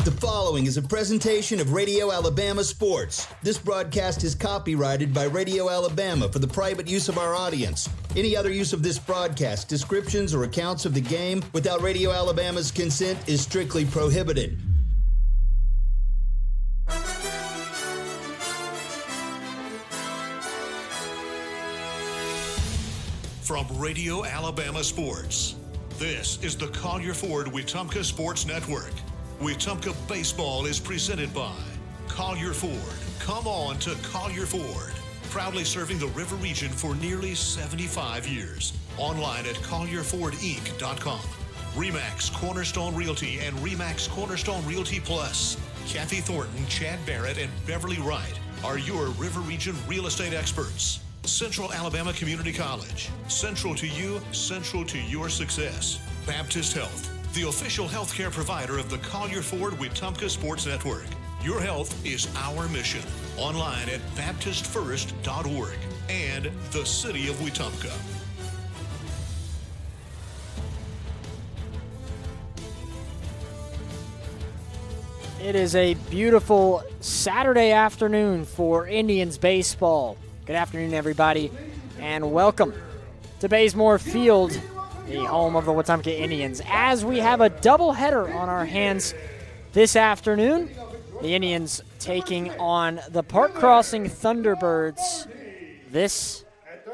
The following is a presentation of Radio Alabama Sports. This broadcast is copyrighted by Radio Alabama for the private use of our audience. Any other use of this broadcast, descriptions, or accounts of the game without Radio Alabama's consent is strictly prohibited. From Radio Alabama Sports, this is the Collier Ford Wetumpka Sports Network. Wetumpka Baseball is presented by Collier Ford. Come on to Collier Ford. Proudly serving the River region for nearly 75 years. Online at collierfordinc.com. RE/MAX Cornerstone Realty and RE/MAX Cornerstone Realty Plus. Kathy Thornton, Chad Barrett, and Beverly Wright are your River region real estate experts. Central Alabama Community College. Central to you, central to your success. Baptist Health, the official healthcare provider of the Collier Ford Wetumpka Sports Network. Your health is our mission. Online at baptistfirst.org and the City of Wetumpka. It is a beautiful Saturday afternoon for Indians baseball. Good afternoon, everybody, and welcome to Bazemore Field, the home of the Wetumpka Indians, as we have a doubleheader on our hands this afternoon. The Indians taking on the Park Crossing Thunderbirds this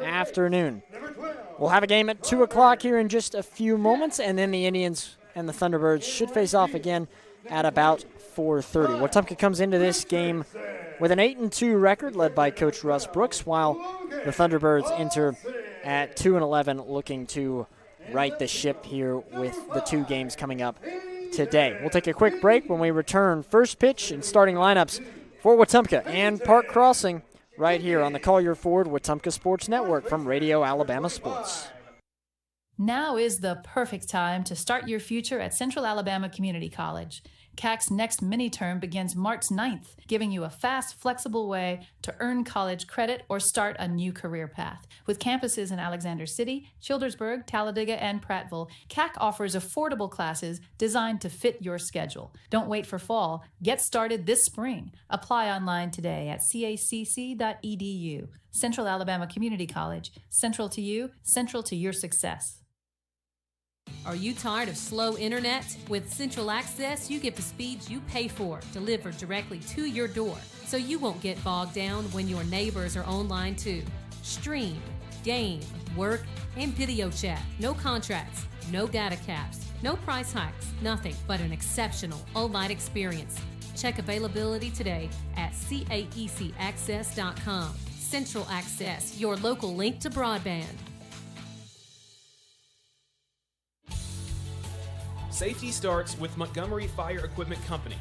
afternoon. We'll have a game at 2 o'clock here in just a few moments, and then the Indians and the Thunderbirds should face off again at about 4:30. Wetumpka comes into this game with an 8-2 record led by Coach Russ Brooks, while the Thunderbirds enter at 2-11, looking to right the ship here with the two games coming up today. We'll take a quick break. When we return, first pitch and starting lineups for Wetumpka and Park Crossing right here on the Collier Ford Wetumpka Sports Network from Radio Alabama Sports. Now is the perfect time to start your future at Central Alabama Community College. CAC's next mini-term begins March 9th, giving you a fast, flexible way to earn college credit or start a new career path. With campuses in Alexander City, Childersburg, Talladega, and Prattville, CAC offers affordable classes designed to fit your schedule. Don't wait for fall. Get started this spring. Apply online today at cacc.edu. Central Alabama Community College. Central to you, central to your success. Are you tired of slow internet? With Central Access, you get the speeds you pay for, delivered directly to your door, so you won't get bogged down when your neighbors are online too. Stream, game, work, and video chat. No contracts, no data caps, no price hikes, nothing but an exceptional online experience. Check availability today at caecaccess.com. Central Access, your local link to broadband. Safety starts with Montgomery Fire Equipment Company.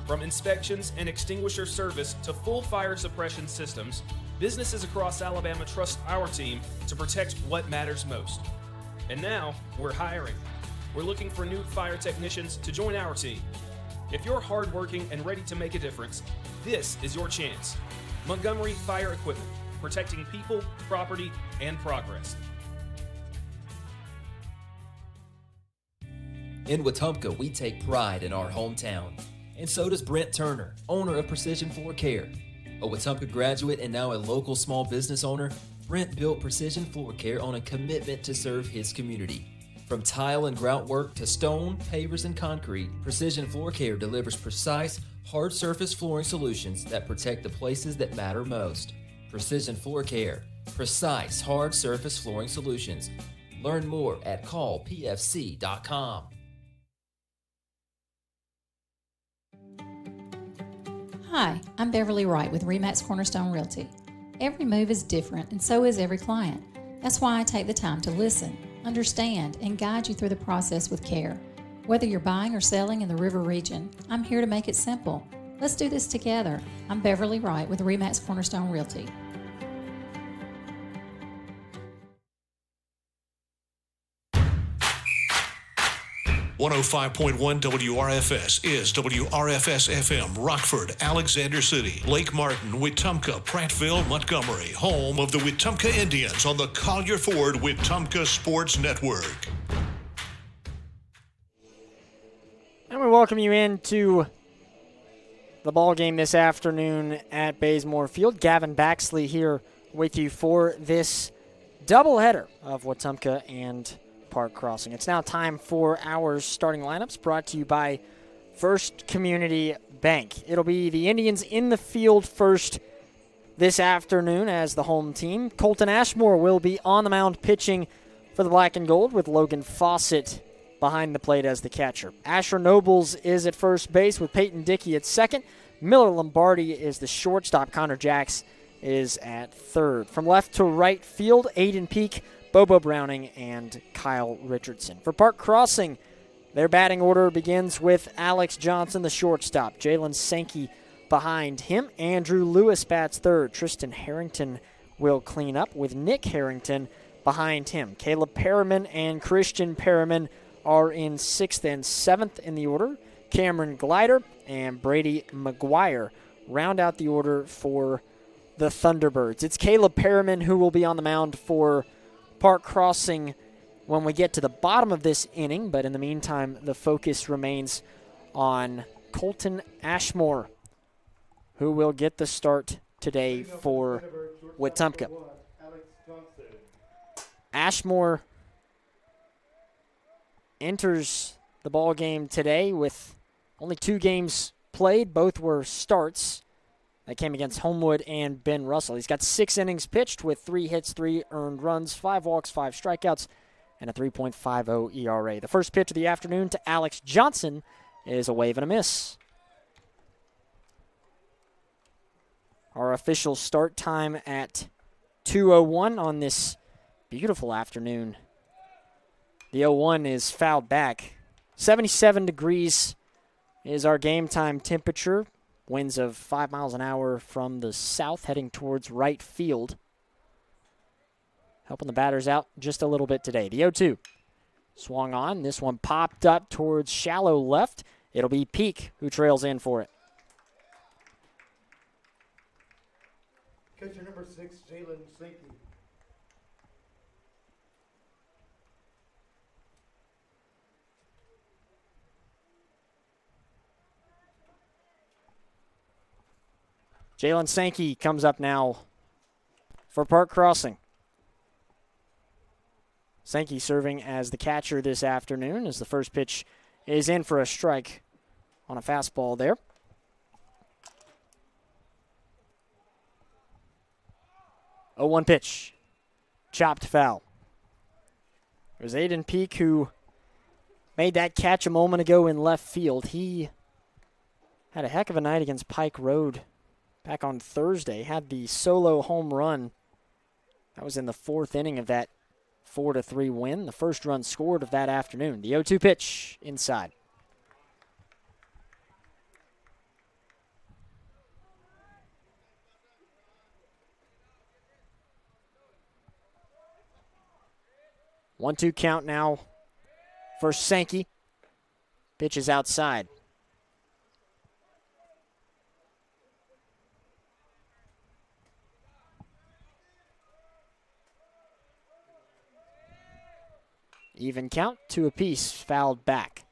From inspections and extinguisher service to full fire suppression systems, businesses across Alabama trust our team to protect what matters most. And now, we're hiring. We're looking for new fire technicians to join our team. If you're hardworking and ready to make a difference, this is your chance. Montgomery Fire Equipment, protecting people, property, and progress. In Wetumpka, we take pride in our hometown, and so does Brent Turner, owner of Precision Floor Care. A Wetumpka graduate and now a local small business owner, Brent built Precision Floor Care on a commitment to serve his community. From tile and grout work to stone, pavers, and concrete, Precision Floor Care delivers precise, hard surface flooring solutions that protect the places that matter most. Precision Floor Care, precise, hard surface flooring solutions. Learn more at callpfc.com. Hi, I'm Beverly Wright with RE/MAX Cornerstone Realty. Every move is different, and so is every client. That's why I take the time to listen, understand, and guide you through the process with care. Whether you're buying or selling in the River region, I'm here to make it simple. Let's do this together. I'm Beverly Wright with RE/MAX Cornerstone Realty. 105.1 WRFS is WRFS-FM, Rockford, Alexander City, Lake Martin, Wetumpka, Prattville, Montgomery, home of the Wetumpka Indians on the Collier Ford Wetumpka Sports Network. And we welcome you into the ball game this afternoon at Bazemore Field. Gavin Baxley here with you for this doubleheader of Wetumpka and Park Crossing. It's now time for our starting lineups, brought to you by First Community Bank. It'll be the Indians in the field first this afternoon as the home team. Colton Ashmore will be on the mound pitching for the Black and Gold, with Logan Fawcett behind the plate as the catcher. Asher Nobles is at first base with Peyton Dickey at second. Miller Lombardi is the shortstop. Connor Jacks is at third. From left to right field, Aiden Peak, Bobo Browning, and Kyle Richardson. For Park Crossing, their batting order begins with Alex Johnson, the shortstop. Jalen Sankey behind him. Andrew Lewis bats third. Tristan Harrington will clean up with Nick Harrington behind him. Caleb Perriman and Christian Perriman are in 6th and 7th in the order. Cameron Glider and Brady McGuire round out the order for the Thunderbirds. It's Caleb Perriman who will be on the mound for Park Crossing when we get to the bottom of this inning, but in the meantime, the focus remains on Colton Ashmore, who will get the start today for Wetumpka. Ashmore enters the ball game today with only 2 games played. Both were starts. That came against Homewood and Ben Russell. He's got 6 innings pitched with 3 hits, 3 earned runs, 5 walks, 5 strikeouts, and a 3.50 ERA. The first pitch of the afternoon to Alex Johnson is a wave and a miss. Our official start time at 2:01 on this beautiful afternoon. The 0-1 is fouled back. 77 degrees is our game time temperature. Winds of 5 miles an hour from the south heading towards right field. Helping the batters out just a little bit today. The 0-2 swung on. This one popped up towards shallow left. It'll be Peak who trails in for it. Catcher number 6, Jalen Sankey. Jalen Sankey comes up now for Park Crossing. Sankey serving as the catcher this afternoon as the first pitch is in for a strike on a fastball there. Oh, 1 pitch. Chopped foul. It was Aiden Peak who made that catch a moment ago in left field. He had a heck of a night against Pike Road back on Thursday. Had the solo home run. That was in the 4th inning of that 4-3 win. The first run scored of that afternoon. The 0-2 pitch inside. One-two count now for Sankey. Pitch is outside. Even count, 2 apiece, fouled back.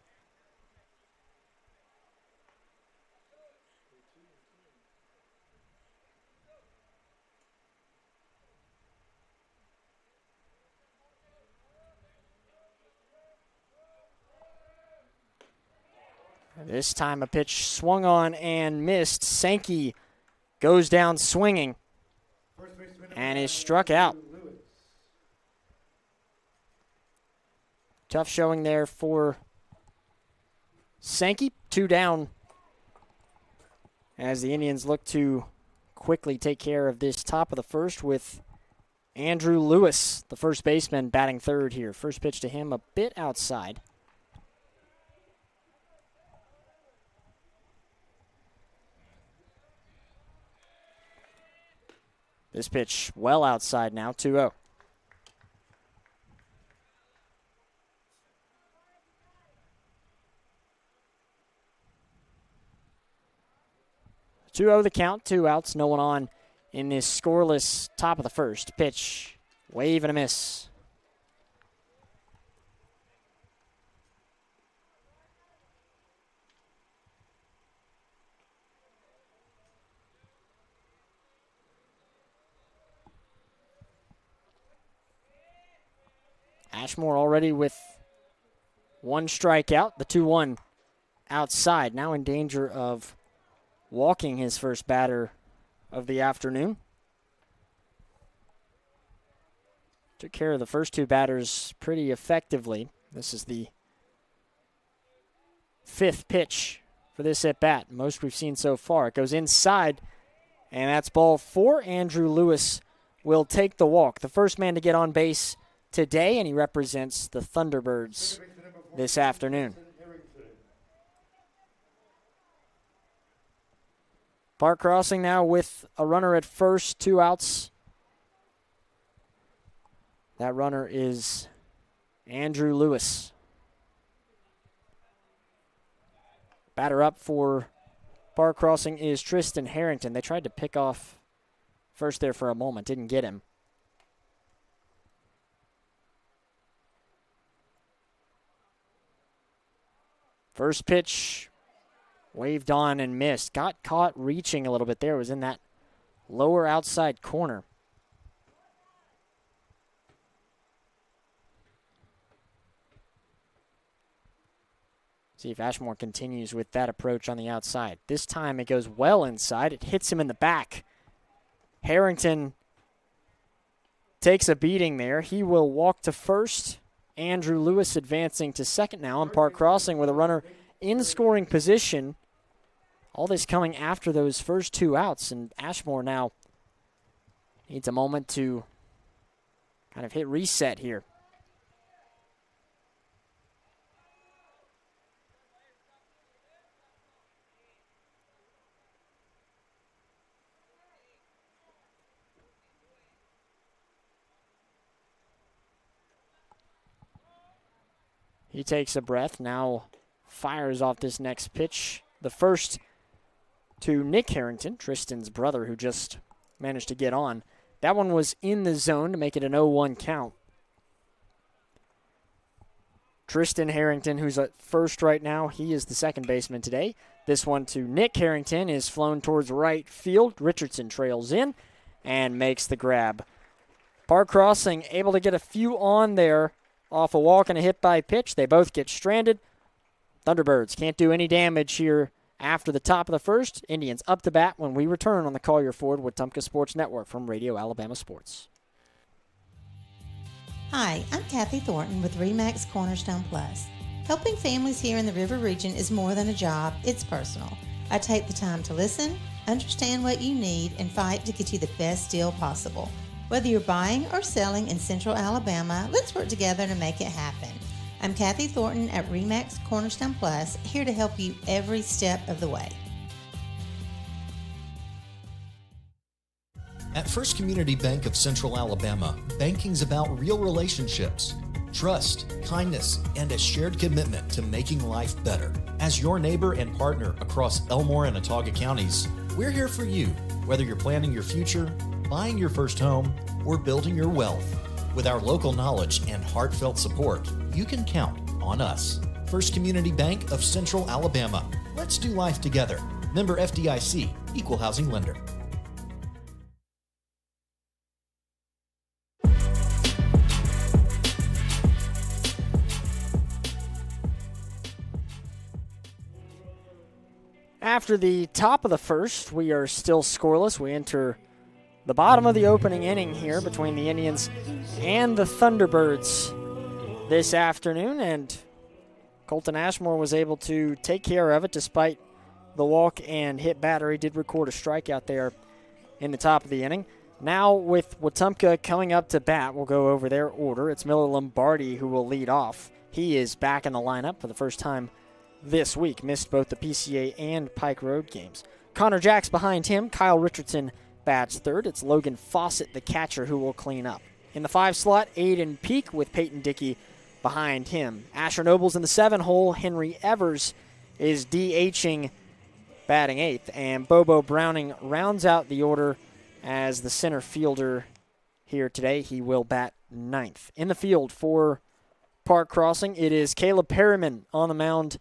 This time a pitch swung on and missed. Sankey goes down swinging and is struck out. Tough showing there for Sankey. 2 down as the Indians look to quickly take care of this top of the first with Andrew Lewis, the first baseman, batting third here. First pitch to him a bit outside. This pitch well outside now, 2-0. The count, 2 outs, no one on in this scoreless top of the first. Pitch, wave and a miss. Ashmore already with one strikeout, the 2-1 outside, now in danger of walking his first batter of the afternoon. Took care of the first two batters pretty effectively. This is the fifth pitch for this at-bat, most we've seen so far. It goes inside, and that's ball 4. Andrew Lewis will take the walk. The first man to get on base today, and he represents the Thunderbirds this afternoon. Park Crossing now with a runner at first, 2 outs. That runner is Andrew Lewis. Batter up for Park Crossing is Tristan Harrington. They tried to pick off first there for a moment, didn't get him. First pitch, waved on and missed. Got caught reaching a little bit there. It was in that lower outside corner. See if Ashmore continues with that approach on the outside. This time it goes well inside. It hits him in the back. Harrington takes a beating there. He will walk to first. Andrew Lewis advancing to second now on Park Crossing with a runner in scoring position. All this coming after those first 2 outs, and Ashmore now needs a moment to kind of hit reset here. He takes a breath, now fires off this next pitch. The first to Nick Harrington, Tristan's brother, who just managed to get on. That one was in the zone to make it an 0-1 count. Tristan Harrington, who's at first right now, he is the second baseman today. This one to Nick Harrington is flown towards right field. Richardson trails in and makes the grab. Park Crossing able to get a few on there off a walk and a hit by pitch. They both get stranded. Thunderbirds can't do any damage here after the top of the first. Indians up to bat when we return on the Collier Ford Wetumpka Sports Network from Radio Alabama Sports. Hi, I'm Kathy Thornton with RE/MAX Cornerstone Plus. Helping families here in the River Region is more than a job, it's personal. I take the time to listen, understand what you need, and fight to get you the best deal possible. Whether you're buying or selling in Central Alabama, let's work together to make it happen. I'm Kathy Thornton at RE/MAX Cornerstone Plus, here to help you every step of the way. At First Community Bank of Central Alabama, banking's about real relationships, trust, kindness, and a shared commitment to making life better. As your neighbor and partner across Elmore and Autauga counties, we're here for you, whether you're planning your future, buying your first home, or building your wealth. With our local knowledge and heartfelt support, you can count on us. First Community Bank of Central Alabama. Let's do life together. Member FDIC, Equal Housing Lender. After the top of the first, we are still scoreless. We enter the bottom of the opening inning here between the Indians and the Thunderbirds this afternoon, and Colton Ashmore was able to take care of it despite the walk and hit batter. He did record a strikeout there in the top of the inning. Now with Wetumpka coming up to bat, we'll go over their order. It's Miller Lombardi who will lead off. He is back in the lineup for the first time this week. Missed both the PCA and Pike Road games. Connor Jacks behind him. Kyle Richardson bats third. It's Logan Fawcett, the catcher, who will clean up. In the 5 slot, Aiden Peak with Peyton Dickey behind him. Asher Nobles in the 7 hole. Henry Evers is DHing, batting 8th. And Bobo Browning rounds out the order as the center fielder here today. He will bat 9th. In the field for Park Crossing, it is Caleb Perryman on the mound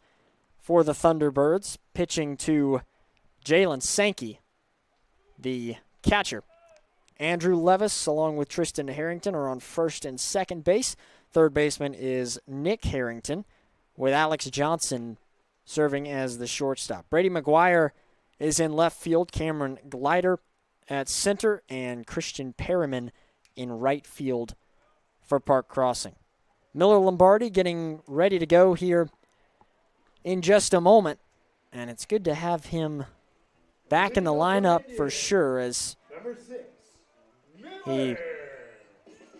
for the Thunderbirds, pitching to Jalen Sankey, the catcher. Andrew Levis, along with Tristan Harrington, are on first and second base. Third baseman is Nick Harrington, with Alex Johnson serving as the shortstop. Brady McGuire is in left field, Cameron Glider at center, and Christian Perriman in right field for Park Crossing. Miller Lombardi getting ready to go here in just a moment, and it's good to have him back in the lineup for sure, as he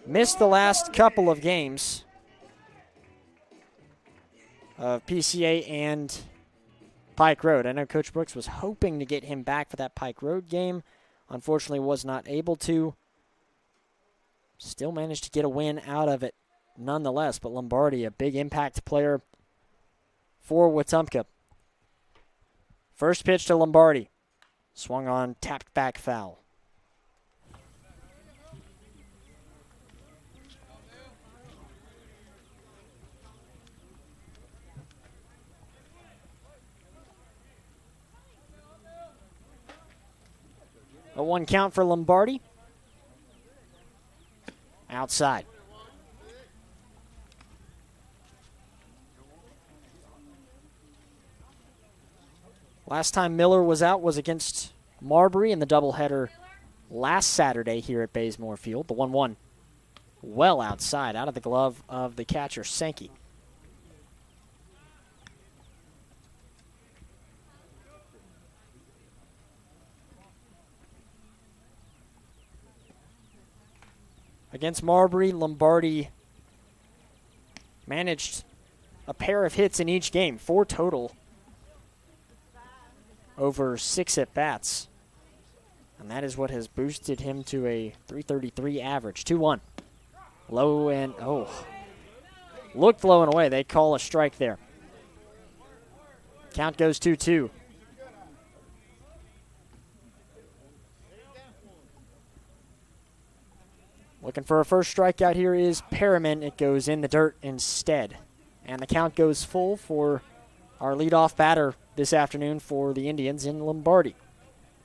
missed the last couple of games of PCA and Pike Road. I know Coach Brooks was hoping to get him back for that Pike Road game. Unfortunately, was not able to. Still managed to get a win out of it nonetheless, but Lombardi, a big impact player for Wetumpka. First pitch to Lombardi. Swung on, tapped back foul. A 1 count for Lombardi. Outside. Last time Miller was out was against Marbury in the doubleheader last Saturday here at Bazemore Field. The 1-1 well outside, out of the glove of the catcher, Sankey. Against Marbury, Lombardi managed a pair of hits in each game, 4 total over 6 at-bats. And that is what has boosted him to a .333 average. 2-1. Low and, looked low and away. They call a strike there. Count goes 2-2. Looking for a first strikeout here is Perriman. It goes in the dirt instead. And the count goes full for our leadoff batter this afternoon for the Indians in Lombardi.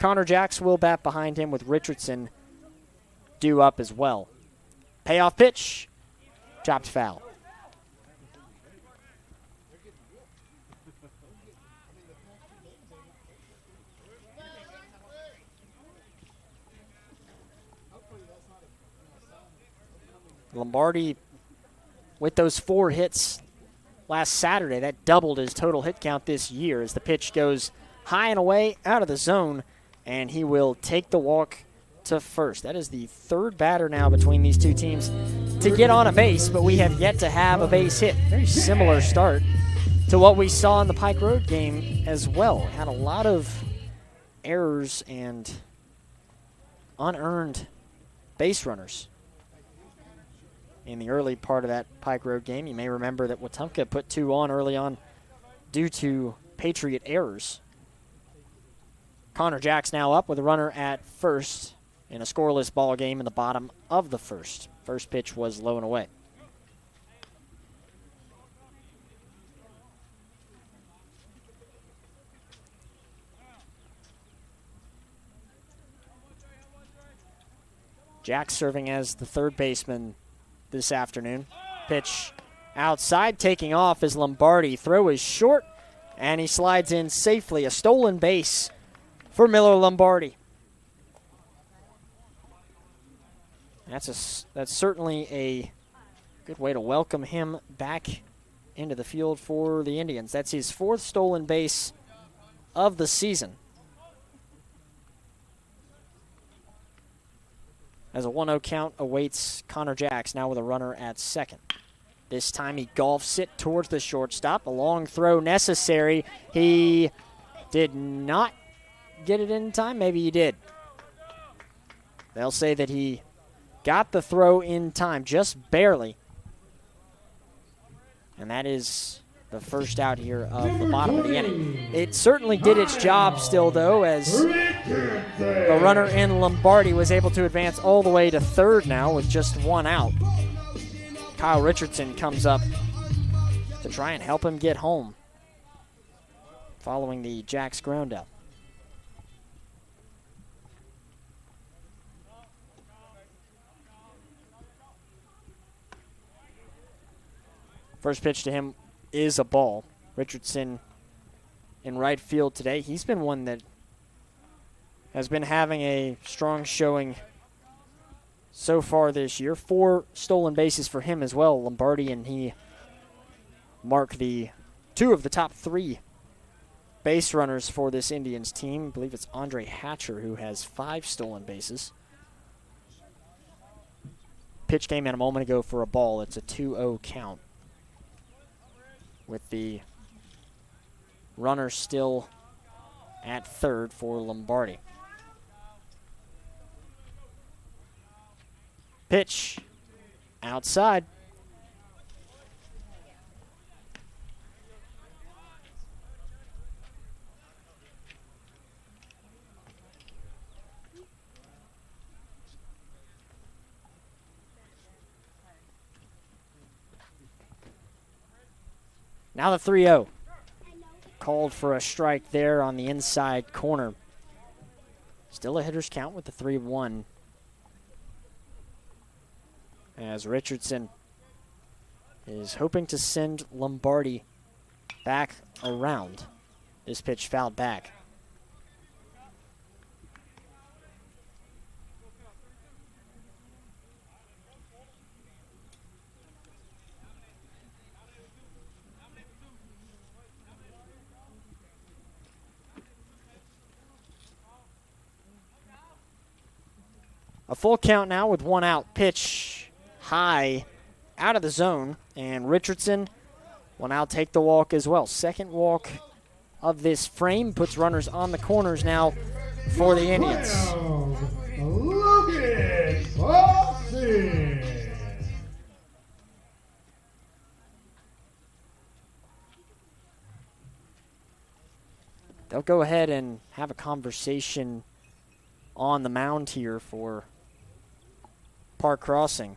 Connor Jacks will bat behind him with Richardson due up as well. Payoff pitch. Chopped foul. Lombardi, with those 4 hits last Saturday, that doubled his total hit count this year as the pitch goes high and away out of the zone, and he will take the walk to first. That is the 3rd batter now between these two teams to get on a base, but we have yet to have a base hit. Very similar start to what we saw in the Pike Road game as well. Had a lot of errors and unearned base runners in the early part of that Pike Road game. You may remember that Wetumpka put 2 on early on due to Patriot errors. Connor Jacks now up with a runner at first in a scoreless ball game in the bottom of the first. First pitch was low and away. Jacks serving as the 3rd baseman this afternoon. Pitch outside, taking off as Lombardi. Throw is short, and he slides in safely. A stolen base for Miller Lombardi. That's certainly a good way to welcome him back into the field for the Indians. That's his 4th stolen base of the season. As a 1-0 count awaits Connor Jacks, now with a runner at second. This time he golfs it towards the shortstop. A long throw necessary. He did not get it in time. Maybe he did. They'll say that he got the throw in time, just barely. And that is the first out here of the bottom of the inning. It certainly did its job still, though, as the runner in Lombardi was able to advance all the way to 3rd now with just 1 out. Kyle Richardson comes up to try and help him get home following the Jacks ground out. First pitch to him is a ball. Richardson in right field today. He's been one that has been having a strong showing so far this year. 4 stolen bases for him as well. Lombardi and he mark the 2 of the top 3 base runners for this Indians team. I believe it's Andre Hatcher who has 5 stolen bases. Pitch came in a moment ago for a ball. It's a 2-0 count, with the runner still at third for Lombardi. Pitch outside. Now the 3-0. Called for a strike there on the inside corner. Still a hitter's count with the 3-1. As Richardson is hoping to send Lombardi back around. This pitch fouled back. A full count now with 1 out. Pitch high out of the zone, and Richardson will now take the walk as well. Second walk of this frame puts runners on the corners now for the Indians. They'll go ahead and have a conversation on the mound here for Park Crossing.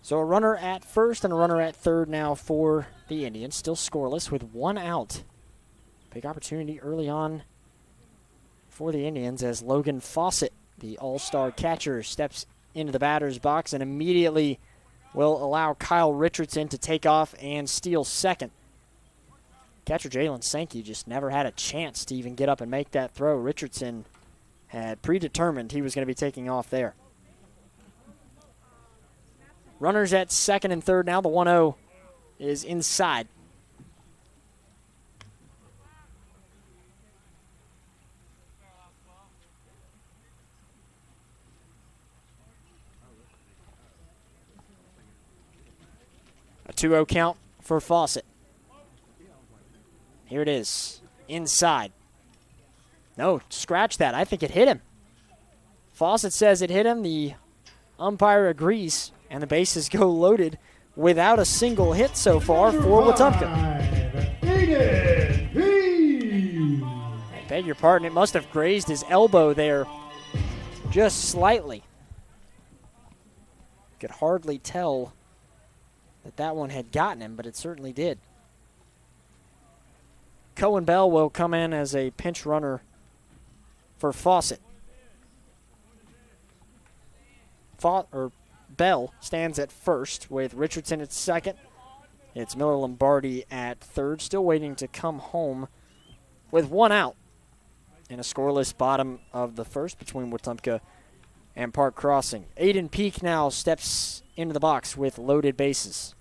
So a runner at first and a runner at third now for the Indians. Still scoreless with 1 out. Big opportunity early on for the Indians as Logan Fawcett, the all-star catcher, steps into the batter's box and immediately will allow Kyle Richardson to take off and steal second. Catcher Jalen Sankey just never had a chance to even get up and make that throw. Richardson had predetermined he was going to be taking off there. Runners at second and third now. The 1-0 is inside. A 2-0 count for Fawcett. Here it is. Inside. No, scratch that. I think it hit him. Fawcett says it hit him. The umpire agrees. And the bases go loaded without a single hit so far for Wetumpka. I beg your pardon, it must have grazed his elbow there just slightly. Could hardly tell that one had gotten him, but it certainly did. Cohen Bell will come in as a pinch runner for Fawcett. Bell stands at first with Richardson at second. It's Miller Lombardi at third, still waiting to come home with 1 out in a scoreless bottom of the first between Wetumpka and Park Crossing. Aiden Peak now steps into the box with loaded bases.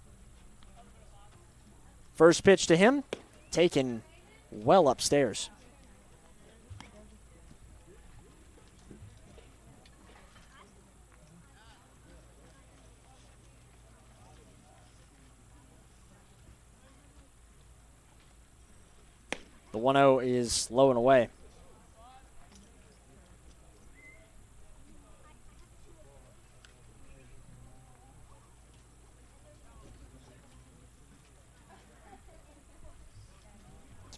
First pitch to him, taken well upstairs. The 1-0 is low and away.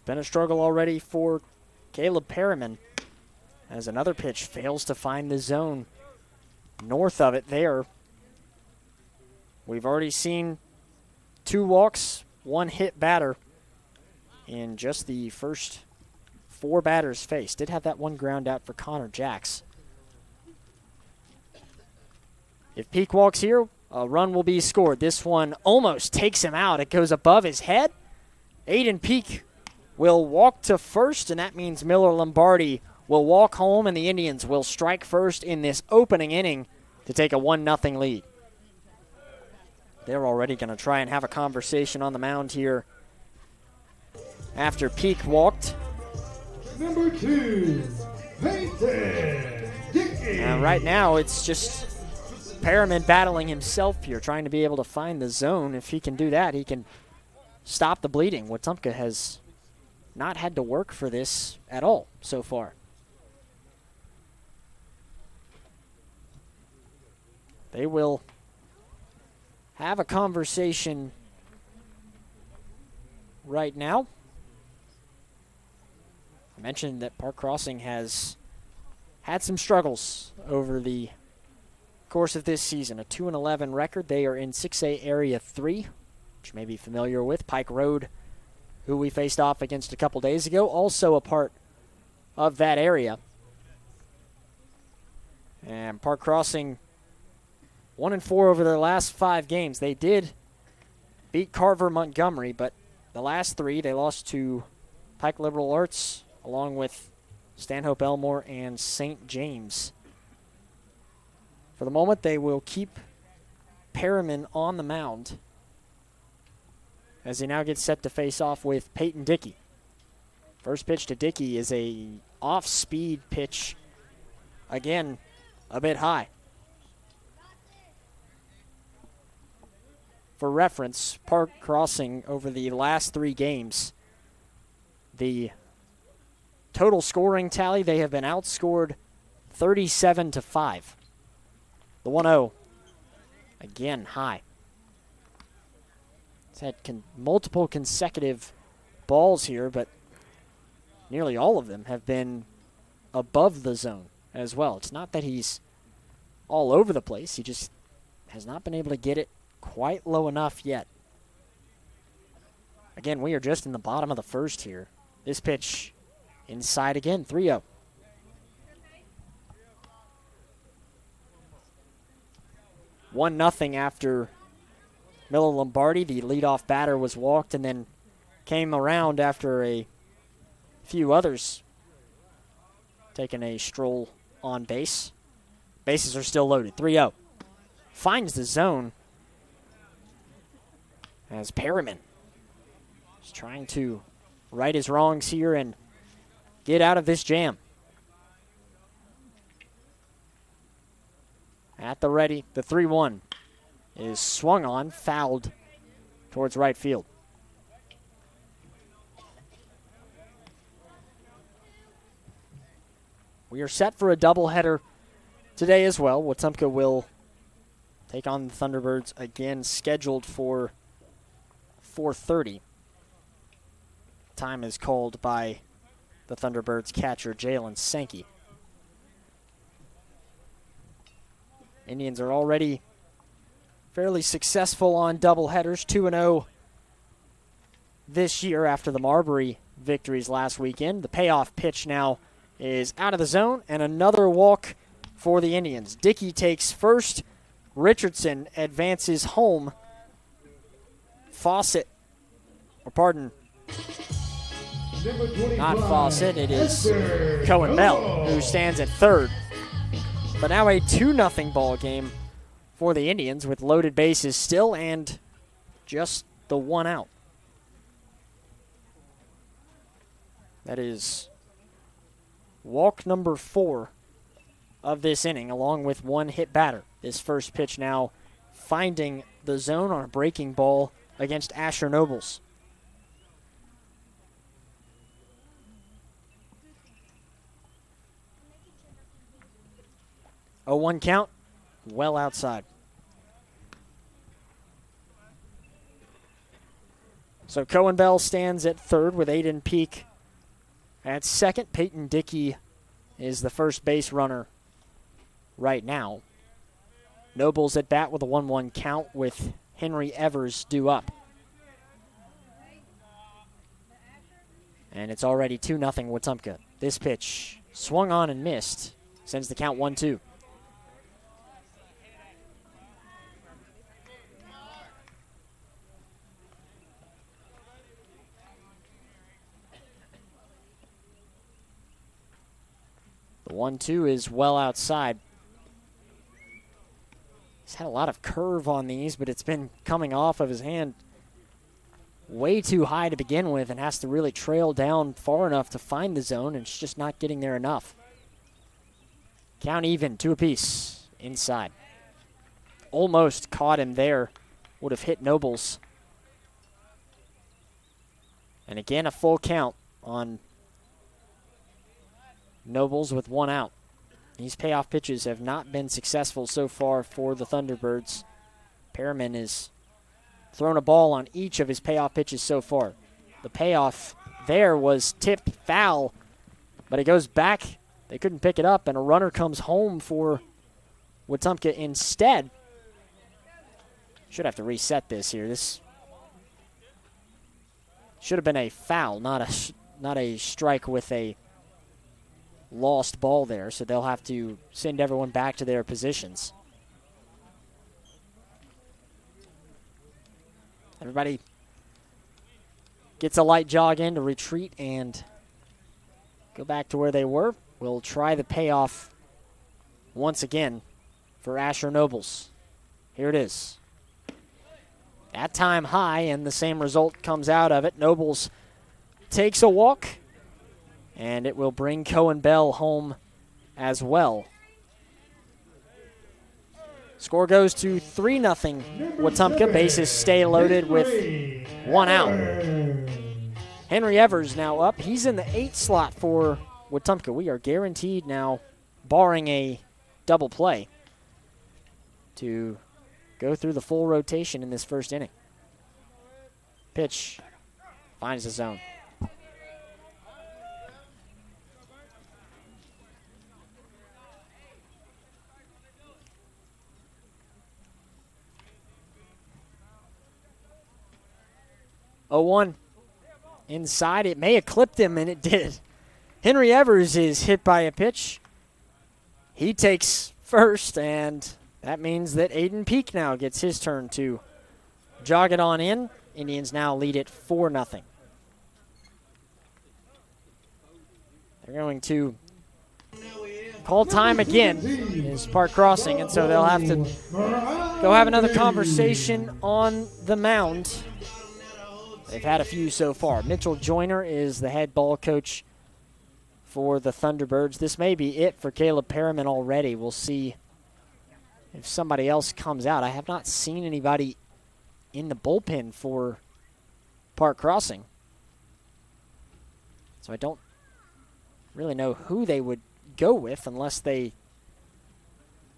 been a struggle already for Caleb Perriman as another pitch fails to find the zone north of it there. We've already seen 2 walks, 1 hit batter in just the first 4 batters faced. Did have that 1 ground out for Connor Jacks. If Peak walks here, a run will be scored. This one almost takes him out. It goes above his head. Aiden Peak will walk to first, and that means Miller Lombardi will walk home, and the Indians will strike first in this opening inning to take a 1-0 lead. They're already going to try and have a conversation on the mound here after Peak walked. Number 2, Peyton Dickey. And right now it's just Perriman battling himself here, trying to be able to find the zone. If he can do that, he can stop the bleeding. Wetumpka has not had to work for this at all so far. They will have a conversation right now. I mentioned that Park Crossing has had some struggles over the course of this season. A 2-11 record. They are in 6A Area 3, which you may be familiar with. Pike Road, who we faced off against a couple days ago, also a part of that area. And Park Crossing 1-4 over their last 5 games. They did beat Carver Montgomery, but the last 3 they lost to Pike Liberal Arts, along with Stanhope Elmore and St. James. For the moment, they will keep Perriman on the mound as he now gets set to face off with Peyton Dickey. First pitch to Dickey is a off-speed pitch, again, a bit high. For reference, Park Crossing over the last 3 games, the total scoring tally, they have been outscored 37-5. The 1-0, again, high. It's had multiple consecutive balls here, but nearly all of them have been above the zone as well. It's not that he's all over the place. He just has not been able to get it quite low enough yet. Again, we are just in the bottom of the first here. This pitch inside again, 3-0. One nothing after Miller Lombardi. The leadoff batter was walked and then came around after a few others taking a stroll on base. Bases are still loaded. 3-0. Finds the zone as Perriman is trying to right his wrongs here and get out of this jam. At the ready, the 3-1 is swung on, fouled towards right field. We are set for a doubleheader today as well. Wetumpka will take on the Thunderbirds again, scheduled for 4:30. Time is called by the Thunderbirds catcher, Jalen Sankey. Indians are already fairly successful on doubleheaders, 2-0 this year after the Marbury victories last weekend. The payoff pitch now is out of the zone, and another walk for the Indians. Dickey takes first. Richardson advances home. Fawcett, or pardon, not Fawcett, it is Cohen Bell who stands at third. But now a 2-0 ball game for the Indians with loaded bases still and just the 1 out. That is walk number 4 of this inning, along with 1 hit batter. This first pitch now finding the zone on a breaking ball against Asher Nobles. A 1 count, well outside. So Cohen Bell stands at third with Aiden Peak at second. Peyton Dickey is the first base runner right now. Nobles at bat with a 1-1 count with Henry Evers due up. And it's already 2-0 Wetumpka. This pitch swung on and missed. Sends the count 1-2. The 1-2 is well outside. He's had a lot of curve on these, but it's been coming off of his hand way too high to begin with and has to really trail down far enough to find the zone, and it's just not getting there enough. Count even, 2 apiece, inside. Almost caught him there. Would have hit Nobles. And again, a full count on Nobles with 1 out. These payoff pitches have not been successful so far for the Thunderbirds. Perriman has thrown a ball on each of his payoff pitches so far. The payoff there was tipped foul, but it goes back. They couldn't pick it up, and a runner comes home for Wetumpka instead. Should have to reset this here. This should have been a foul, not a strike with a lost ball there, so they'll have to send everyone back to their positions. Everybody gets a light jog in to retreat and go back to where they were. We'll try the payoff once again for Asher Nobles. Here it is. That time high, and the same result comes out of it. Nobles takes a walk, and it will bring Cohen Bell home as well. Score goes to 3-0 Wetumpka. Bases stay loaded with 1 out. Henry Evers now up. He's in the 8 slot for Wetumpka. We are guaranteed now, barring a double play, to go through the full rotation in this first inning. Pitch finds the zone. Inside, it may have clipped him, and it did. Henry Evers is hit by a pitch. He takes first, and that means that Aiden Peak now gets his turn to jog it on in. Indians now lead it 4-0. They're going to call time again is Park Crossing, and so they'll have to go have another conversation on the mound. They've had a few so far. Mitchell Joyner is the head ball coach for the Thunderbirds. This may be it for Caleb Perriman already. We'll see if somebody else comes out. I have not seen anybody in the bullpen for Park Crossing, so I don't really know who they would go with unless they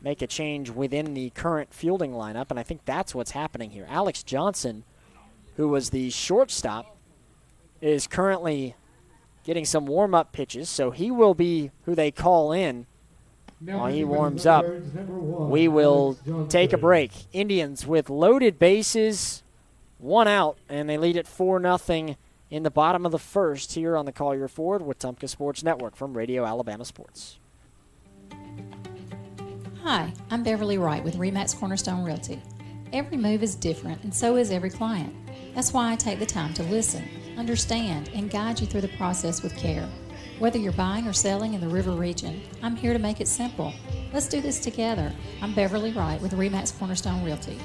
make a change within the current fielding lineup, and I think that's what's happening here. Alex Johnson, who was the shortstop, is currently getting some warm-up pitches, so he will be who they call in while he warms up. We will take a break. Indians with loaded bases, 1 out, and they lead at 4-0 in the bottom of the first here on the Collier Ford Wetumpka Sports Network from Radio Alabama Sports. Hi, I'm Beverly Wright with RE/MAX Cornerstone Realty. Every move is different, and so is every client. That's why I take the time to listen, understand, and guide you through the process with care. Whether you're buying or selling in the River Region, I'm here to make it simple. Let's do this together. I'm Beverly Wright with RE/MAX Cornerstone Realty.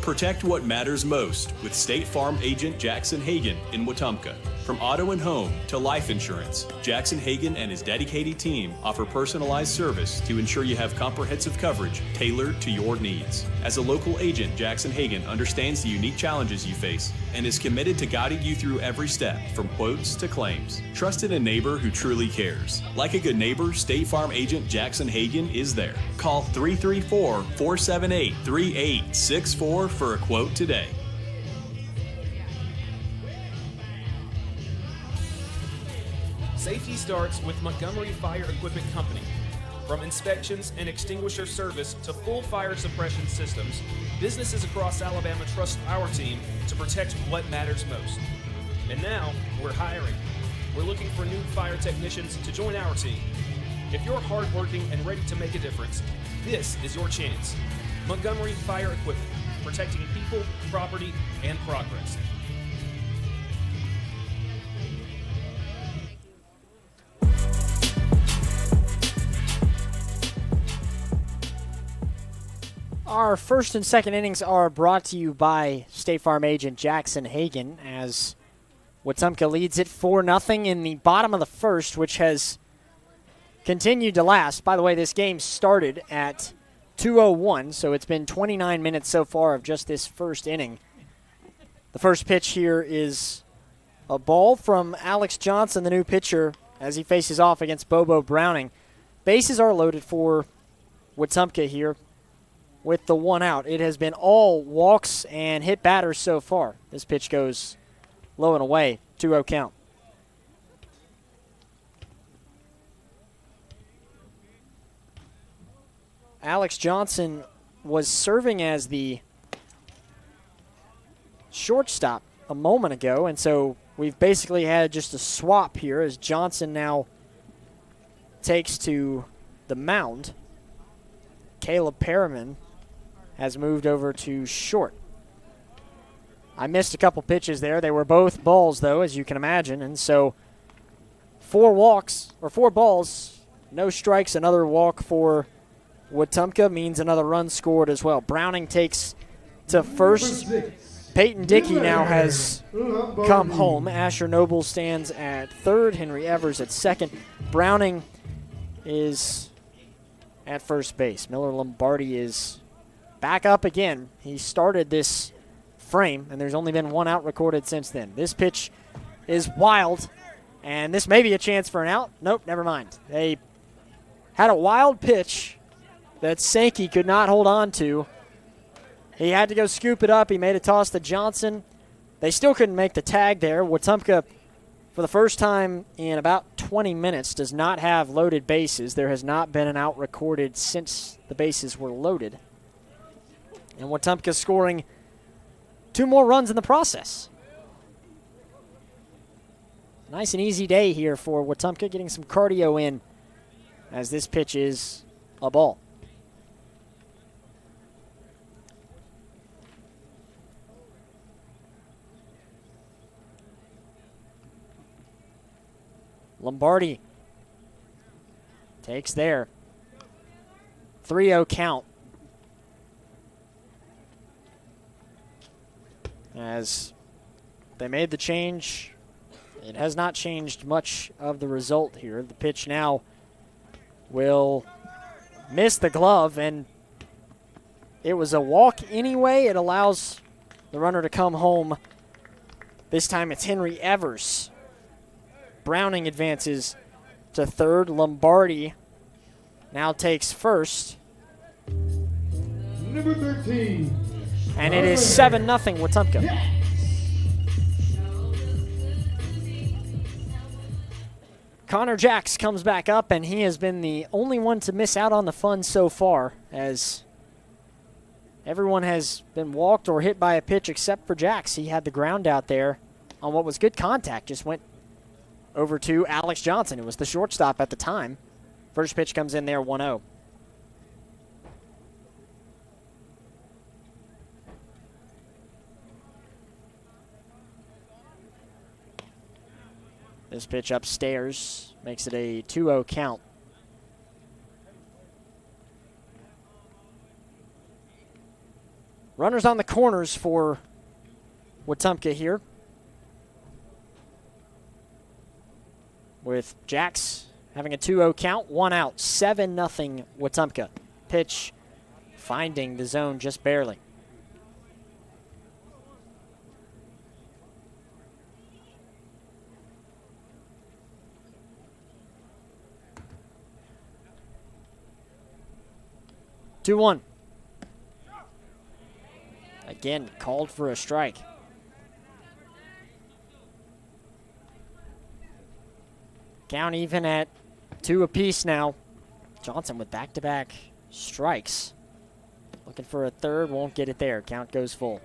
Protect what matters most with State Farm Agent Jackson Hagan in Wetumpka. From auto and home to life insurance, Jackson Hagen and his dedicated team offer personalized service to ensure you have comprehensive coverage tailored to your needs. As a local agent, Jackson Hagen understands the unique challenges you face and is committed to guiding you through every step, from quotes to claims. Trusted a neighbor who truly cares. Like a good neighbor, State Farm agent Jackson Hagen is there. Call 334-478-3864 for a quote today. Safety starts with Montgomery Fire Equipment Company. From inspections and extinguisher service to full fire suppression systems, businesses across Alabama trust our team to protect what matters most. And now, we're hiring. We're looking for new fire technicians to join our team. If you're hardworking and ready to make a difference, this is your chance. Montgomery Fire Equipment, protecting people, property, and progress. Our first and second innings are brought to you by State Farm agent Jackson Hagen, as Wetumpka leads it 4-0 in the bottom of the first, which has continued to last. By the way, this game started at 2:01, so it's been 29 minutes so far of just this first inning. The first pitch here is a ball from Alex Johnson, the new pitcher, as he faces off against Bobo Browning. Bases are loaded for Wetumpka here with the one out. It has been all walks and hit batters so far. This pitch goes low and away, 2-0 count. Alex Johnson was serving as the shortstop a moment ago, and so we've basically had just a swap here as Johnson now takes to the mound. Caleb Perriman has moved over to short. I missed a couple pitches there. They were both balls, though, as you can imagine. And so 4 balls, no strikes, another walk for Wetumpka means another run scored as well. Browning takes to first. Peyton Dickey now has come home. Asher Noble stands at third. Henry Evers at second. Browning is at first base. Miller Lombardi is back up again. He started this frame, and there's only been one out recorded since then. This pitch is wild, and this may be a chance for an out. Nope, never mind. They had a wild pitch that Sankey could not hold on to. He had to go scoop it up. He made a toss to Johnson. They still couldn't make the tag there. Wetumpka, for the first time in about 20 minutes, does not have loaded bases. There has not been an out recorded since the bases were loaded. And Wetumpka scoring 2 more runs in the process. Nice and easy day here for Wetumpka, getting some cardio in as this pitch is a ball. Lombardi takes there. 3-0 count. As they made the change, it has not changed much of the result here. The pitch now will miss the glove, and it was a walk anyway. It allows the runner to come home. This time it's Henry Evers. Browning advances to third. Lombardi now takes first. Number 13. And it is 7-0 Wetumpka. Connor Jacks comes back up, and he has been the only one to miss out on the fun so far, as everyone has been walked or hit by a pitch except for Jacks. He had the ground out there on what was good contact, just went over to Alex Johnson, who was the shortstop at the time. First pitch comes in there, 1-0. This pitch upstairs makes it a 2-0 count. Runners on the corners for Wetumpka here. with Jax having a 2-0 count, 1 out, 7-0 Wetumpka. Pitch finding the zone just barely. Two-one. Again, called for a strike. Count even at 2 apiece now. Johnson with back-to-back strikes. Looking for a third, won't get it there. Count goes full.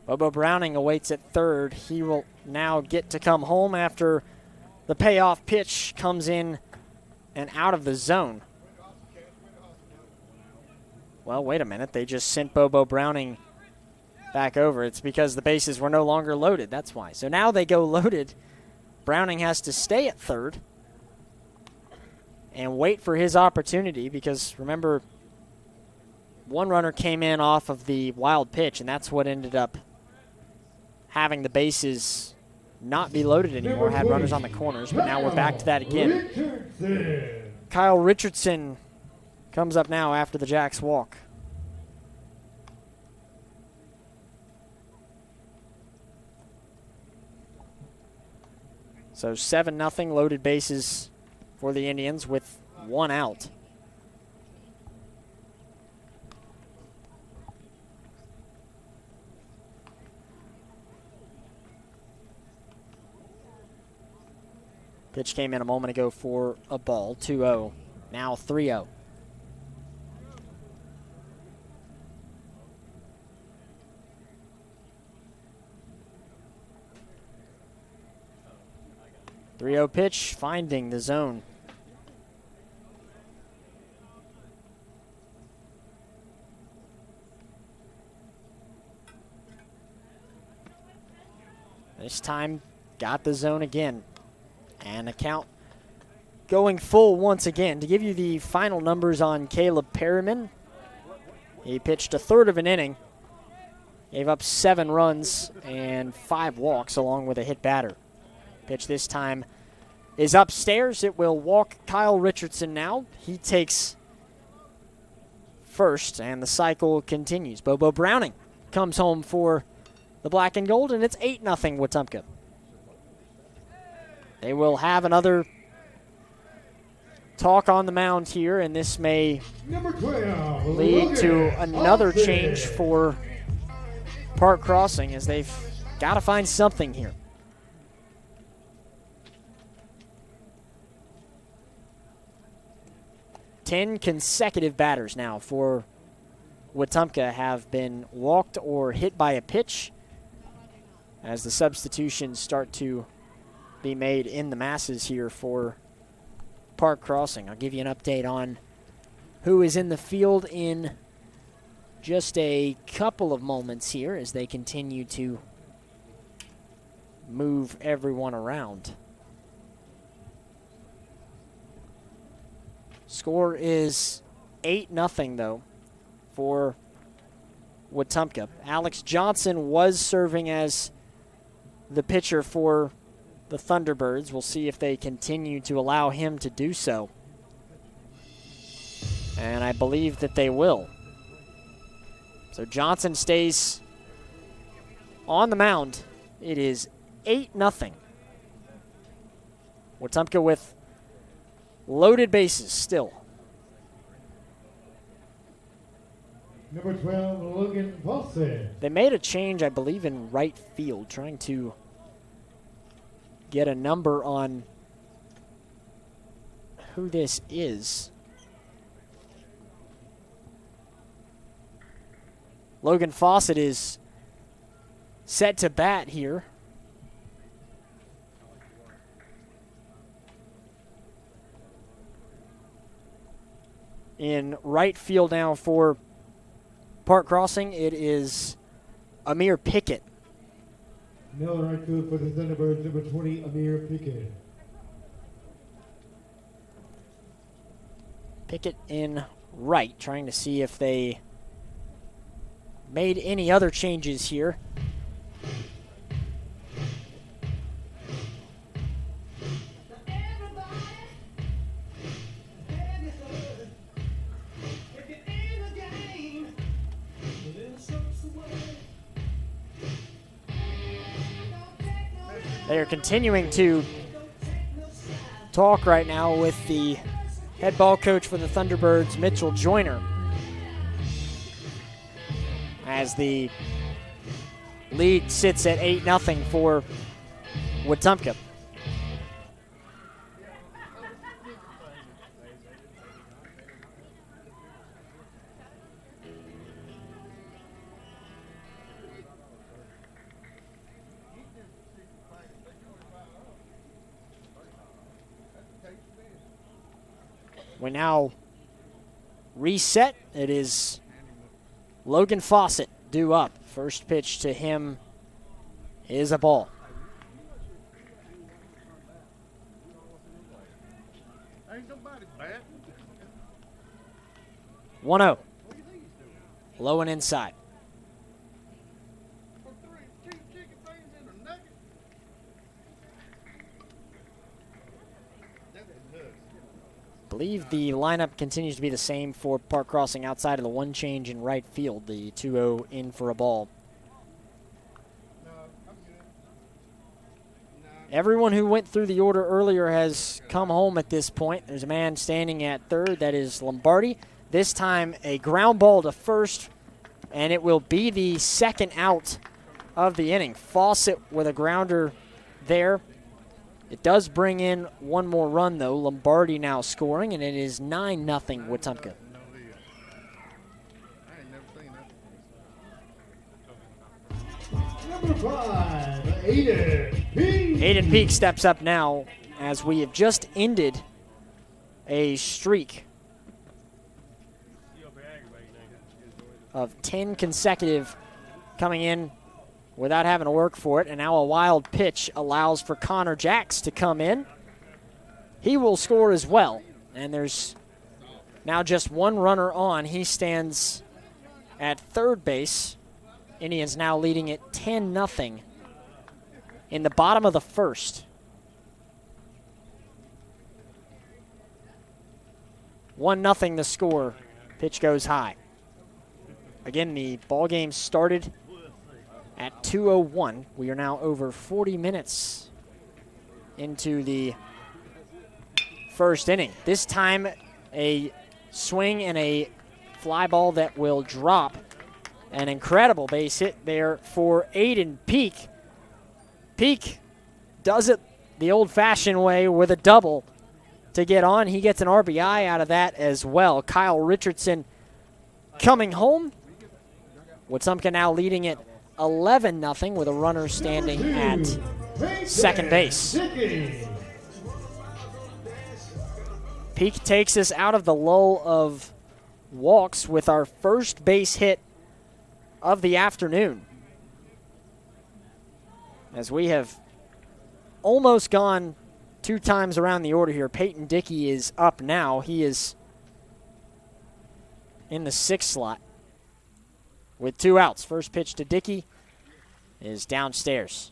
Bobo Browning awaits at third. He will now get to come home after the payoff pitch comes in and out of the zone. Well, wait a minute. They just sent Bobo Browning back over. It's because the bases were no longer loaded. That's why. So now they go loaded. Browning has to stay at third and wait for his opportunity because, remember, one runner came in off of the wild pitch, and that's what ended up having the bases not be loaded anymore. Had runners on the corners, but now we're back to that again. Kyle Richardson comes up now after the Jacks walk. So 7-0 loaded bases for the Indians with 1 out. Pitch came in a moment ago for a ball, 2-0, now 3-0. Pitch finding the zone. This time got the zone again. And a count going full once again. To give you the final numbers on Caleb Perryman, he pitched a third of an inning, gave up 7 runs and 5 walks along with a hit batter. Pitch this time is upstairs. It will walk Kyle Richardson now. He takes first, and the cycle continues. Bobo Browning comes home for the black and gold, and it's 8-0 Wetumpka. They will have another talk on the mound here, and this may lead to another change for Park Crossing as they've got to find something here. Ten consecutive batters now for Wetumpka have been walked or hit by a pitch as the substitutions start to be made in the masses here for Park Crossing. I'll give you an update on who is in the field in just a couple of moments here as they continue to move everyone around. Score is 8-0 though for Wetumpka. Alex Johnson was serving as the pitcher for the Thunderbirds. We'll see if they continue to allow him to do so. And I believe that they will. So Johnson stays on the mound. It is 8-0. Wetumpka with loaded bases still. Number 12, Logan Fawcett. They made a change, I believe, in right field, trying to get a number on who this is. Logan Fawcett is set to bat here. In right field now for Park Crossing, it is Amir Pickett. Now the right field for the Thunderbirds, number 20, Amir Pickett. Pickett in right, trying to see if they made any other changes here. They are continuing to talk right now with the head ball coach for the Thunderbirds, Mitchell Joyner, as the lead sits at 8-0 for Wetumpka. We now reset. It is Logan Fawcett due up. First pitch to him is a ball. Ain't nobody bad. 1-0. Low and inside. I believe the lineup continues to be the same for Park Crossing outside of the one change in right field, the 2-0 in for a ball. Everyone who went through the order earlier has come home at this point. There's a man standing at third, that is Lombardi. This time a ground ball to first, and it will be the second out of the inning. Fawcett with a grounder there. It does bring in one more run, though. Lombardi now scoring, and it is 9-0 Wetumpka. Number 5, Aiden Peak. Aiden Peak steps up now as we have just ended a streak of 10 consecutive coming in without having to work for it. And now a wild pitch allows for Connor Jacks to come in. He will score as well. And there's now just one runner on. He stands at third base. Indians now leading it 10-0 in the bottom of the first. 1-0 the score. Pitch goes high. Again, the ball game started at 2:01. We are now over 40 minutes into the first inning. This time a swing and a fly ball that will drop. An incredible base hit there for Aiden Peak. Peak does it the old-fashioned way with a double to get on. He gets an RBI out of that as well. Kyle Richardson coming home. Wetumpka now leading it 11-0 with a runner standing at second base. Peak takes us out of the lull of walks with our first base hit of the afternoon, as we have almost gone 2 times around the order here. Peyton Dickey is up now. He is in the 6th slot with 2 outs. First pitch to Dickey is downstairs.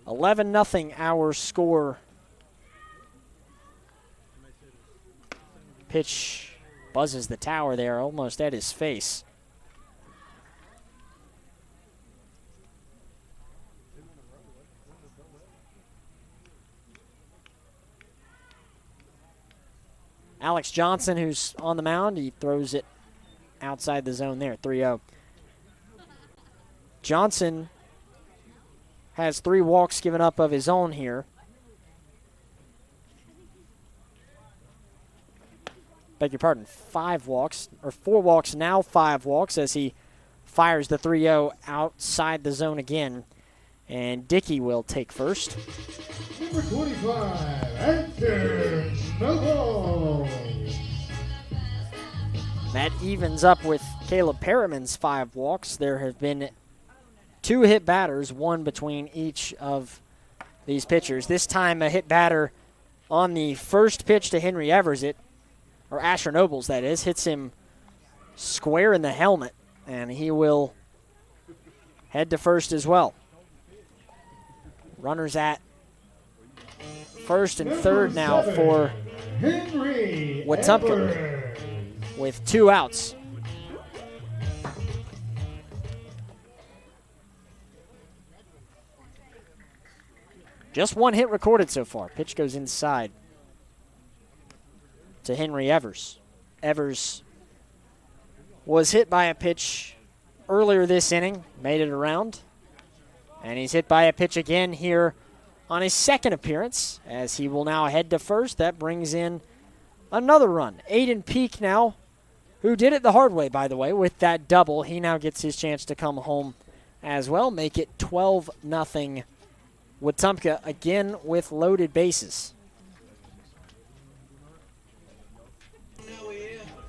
$11-0 our score. Pitch buzzes the tower there, almost at his face. Alex Johnson, who's on the mound, he throws it outside the zone there, 3-0. Johnson has 3 walks given up of his own here. Beg your pardon, 5 walks, or 4 walks, now 5 walks as he fires the 3-0 outside the zone again. And Dickey will take first. Number 25, Anton Noble. That evens up with Caleb Perriman's 5 walks. There have been 2 hit batters, one between each of these pitchers. This time a hit batter on the first pitch to Henry Evers, or Asher Nobles, that is, hits him square in the helmet, and he will head to first as well. Runners at first and third now for Wetumpka with 2 outs. Just 1 hit recorded so far. Pitch goes inside to Henry Evers. Evers was hit by a pitch earlier this inning, made it around. And he's hit by a pitch again here on his second appearance, as he will now head to first. That brings in another run. Aiden Peak now, who did it the hard way, by the way, with that double. He now gets his chance to come home as well, make it 12-0 Wetumpka, again with loaded bases.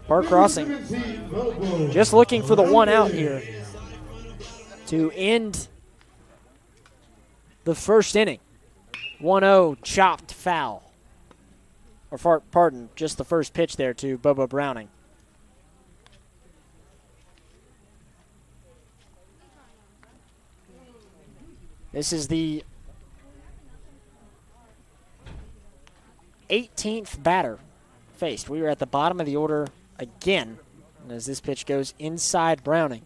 Park Crossing just looking for the 1 out here to end the first inning. 1-0 chopped foul. Or pardon, just the first pitch there to Bobo Browning. This is the 18th batter faced. We are at the bottom of the order again, and as this pitch goes inside Browning.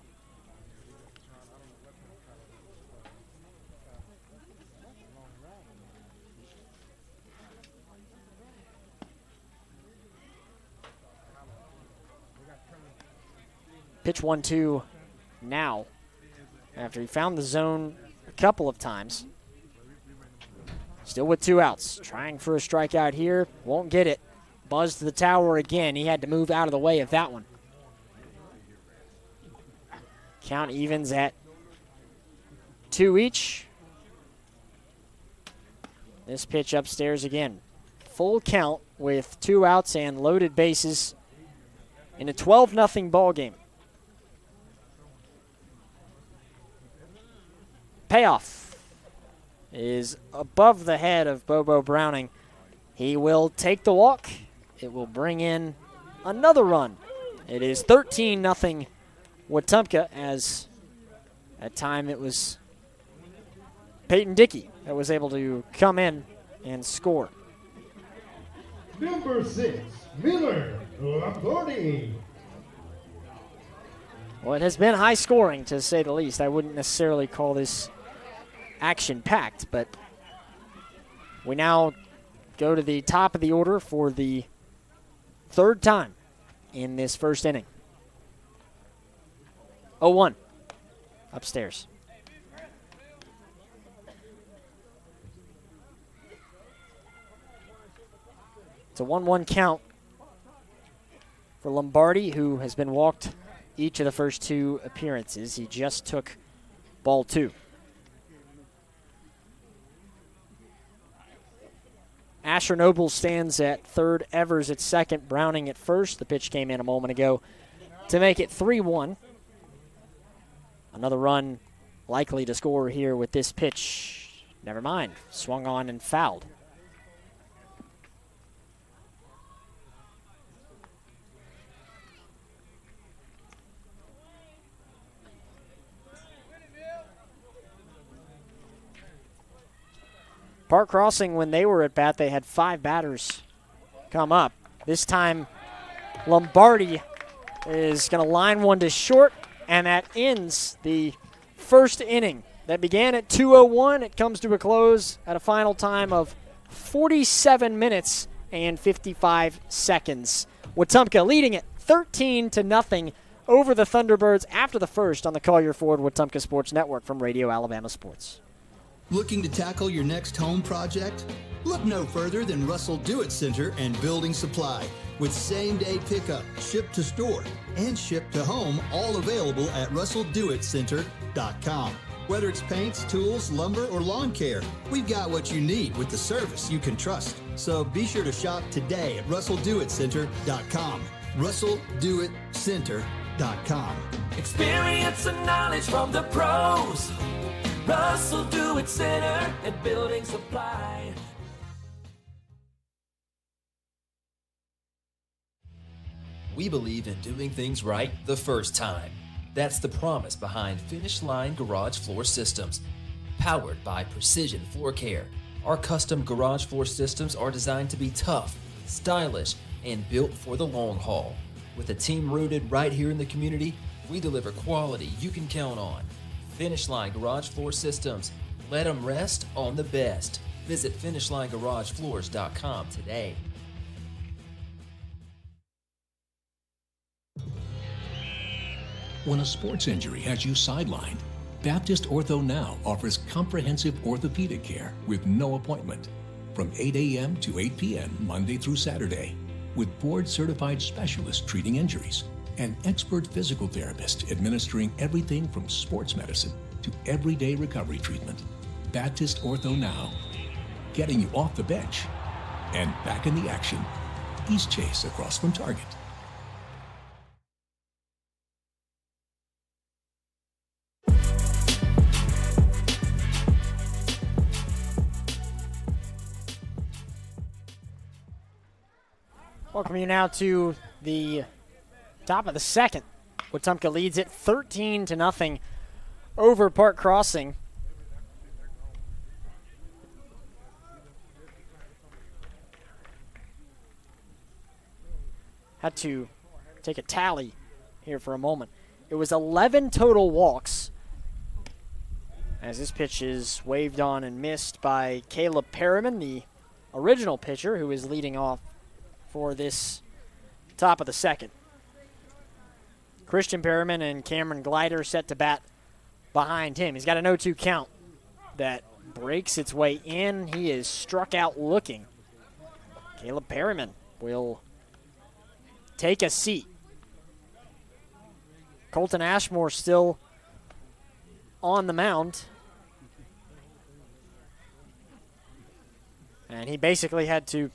Pitch 1-2 now, after he found the zone a couple of times. Still with 2 outs. Trying for a strikeout here. Won't get it. Buzz to the tower again. He had to move out of the way of that one. Count evens at 2 each. This pitch upstairs again. Full count with 2 outs and loaded bases in a 12-0 ball game. Payoff is above the head of Bobo Browning. He will take the walk. It will bring in another run. It is 13-0 Wetumpka, as at time it was Peyton Dickey that was able to come in and score. Number 6, Miller Laporte. Well, it has been high scoring, to say the least. I wouldn't necessarily call this action-packed, but we now go to the top of the order for the 3rd time in this first inning. 0-1 upstairs. It's a 1-1 count for Lombardi, who has been walked each of the first 2 appearances. He just took ball 2. Asher Noble stands at third, Evers at second, Browning at first. The pitch came in a moment ago to make it 3-1. Another run likely to score here with this pitch. Never mind, swung on and fouled. Park Crossing, when they were at bat, they had 5 batters come up. This time, Lombardi is going to line one to short, and that ends the first inning. That began at 2:01. It comes to a close at a final time of 47 minutes and 55 seconds. Wetumpka leading it 13-0 over the Thunderbirds after the first on the Collier Ford Wetumpka Sports Network from Radio Alabama Sports. Looking to tackle your next home project? Look no further than Russell Do-It Center and Building Supply, with same-day pickup, ship to store, and ship to home, all available at RussellDoItCenter.com. Whether it's paints, tools, lumber, or lawn care, we've got what you need with the service you can trust. So be sure to shop today at RussellDoItCenter.com. RussellDoItCenter.com. Experience and knowledge from the pros. Russell Do It Center at Building Supply. We believe in doing things right the first time. That's the promise behind Finish Line Garage Floor Systems. Powered by Precision Floor Care, our custom garage floor systems are designed to be tough, stylish, and built for the long haul. With a team rooted right here in the community, we deliver quality you can count on. Finish Line Garage Floor Systems. Let them rest on the best. Visit FinishLineGarageFloors.com today. When a sports injury has you sidelined, Baptist Ortho Now offers comprehensive orthopedic care with no appointment from 8 a.m. to 8 p.m. Monday through Saturday, with board-certified specialists treating injuries and expert physical therapists administering everything from sports medicine to everyday recovery treatment. Baptist Ortho Now, getting you off the bench and back in the action. East Chase across from Target. Welcome you now to the top of the second. Wetumpka leads it 13-0 over Park Crossing. Had to take a tally here for a moment. It was 11 total walks as this pitch is waved on and missed by Caleb Perriman, the original pitcher who is leading off for this top of the second. Christian Perriman and Cameron Glider set to bat behind him. He's got an 0-2 count that breaks its way in. He is struck out looking. Caleb Perriman will take a seat. Colton Ashmore still on the mound. And he basically had to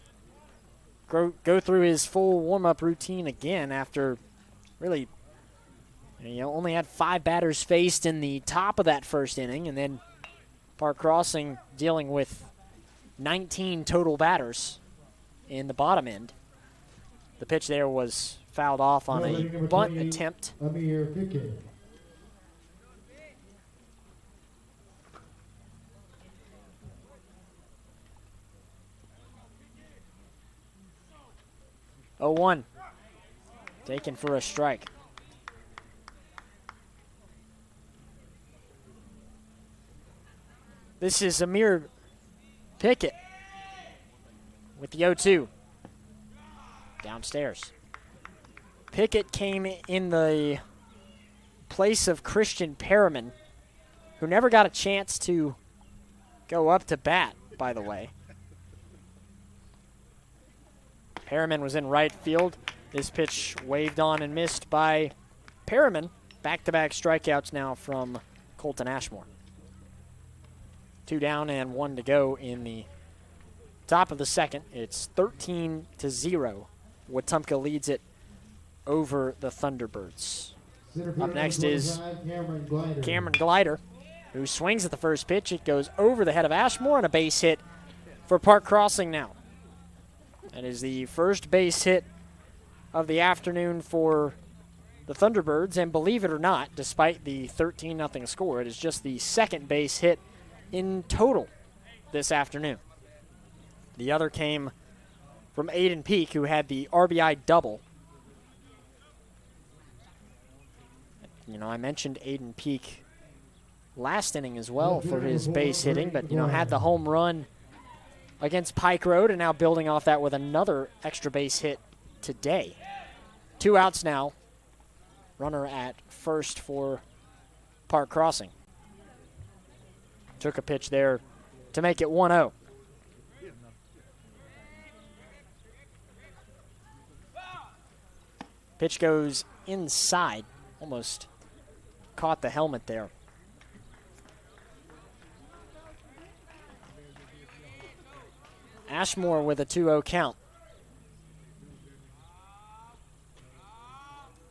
go through his full warm-up routine again after really, only had 5 batters faced in the top of that first inning, and then Park Crossing dealing with 19 total batters in the bottom end. The pitch there was fouled off on a bunt attempt. Oh, 1 taken for a strike. This is Amir Pickett with the 0-2 downstairs. Pickett came in the place of Christian Perriman, who never got a chance to go up to bat, by the way. Perriman was in right field. This pitch waved on and missed by Perriman. Back-to-back strikeouts now from Colton Ashmore. 2 down and 1 to go in the top of the second. It's 13-0. Wetumpka leads it over the Thunderbirds. Up next is Cameron Glider, who swings at the first pitch. It goes over the head of Ashmore, and a base hit for Park Crossing now. That is the first base hit of the afternoon for the Thunderbirds, and believe it or not, despite the 13-0 score, it is just the second base hit in total this afternoon. The other came from Aiden Peak, who had the RBI double. I mentioned Aiden Peak last inning as well for his base hitting, but, had the home run against Pike Road, and now building off that with another extra base hit today. 2 outs now. Runner at first for Park Crossing. Took a pitch there to make it 1-0. Pitch goes inside. Almost caught the helmet there. Ashmore with a 2-0 count.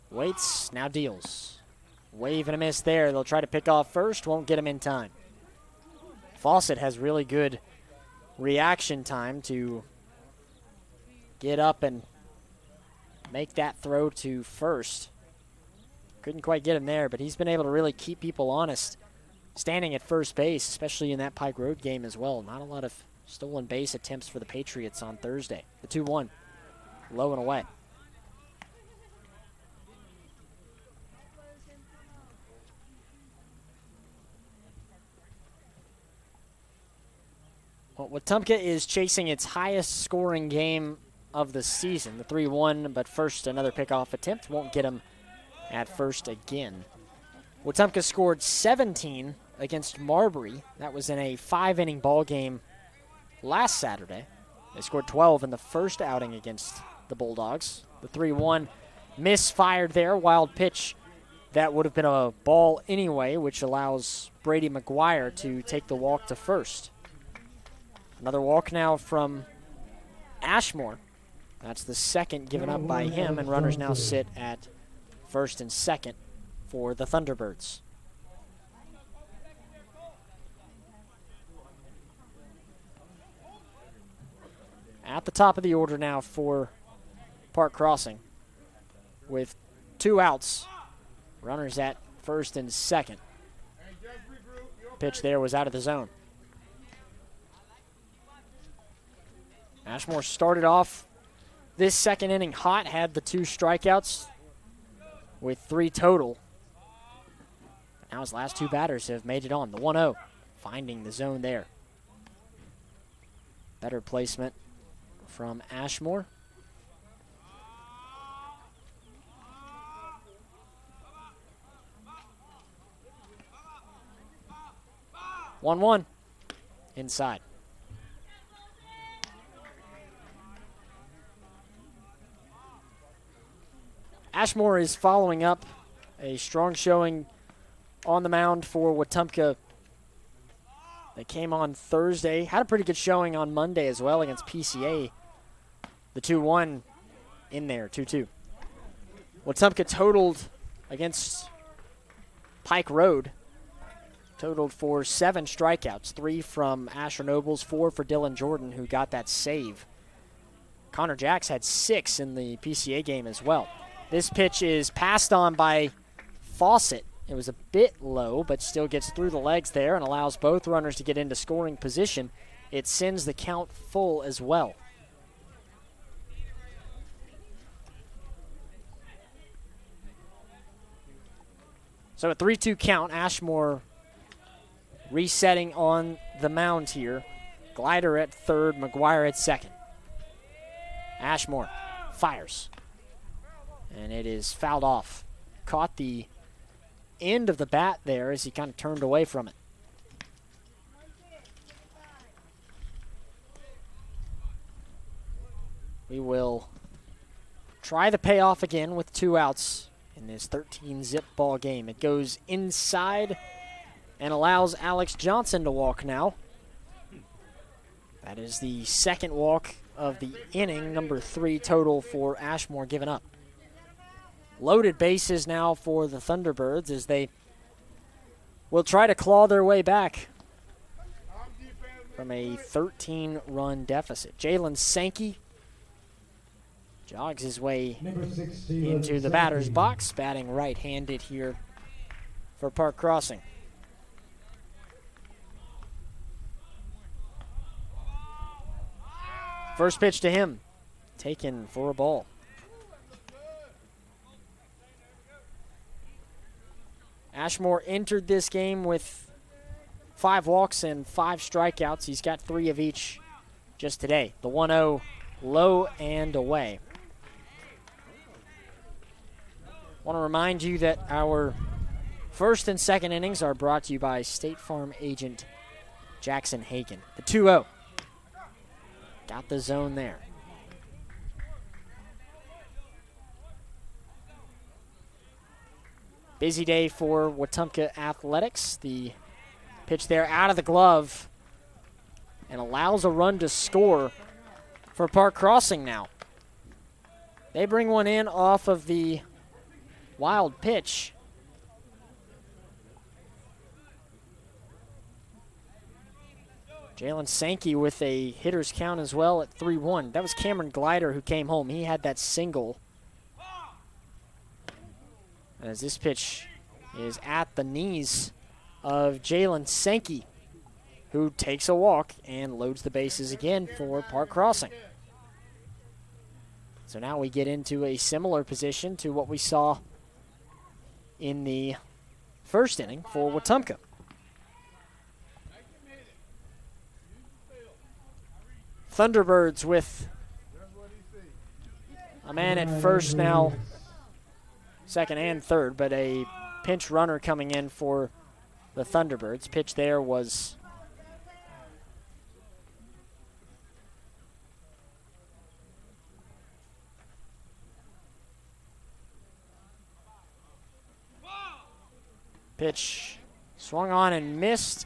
Waits, now deals. Wave and a miss there. They'll try to pick off first, won't get him in time. Fawcett has really good reaction time to get up and make that throw to first. Couldn't quite get him there, but he's been able to really keep people honest standing at first base, especially in that Pike Road game as well. Not a lot of stolen base attempts for the Patriots on Thursday. The 2-1, low and away. Well, Wetumpka is chasing its highest scoring game of the season, the 3-1, but first another pickoff attempt won't get him at first again. Wetumpka scored 17 against Marbury. That was in a 5-inning ball game last Saturday. They scored 12 in the first outing against the Bulldogs. The 3-1 misfired there, wild pitch that would have been a ball anyway, which allows Brady McGuire to take the walk to first. Another walk now from Ashmore. That's the second given up by him, and runners now sit at first and second for the Thunderbirds. At the top of the order now for Park Crossing with 2 outs. Runners at first and second. Pitch there was out of the zone. Ashmore started off this second inning hot, had the 2 strikeouts with 3 total. Now his last 2 batters have made it on. The 1-0, finding the zone there. Better placement from Ashmore. One inside. Ashmore is following up a strong showing on the mound for Wetumpka. They came on Thursday, had a pretty good showing on Monday as well against PCA. The 2-1 in there, 2-2. Wetumpka totaled against Pike Road, totaled for 7 strikeouts, 3 from Asher Nobles, 4 for Dylan Jordan, who got that save. Connor Jacks had 6 in the PCA game as well. This pitch is passed on by Fawcett. It was a bit low, but still gets through the legs there and allows both runners to get into scoring position. It sends the count full as well. So a 3-2 count. Ashmore resetting on the mound here. Glider at third, McGuire at second. Ashmore fires. And it is fouled off. Caught the end of the bat there as he kind of turned away from it. We will try the payoff again with 2 outs in this 13-zip ball game. It goes inside and allows Alex Johnson to walk now. That is the second walk of the inning, number 3 total for Ashmore given up. Loaded bases now for the Thunderbirds as they will try to claw their way back from a 13-run deficit. Jalen Sankey jogs his way into the batter's box, batting right-handed here for Park Crossing. First pitch to him, taken for a ball. Ashmore entered this game with 5 walks and 5 strikeouts. He's got 3 of each just today. The 1-0 low and away. Want to remind you that our first and second innings are brought to you by State Farm agent Jackson Hagan. The 2-0. Got the zone there. Busy day for Wetumpka Athletics. The pitch there out of the glove and allows a run to score for Park Crossing now. They bring one in off of the wild pitch. Jalen Sankey with a hitter's count as well at 3-1. That was Cameron Glider who came home. He had that single. As this pitch is at the knees of Jalen Sankey, who takes a walk and loads the bases again for Park Crossing. So now we get into a similar position to what we saw in the first inning for Wetumpka. Thunderbirds with a man at first now, second and third, but a pinch runner coming in for the Thunderbirds. Pitch there was pitch swung on and missed.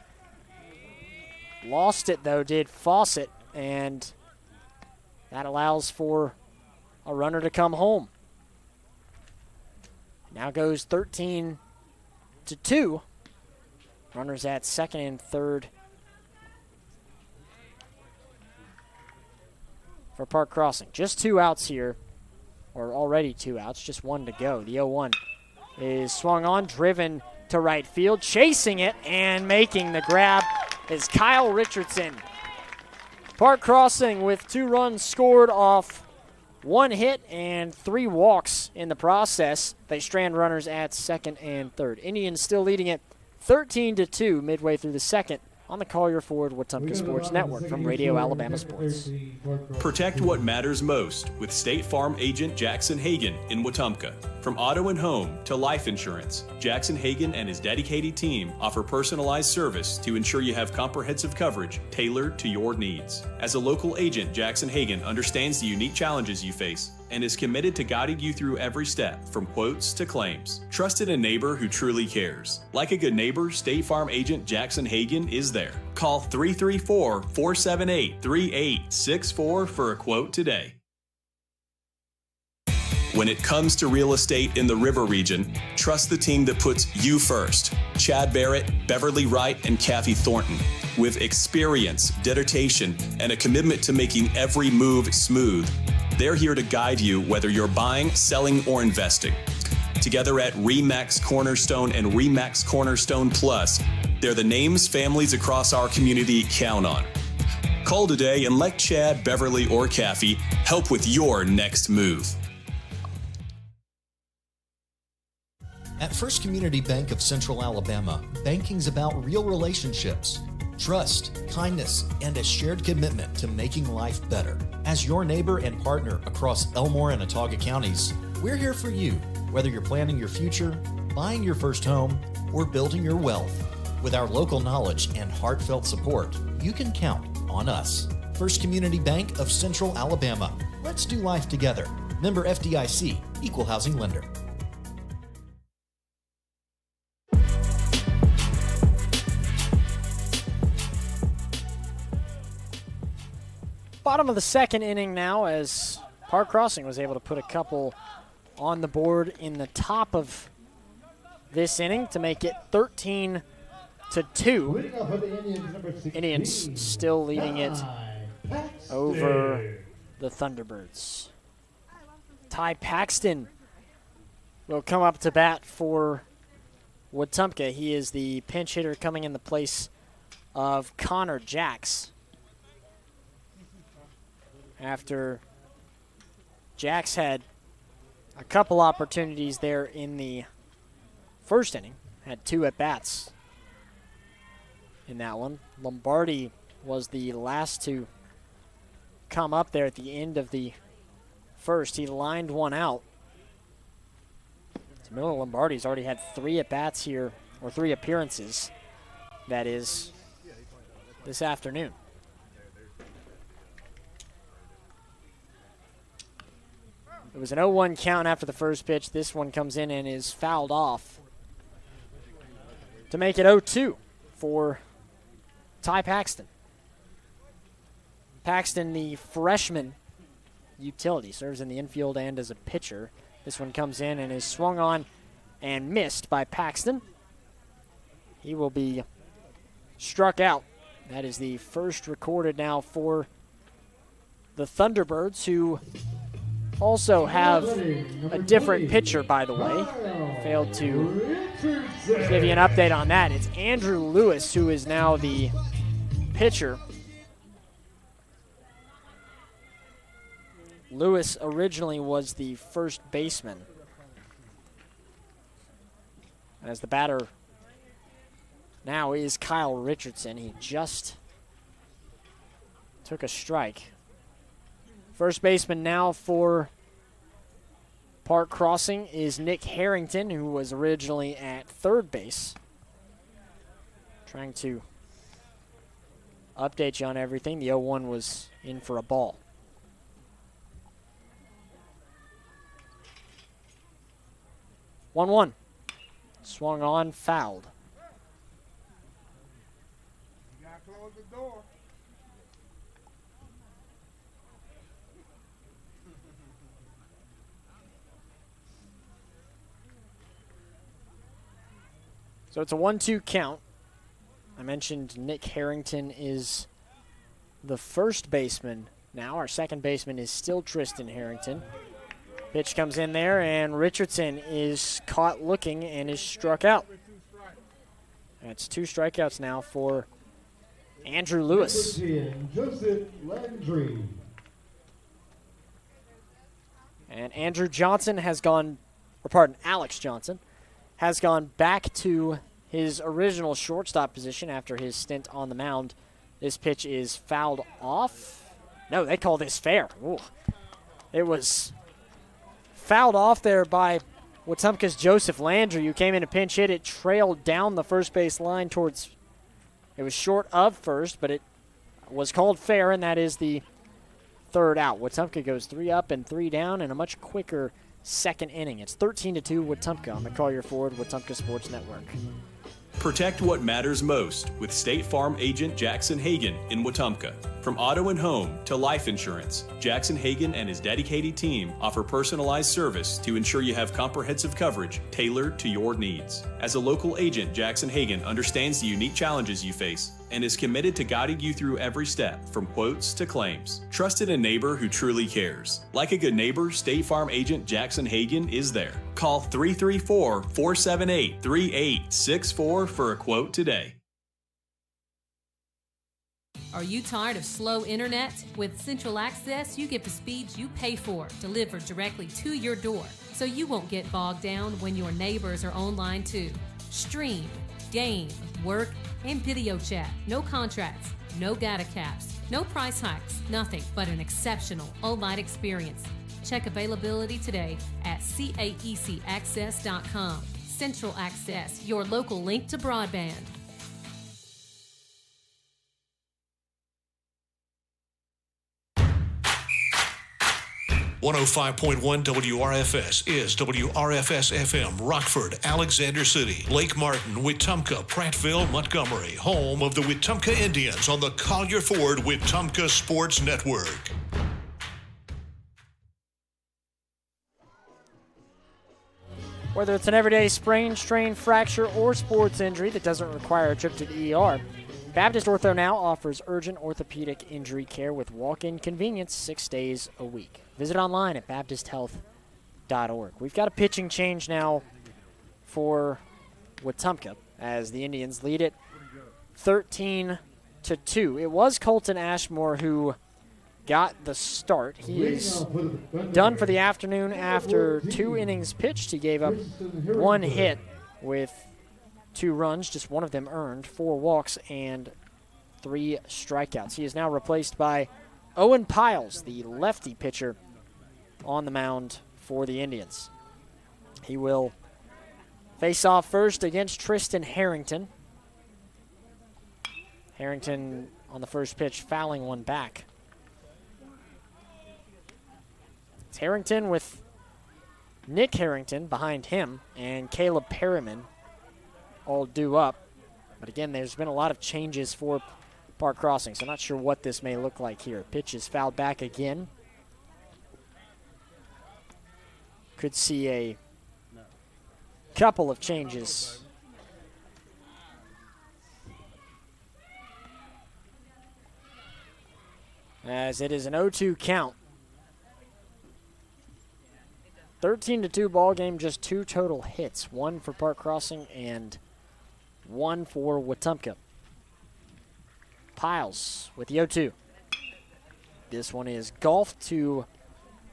Lost it though, did Fawcett, and that allows for a runner to come home. Now goes 13-2. Runners at second and third for Park Crossing. Just 2 outs here, or already 2 outs, just 1 to go. The 0-1 is swung on, driven to right field, chasing it and making the grab is Kyle Richardson. Park Crossing with 2 runs scored off 1 hit and 3 walks in the process. They strand runners at second and third. Indians still leading it 13-2 midway through the second on the Collier Ford Wetumpka Sports Network from Radio Alabama Sports. Protect what matters most with State Farm agent Jackson Hagan in Wetumpka. From auto and home to life insurance, Jackson Hagan and his dedicated team offer personalized service to ensure you have comprehensive coverage tailored to your needs. As a local agent, Jackson Hagan understands the unique challenges you face and is committed to guiding you through every step, from quotes to claims. Trust in a neighbor who truly cares. Like a good neighbor, State Farm agent Jackson Hagan is there. Call 334-478-3864 for a quote today. When it comes to real estate in the River Region, trust the team that puts you first. Chad Barrett, Beverly Wright, and Kathy Thornton. With experience, dedication, and a commitment to making every move smooth, they're here to guide you whether you're buying, selling, or investing. Together at RE/MAX Cornerstone and RE/MAX Cornerstone Plus, they're the names families across our community count on. Call today and let Chad, Beverly, or Kathy help with your next move. At First Community Bank of Central Alabama, banking's about real relationships, trust, kindness, and a shared commitment to making life better. As your neighbor and partner across Elmore and Autauga counties, we're here for you, whether you're planning your future, buying your first home, or building your wealth. With our local knowledge and heartfelt support, you can count on us. First Community Bank of Central Alabama. Let's do life together. Member FDIC, Equal Housing Lender. Bottom of the second inning now, as Park Crossing was able to put a couple on the board in the top of this inning to make it 13-2. Indians still leading it over the Thunderbirds. Ty Paxton will come up to bat for Wetumpka. He is the pinch hitter coming in the place of Connor Jacks. After Jacks had a couple opportunities there in the first inning, had 2 at-bats in that one. Lombardi was the last to come up there at the end of the first. He lined one out. Camilo Lombardi's already had 3 at-bats here, or 3 appearances, that is, this afternoon. It was an 0-1 count after the first pitch. This one comes in and is fouled off to make it 0-2 for Ty Paxton. Paxton, the freshman utility, serves in the infield and as a pitcher. This one comes in and is swung on and missed by Paxton. He will be struck out That is the first recorded now for the Thunderbirds, who also have a different pitcher, by the way. Failed to give you an update on that. It's Andrew Lewis, who is now the pitcher. Lewis originally was the first baseman. As the batter now is Kyle Richardson. He just took a strike. First baseman now for Park Crossing is Nick Harrington, who was originally at third base. Trying to update you on everything. The 0-1 was in for a ball. One. Swung on, fouled. You gotta close the door. So it's a 1-2 count. I mentioned Nick Harrington is the first baseman now. Our second baseman is still Tristan Harrington. Pitch comes in there, and Richardson is caught looking and is struck out. That's 2 strikeouts now for Andrew Lewis. Joseph Landry. And Alex Johnson has gone back to his original shortstop position after his stint on the mound. This pitch is fouled off. No, they call this fair. Ooh. It was fouled off there by Wetumpka's Joseph Landry, who came in a pinch hit. It trailed down the first base line towards, it was short of first, but it was called fair, and that is the third out. Wetumpka goes 3 up and 3 down in a much quicker second inning. It's 13-2 Wetumpka on the Collier Ford Wetumpka Sports Network. Protect what matters most with State Farm agent Jackson Hagan in Wetumpka. From auto and home to life insurance, Jackson Hagan and his dedicated team offer personalized service to ensure you have comprehensive coverage tailored to your needs. As a local agent, Jackson Hagan understands the unique challenges you face and is committed to guiding you through every step, from quotes to claims. Trust in a neighbor who truly cares. Like a good neighbor, State Farm agent Jackson Hagan is there. Call 334-478-3864 for a quote today. Are you tired of slow internet? With Central Access, you get the speeds you pay for delivered directly to your door, so you won't get bogged down when your neighbors are online too. Stream, game, work, and video chat. No contracts, no data caps, no price hikes, nothing but an exceptional online experience. Check availability today at caecaccess.com. Central Access, your local link to broadband. 105.1 WRFS is WRFS-FM, Rockford, Alexander City, Lake Martin, Wetumpka, Prattville, Montgomery, home of the Wetumpka Indians on the Collier Ford Wetumpka Sports Network. Whether it's an everyday sprain, strain, fracture, or sports injury that doesn't require a trip to the ER, Baptist Ortho now offers urgent orthopedic injury care with walk-in convenience 6 days a week. Visit online at baptisthealth.org. We've got a pitching change now for Wetumpka as the Indians lead it 13-2. It was Colton Ashmore who got the start. He is done for the afternoon after 2 innings pitched. He gave up 1 hit with 2 runs, just one of them earned, 4 walks, and 3 strikeouts. He is now replaced by Owen Piles, the lefty pitcher, on the mound for the Indians. He will face off first against Tristan Harrington. Harrington on the first pitch, fouling one back. It's Harrington with Nick Harrington behind him and Caleb Perriman all due up. But again, there's been a lot of changes for Park Crossing, so I'm not sure what this may look like here. Pitch is fouled back again. Could see a couple of changes. as it is an 0-2 count. 13-2 ball game, just 2 total hits, 1 for Park Crossing and 1 for Wetumpka. Piles with the 0-2. This one is golfed to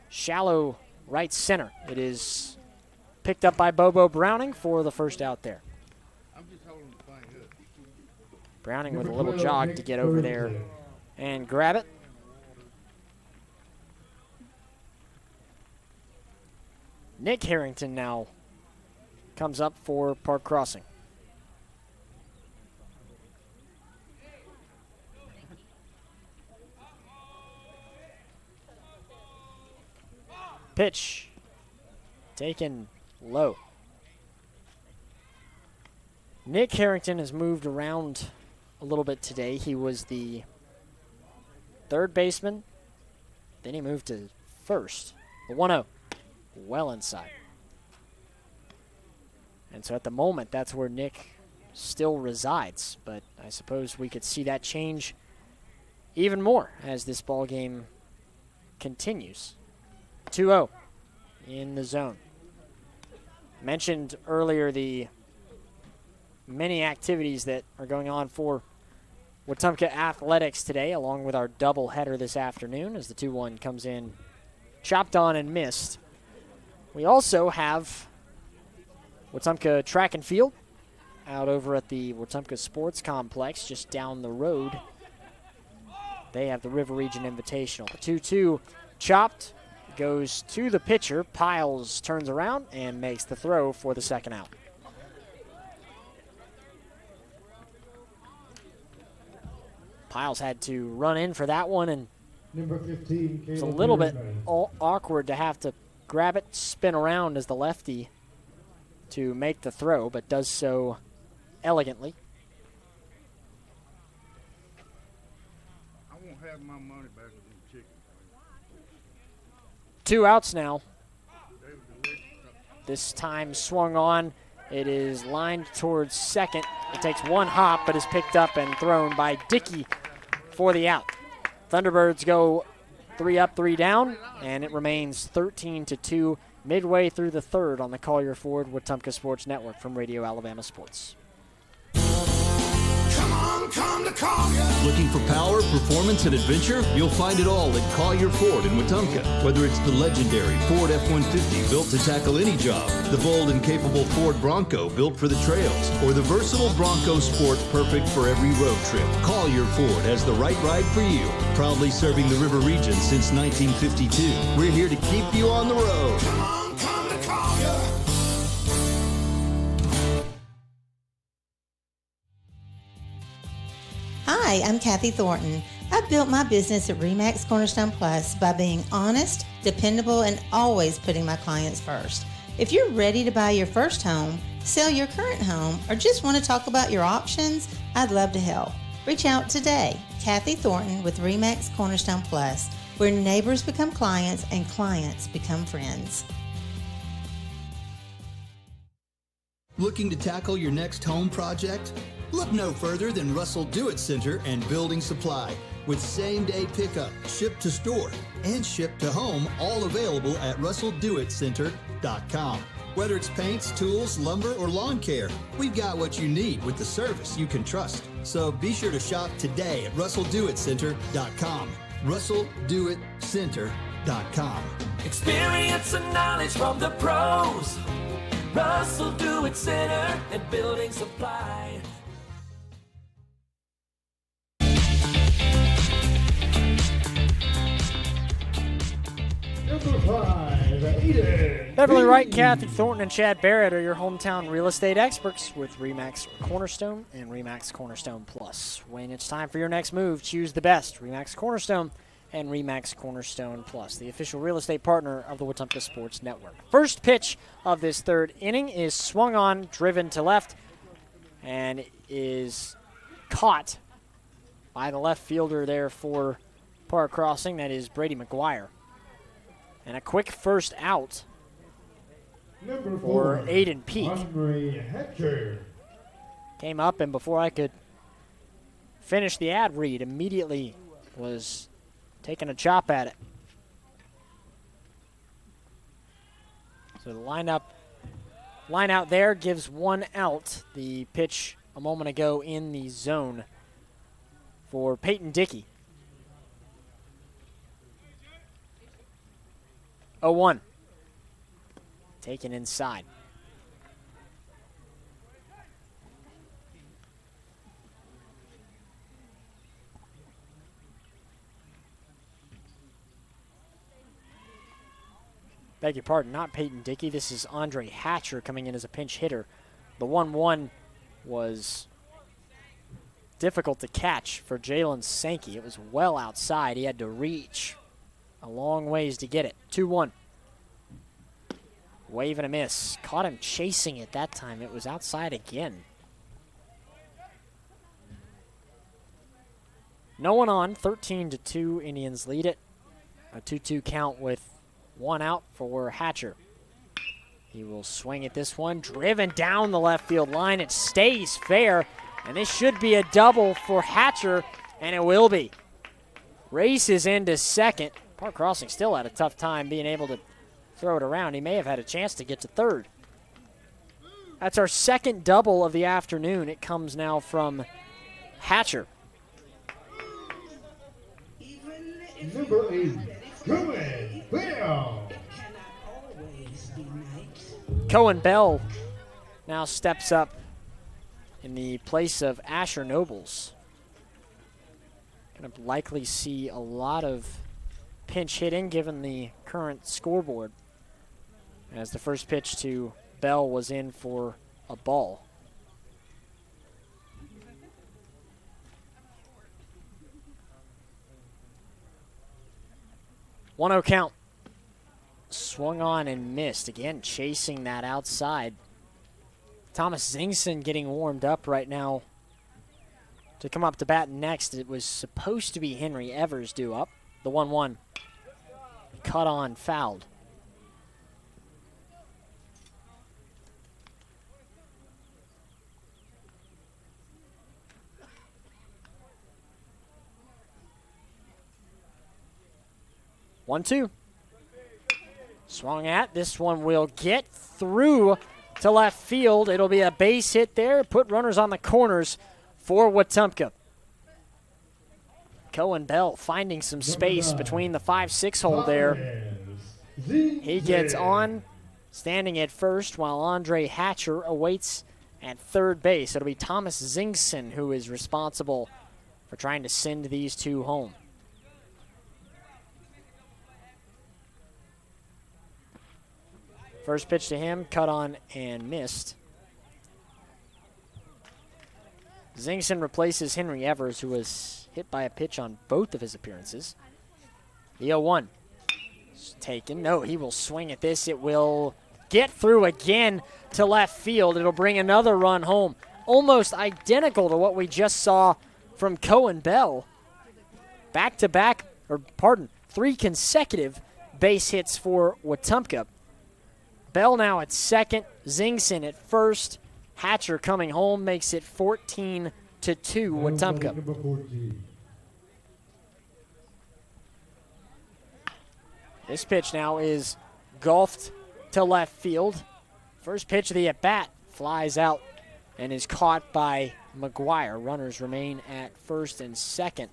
shallow right center. It is picked up by Bobo Browning for the first out there. Browning with a little jog to get over there and grab it. Nick Harrington now comes up for Park Crossing. Pitch taken low. Nick Harrington has moved around a little bit today. He was the third baseman. Then he moved to first. The 1-0. Well inside. And so at the moment, that's where Nick still resides. But I suppose we could see that change even more as this ball game continues. 2-0 in the zone. Mentioned earlier the many activities that are going on for Wetumpka Athletics today, along with our doubleheader this afternoon as the 2-1 comes in, chopped on and missed. We also have Wetumpka Track and Field out over at the Wetumpka Sports Complex just down the road. They have the River Region Invitational. The 2-2 chopped, goes to the pitcher. Piles turns around and makes the throw for the second out. Piles had to run in for that one, and Number 15, it's a little bit awkward to have to grab it, spin around as the lefty to make the throw, but does so elegantly. I won't have my money back with them chickens. 2 outs now. This time swung on. It is lined towards second. It takes one hop, but is picked up and thrown by Dickey for the out. Thunderbirds go 3 up, 3 down, and it remains 13-2 midway through the third on the Collier Ford Wetumpka Sports Network from Radio Alabama Sports. Come to Collier. Looking for power, performance, and adventure? You'll find it all at Collier Ford in Wetumpka. Whether it's the legendary Ford F-150 built to tackle any job, the bold and capable Ford Bronco built for the trails, or the versatile Bronco Sport perfect for every road trip, Collier Ford has the right ride for you. Proudly serving the River Region since 1952. We're here to keep you on the road. Come to Collier. Hi, I'm Kathy Thornton. I've built my business at RE/MAX Cornerstone Plus by being honest, dependable, and always putting my clients first. If you're ready to buy your first home, sell your current home, or just want to talk about your options, I'd love to help. Reach out today. Kathy Thornton with RE/MAX Cornerstone Plus, where neighbors become clients and clients become friends. Looking to tackle your next home project? Look no further than Russell Do-It Center and Building Supply. With same-day pickup, ship to store, and ship to home, all available at RussellDoItCenter.com. Whether it's paints, tools, lumber, or lawn care, we've got what you need with the service you can trust. So be sure to shop today at RussellDoItCenter.com. RussellDoItCenter.com. Experience and knowledge from the pros. Russell Do-It Center and Building Supply. Number 5, Eden. Beverly Wright, Kathy Thornton, and Chad Barrett are your hometown real estate experts with RE/MAX Cornerstone and RE/MAX Cornerstone Plus. When it's time for your next move, choose the best. RE/MAX Cornerstone and RE/MAX Cornerstone Plus, the official real estate partner of the Wetumpka Sports Network. First pitch of this third inning is swung on, driven to left, and is caught by the left fielder there for Park Crossing. That is Brady McGuire. And a quick first out Number for 4, Aiden Peak. Andre Hatcher. Came up, and before I could finish the ad read, immediately was taking a chop at it. So the line out there gives one out. The pitch a moment ago in the zone for Peyton Dickey. 0-1. Taken inside. Beg your pardon, not Peyton Dickey. This is Andre Hatcher coming in as a pinch hitter. The 1-1 was difficult to catch for Jalen Sankey. It was well outside. He had to reach a long ways to get it. 2-1. Wave and a miss. Caught him chasing it that time. It was outside again. No one on. 13-2. Indians lead it. A 2-2 count with one out for Hatcher. He will swing at this one. Driven down the left field line. It stays fair. And this should be a double for Hatcher, and it will be. Races into second. Park Crossing still had a tough time being able to throw it around. He may have had a chance to get to third. That's our second double of the afternoon. It comes now from Hatcher. Number 8, Cohen Bell. Cohen Bell now steps up in the place of Asher Nobles. Going to likely see a lot of pinch hitting given the current scoreboard, as the first pitch to Bell was in for a ball. One 0 count. Swung on and missed. Again, chasing that outside. Thomas Zingson getting warmed up right now to come up to bat next. It was supposed to be Henry Evers due up. The 1-1. Cut on, fouled. One, two. Swung at. This one will get through to left field. It'll be a base hit there. Put runners on the corners for Wetumpka. Cohen Bell finding some space between the 5-6 hole there. He gets on, standing at first, while Andre Hatcher awaits at third base. It'll be Thomas Zingson who is responsible for trying to send these two home. First pitch to him, cut on and missed. Zingson replaces Henry Evers, who was hit by a pitch on both of his appearances. The 0-1 is taken. No, he will swing at this. It will get through again to left field. It'll bring another run home. Almost identical to what we just saw from Cohen Bell. Back-to-back, or pardon, 3 consecutive base hits for Wetumpka. Bell now at second, Zingson at first. Hatcher coming home makes it 14-2 Wetumpka. This pitch now is golfed to left field. First pitch of the at-bat flies out and is caught by McGuire. Runners remain at first and second.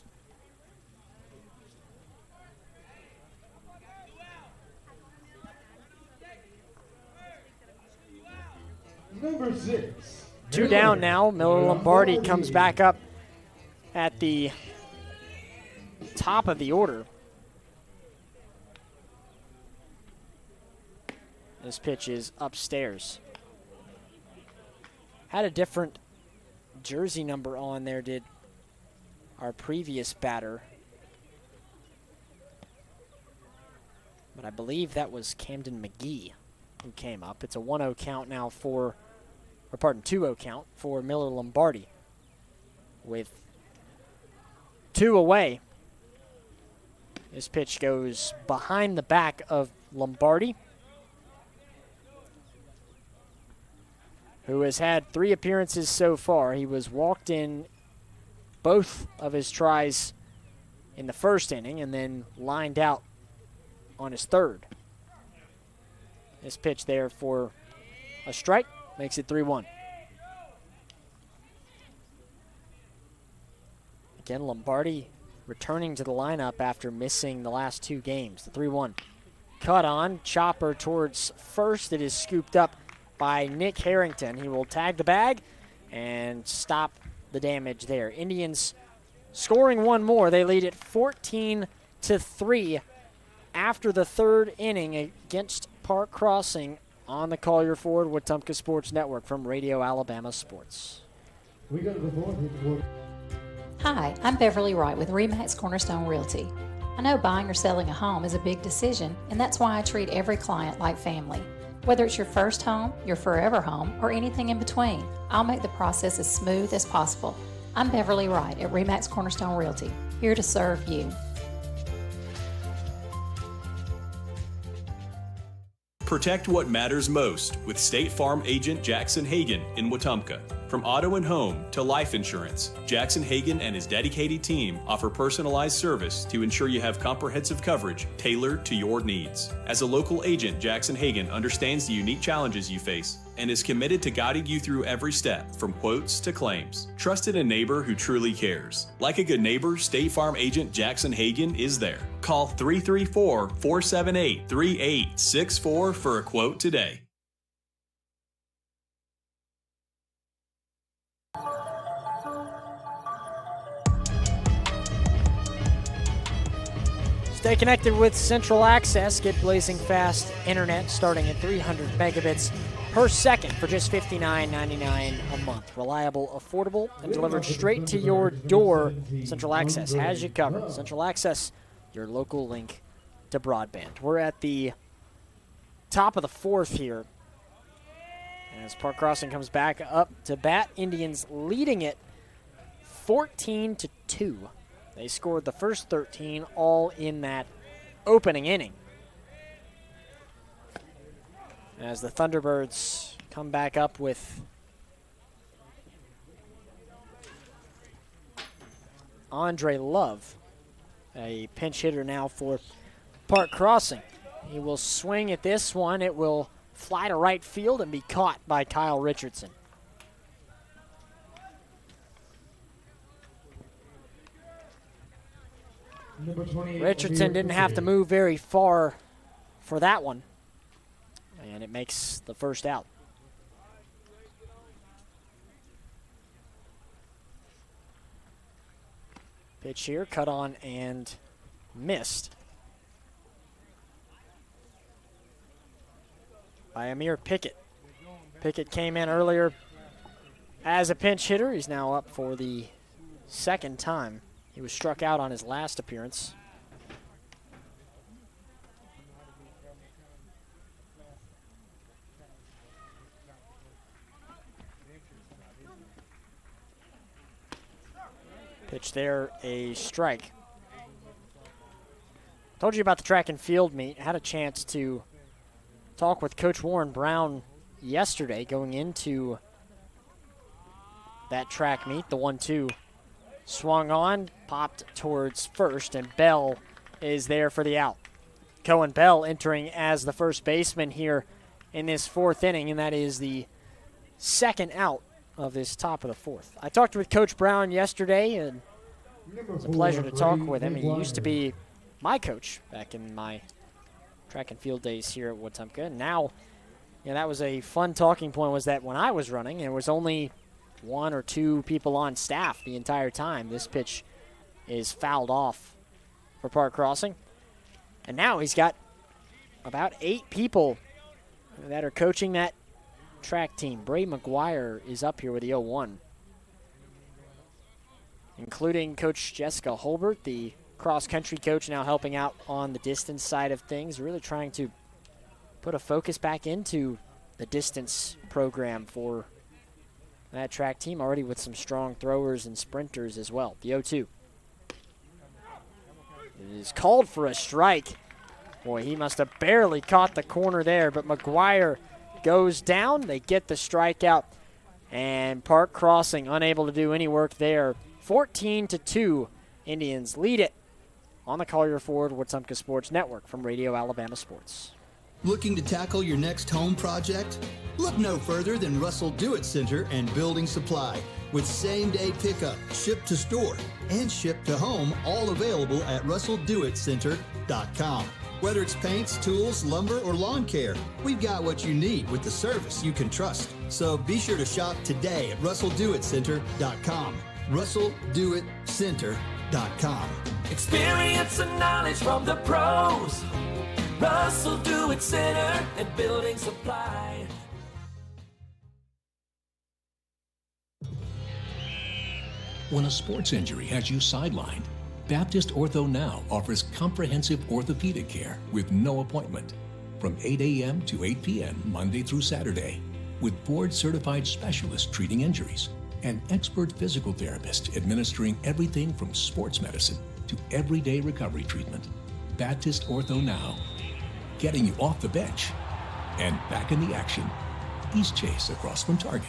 Number 6. 2 down now. Miller Lombardi comes back up at the top of the order. This pitch is upstairs. Had a different jersey number on there, did our previous batter. But I believe that was Camden McGee who came up. It's a 1-0 count now for, or pardon, 2-0 count for Miller Lombardi. With 2 away, this pitch goes behind the back of Lombardi, who has had 3 appearances so far. He was walked in both of his tries in the first inning and then lined out on his third. This pitch there for a strike makes it 3-1. Again, Lombardi returning to the lineup after missing the last 2 games. The 3-1 cut on, chopper towards first. It is scooped up by Nick Harrington. He will tag the bag and stop the damage there. Indians scoring one more. They lead it 14-3 after the third inning against Park Crossing on the Collier Ford Wetumpka Sports Network from Radio Alabama Sports. We go to the fourth. Hi, I'm Beverly Wright with RE/MAX Cornerstone Realty. I know buying or selling a home is a big decision, and that's why I treat every client like family. Whether it's your first home, your forever home, or anything in between, I'll make the process as smooth as possible. I'm Beverly Wright at RE/MAX Cornerstone Realty, here to serve you. Protect what matters most with State Farm agent Jackson Hagan in Wetumpka. From auto and home to life insurance, Jackson Hagan and his dedicated team offer personalized service to ensure you have comprehensive coverage tailored to your needs. As a local agent, Jackson Hagan understands the unique challenges you face and is committed to guiding you through every step, from quotes to claims. Trusted a neighbor who truly cares. Like a good neighbor, State Farm agent Jackson Hagan is there. Call 334-478-3864 for a quote today. Stay connected with Central Access. Get blazing fast internet starting at 300 megabits per second for just $59.99 a month. Reliable, affordable, and delivered straight to your door. Central Access has you covered. Central Access, your local link to broadband. We're at the top of the fourth here as Park Crossing comes back up to bat. Indians leading it 14-2. They scored the first 13 all in that opening inning. As the Thunderbirds come back up with Andre Love, a pinch hitter now for Park Crossing. He will swing at this one. It will fly to right field and be caught by Kyle Richardson. Richardson didn't have to move very far for that one, and it makes the first out. Pitch here, cut on and missed by Amir Pickett. Pickett came in earlier as a pinch hitter. He's now up for the second time. He was struck out on his last appearance. Pitch there, a strike. Told you about the track and field meet. Had a chance to talk with Coach Warren Brown yesterday going into that track meet. The 1-2 swung on, popped towards first, and Bell is there for the out. Cohen Bell entering as the first baseman here in this fourth inning, and that is the second out of this top of the fourth. I talked with Coach Brown yesterday, and it was a pleasure to talk with him. He used to be my coach back in my track and field days here at Wetumpka. And now, that was a fun talking point, was that when I was running, it was only one or two people on staff the entire time. This pitch is fouled off for Park Crossing. And now he's got about 8 people that are coaching that track team. Bray McGuire is up here with the 0-1, including Coach Jessica Holbert, the cross-country coach, now helping out on the distance side of things, really trying to put a focus back into the distance program for that track team, already with some strong throwers and sprinters as well. The 0-2. It is called for a strike. Boy, he must have barely caught the corner there, but McGuire goes down. They get the strikeout, and Park Crossing unable to do any work there. 14-2, Indians lead it on the Collier Ford Wetumpka Sports Network from Radio Alabama Sports. Looking to tackle your next home project? Look no further than Russell Do-It Center and Building Supply, with same-day pickup, ship to store, and ship to home, all available at russelldoitcenter.com. Whether it's paints, tools, lumber, or lawn care, we've got what you need with the service you can trust. So be sure to shop today at russelldoitcenter.com. russelldoitcenter.com. Experience and knowledge from the pros. Russell Do-It Center and Building Supply. When a sports injury has you sidelined, Baptist Ortho Now offers comprehensive orthopedic care with no appointment from 8 a.m. to 8 p.m. Monday through Saturday, with board-certified specialists treating injuries and expert physical therapists administering everything from sports medicine to everyday recovery treatment. Baptist Ortho Now, getting you off the bench and back in the action. East Chase across from Target.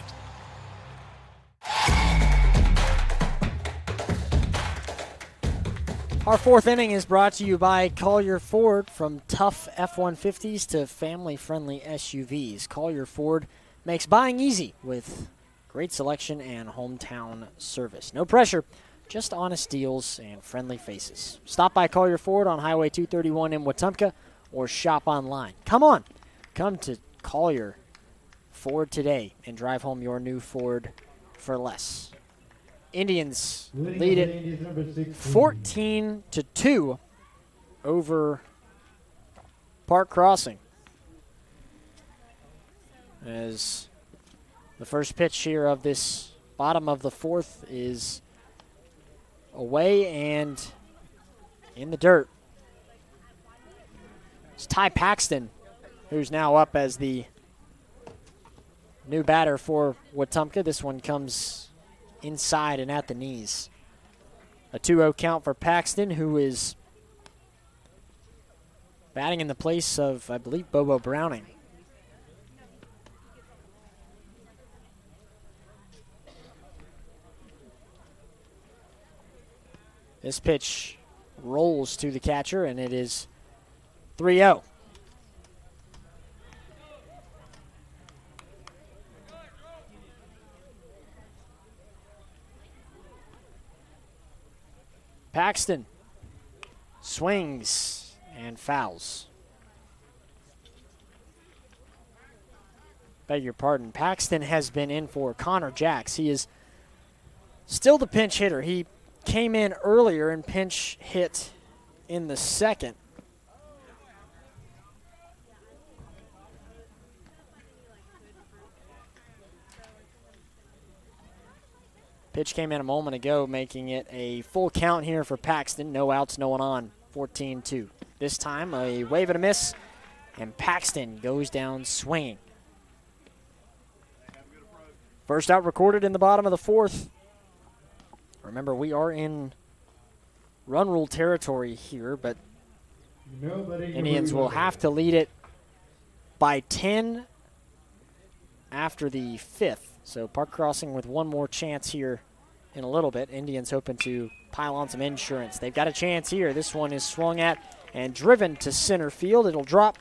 Our fourth inning is brought to you by Collier Ford. From tough F-150s to family-friendly SUVs, Collier Ford makes buying easy with great selection and hometown service. No pressure, just honest deals and friendly faces. Stop by Collier Ford on Highway 231 in Wetumpka or shop online. Come to Collier Ford today and drive home your new Ford for less. Indians lead it 14-2 over Park Crossing. As the first pitch here of this bottom of the fourth is away and in the dirt. It's Ty Paxton, who's now up as the new batter for Wetumpka. This one comes inside and at the knees. A 2-0 count for Paxton, who is batting in the place of, I believe, Bobo Browning. This pitch rolls to the catcher, and it is 3-0. Paxton swings and fouls. Beg your pardon. Paxton has been in for Connor Jacks. He is still the pinch hitter. He came in earlier and pinch hit in the second. Pitch came in a moment ago, making it a full count here for Paxton. No outs, no one on. 14-2. This time, a wave and a miss, and Paxton goes down swinging. First out recorded in the bottom of the fourth. Remember, we are in run rule territory here, but Indians will have to lead it by 10 after the fifth. So Park Crossing with one more chance here in a little bit. Indians hoping to pile on some insurance. They've got a chance here. This one is swung at and driven to center field. It'll drop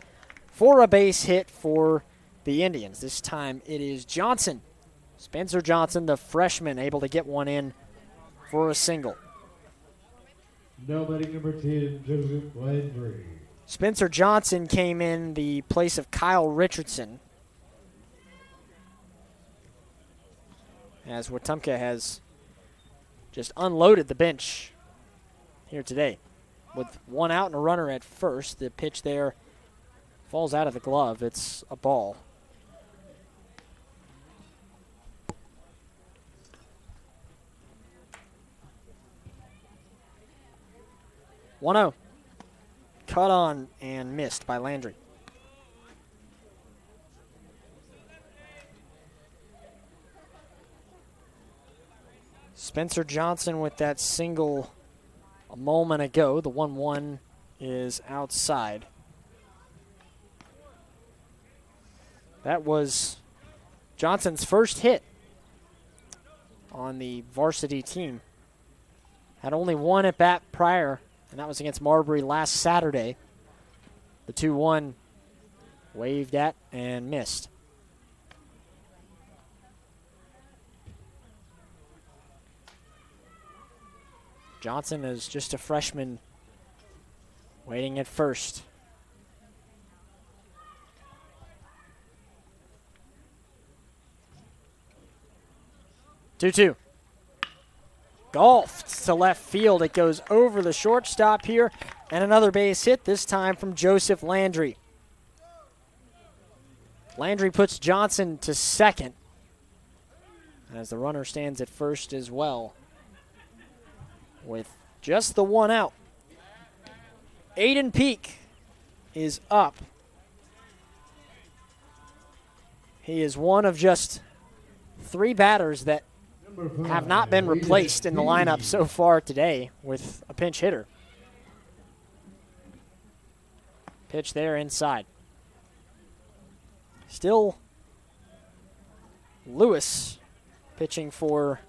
for a base hit for the Indians. This time it is Johnson. Spencer Johnson, the freshman, able to get one in for a single. Nobody number 10, Joseph Landry. Spencer Johnson came in the place of Kyle Richardson, as Wetumpka has just unloaded the bench here today. With one out and a runner at first, the pitch there falls out of the glove. It's a ball. One-0. Cut on and missed by Landry. Spencer Johnson with that single a moment ago. The 1-1 is outside. That was Johnson's first hit on the varsity team. Had only one at bat prior and that was against Marbury last Saturday. The 2-1 waved at and missed. Johnson is just a freshman waiting at first. Two-two. Golfed to left field. It goes over the shortstop here, and another base hit, this time from Joseph Landry. Landry puts Johnson to second as the runner stands at first as well with just the one out. Aiden Peak is up. He is one of just 3 batters that have not been replaced in the lineup so far today with a pinch hitter. Pitch there inside. Still Lewis pitching for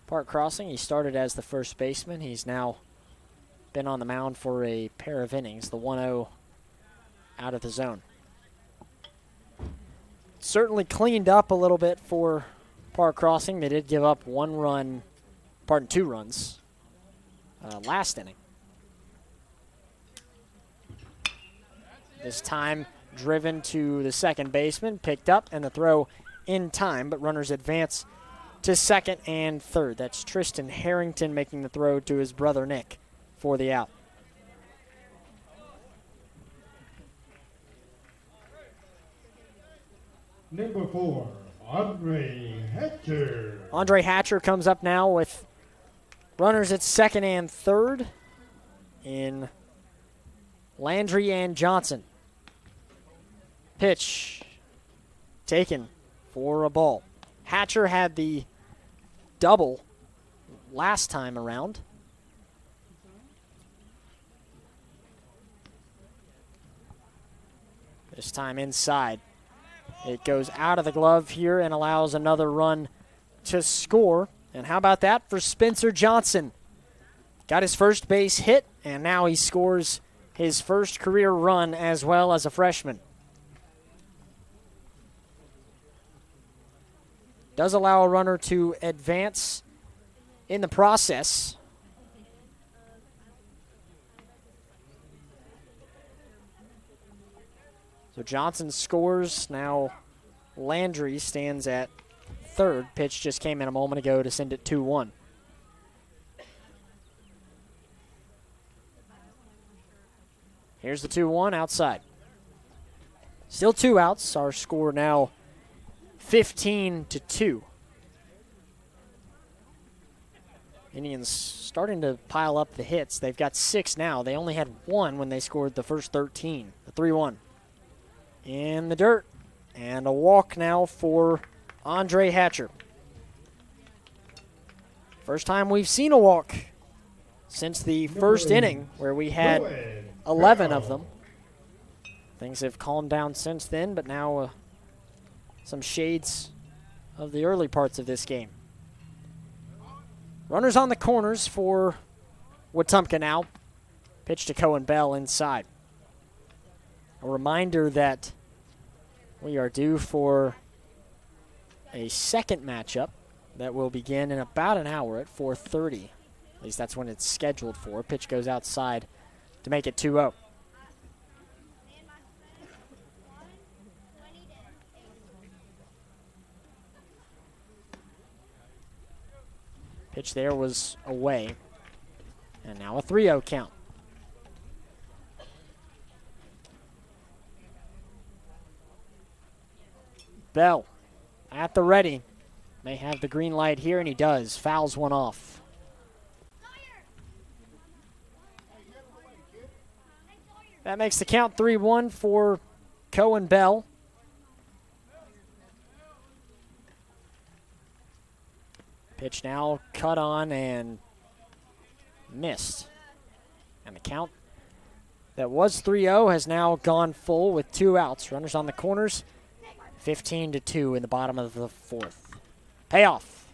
Park Crossing. He started as the first baseman. He's now been on the mound for a pair of innings, the 1-0 out of the zone. Certainly cleaned up a little bit for Park Crossing. They did give up 2 runs last inning. This time driven to the second baseman, picked up, and the throw in time, but runners advance to second and third. That's Tristan Harrington making the throw to his brother Nick for the out. Number 4, Andre Hatcher. Andre Hatcher comes up now with runners at second and third in Landry and Johnson. Pitch taken for a ball. Hatcher had the double last time around. This time inside. It goes out of the glove here and allows another run to score. And how about that for Spencer Johnson? Got his first base hit, and now he scores his first career run as well as a freshman. Does allow a runner to advance in the process. So Johnson scores. Now Landry stands at third. Pitch just came in a moment ago to send it 2-1. Here's the 2-1 outside. Still 2 outs. Our score now 15-2. Indians starting to pile up the hits. They've got 6 now. They only had 1 when they scored the first 13. The 3-1. In the dirt. And a walk now for Andre Hatcher. First time we've seen a walk since the first inning, where we had 11 of them. Things have calmed down since then, but now some shades of the early parts of this game. Runners on the corners for Wetumpka now. Pitch to Cohen Bell inside. A reminder that we are due for a second matchup that will begin in about an hour at 4:30. At least that's when it's scheduled for. Pitch goes outside to make it 2-0. Pitch there was away. And now a 3-0 count. Bell at the ready. May have the green light here, and he does. Fouls one off. That makes the count 3-1 for Cohen Bell. Pitch now cut on and missed. And the count that was 3-0 has now gone full with 2 outs. Runners on the corners. 15-2 in the bottom of the 4th. Payoff.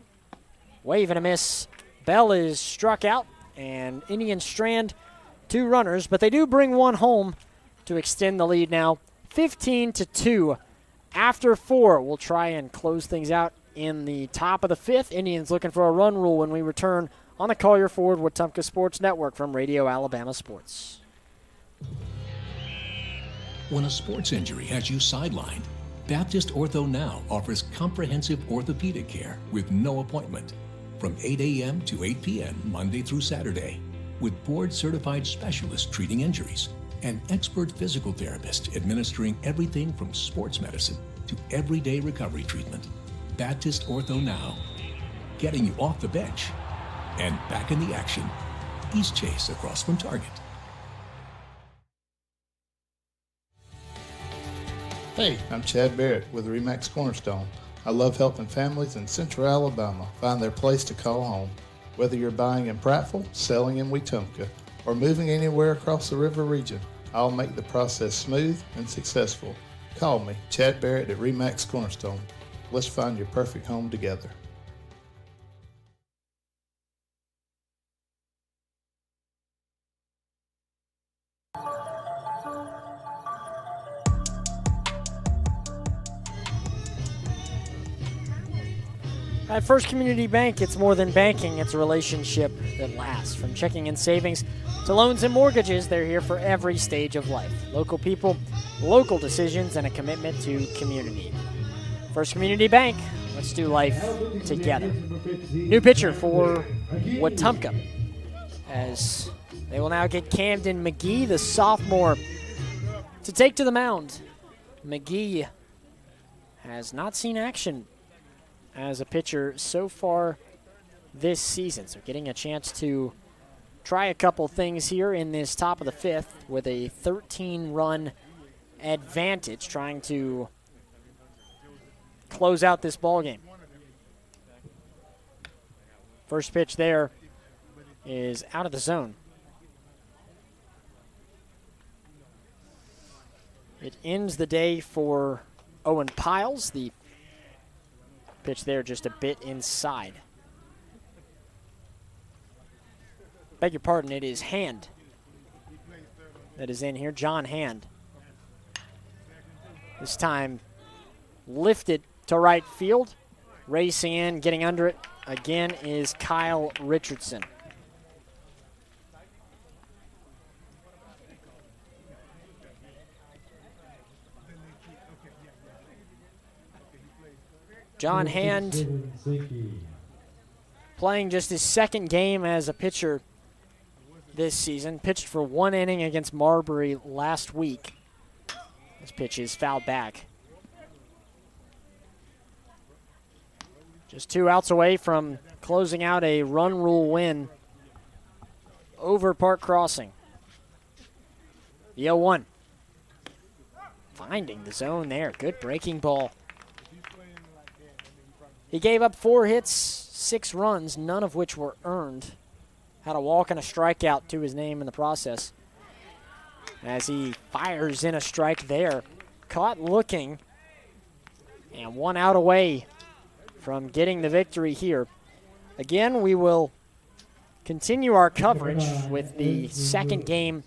Wave and a miss. Bell is struck out, and Indians strand 2 runners, but they do bring 1 home to extend the lead now 15-2 after 4. We'll try and close things out in the top of the 5th. Indians looking for a run rule when we return on the Collier Ford Wetumpka Sports Network from Radio Alabama Sports. When a sports injury has you sidelined, Baptist Ortho Now offers comprehensive orthopedic care with no appointment from 8 a.m. to 8 p.m. Monday through Saturday, with board-certified specialists treating injuries and expert physical therapists administering everything from sports medicine to everyday recovery treatment. Baptist Ortho Now, getting you off the bench and back in the action. East Chase across from Target. Hey, I'm Chad Barrett with RE/MAX Cornerstone. I love helping families in Central Alabama find their place to call home. Whether you're buying in Prattville, selling in Wetumpka, or moving anywhere across the river region, I'll make the process smooth and successful. Call me, Chad Barrett at RE/MAX Cornerstone. Let's find your perfect home together. At First Community Bank, it's more than banking. It's a relationship that lasts. From checking and savings to loans and mortgages, they're here for every stage of life. Local people, local decisions, and a commitment to community. First Community Bank, let's do life together. New pitcher for Wetumpka, as they will now get Camden McGee, the sophomore, to take to the mound. McGee has not seen action as a pitcher so far this season, so getting a chance to try a couple things here in this top of the 5th with a 13-run advantage, trying to close out this ball game. First pitch there is out of the zone. It ends the day for Owen Piles. The pitch there just a bit inside. Beg your pardon, it is Hand that is in here, John Hand. This time lifted to right field. Racing in, getting under it again is Kyle Richardson. John Hand playing just his 2nd game as a pitcher this season. Pitched for 1 inning against Marbury last week. This pitch is fouled back. Just 2 outs away from closing out a run rule win over Park Crossing. The 0-1. Finding the zone there. Good breaking ball. He gave up 4 hits, 6 runs, none of which were earned. Had a walk and a strikeout to his name in the process. As he fires in a strike there. Caught looking, and 1 out away from getting the victory here. Again, we will continue our coverage with the 2nd game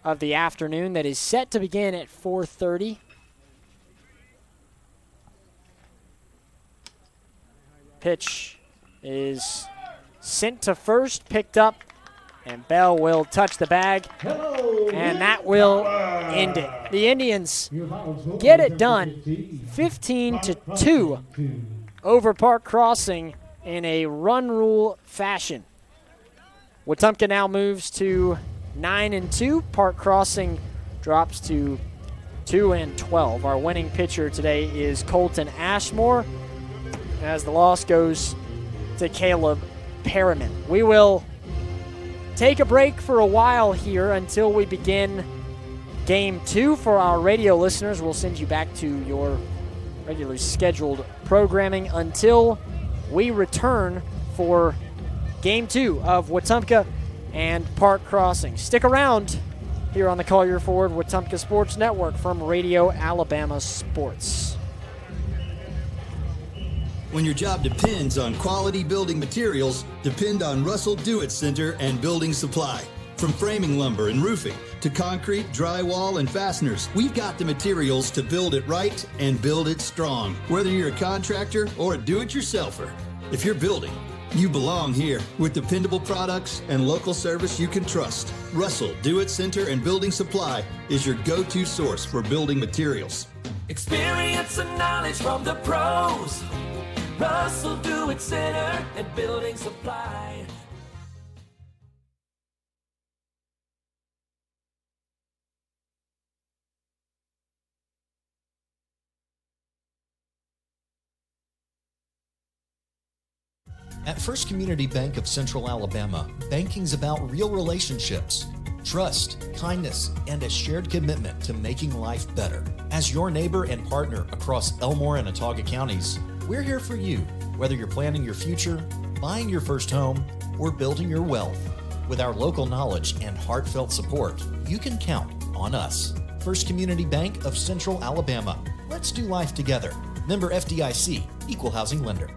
of the afternoon that is set to begin at 4:30. Pitch is sent to first, picked up, and Bell will touch the bag, and that will end it. The Indians get it done 15-2 over Park Crossing in a run rule fashion. Wetumpka now moves to 9-2. Park Crossing drops to 2-12. Our winning pitcher today is Colton Ashmore, as the loss goes to Caleb Perriman. We will take a break for a while here until we begin Game 2. For our radio listeners, we'll send you back to your regularly scheduled programming until we return for Game 2 of Wetumpka and Park Crossing. Stick around here on the Collier Ford Wetumpka Sports Network from Radio Alabama Sports. When your job depends on quality building materials, depend on Russell Do-It Center and Building Supply. From framing lumber and roofing to concrete, drywall, and fasteners, we've got the materials to build it right and build it strong. Whether you're a contractor or a do-it-yourselfer, if you're building, you belong here with dependable products and local service you can trust. Russell Do-It Center and Building Supply is your go-to source for building materials. Experience and knowledge from the pros. Russell Do-It Center and Building Supply. At First Community Bank of Central Alabama, banking's about real relationships, trust, kindness, and a shared commitment to making life better. As your neighbor and partner across Elmore and Autauga counties, we're here for you, whether you're planning your future, buying your first home, or building your wealth. With our local knowledge and heartfelt support, you can count on us. First Community Bank of Central Alabama. Let's do life together. Member FDIC, Equal Housing Lender.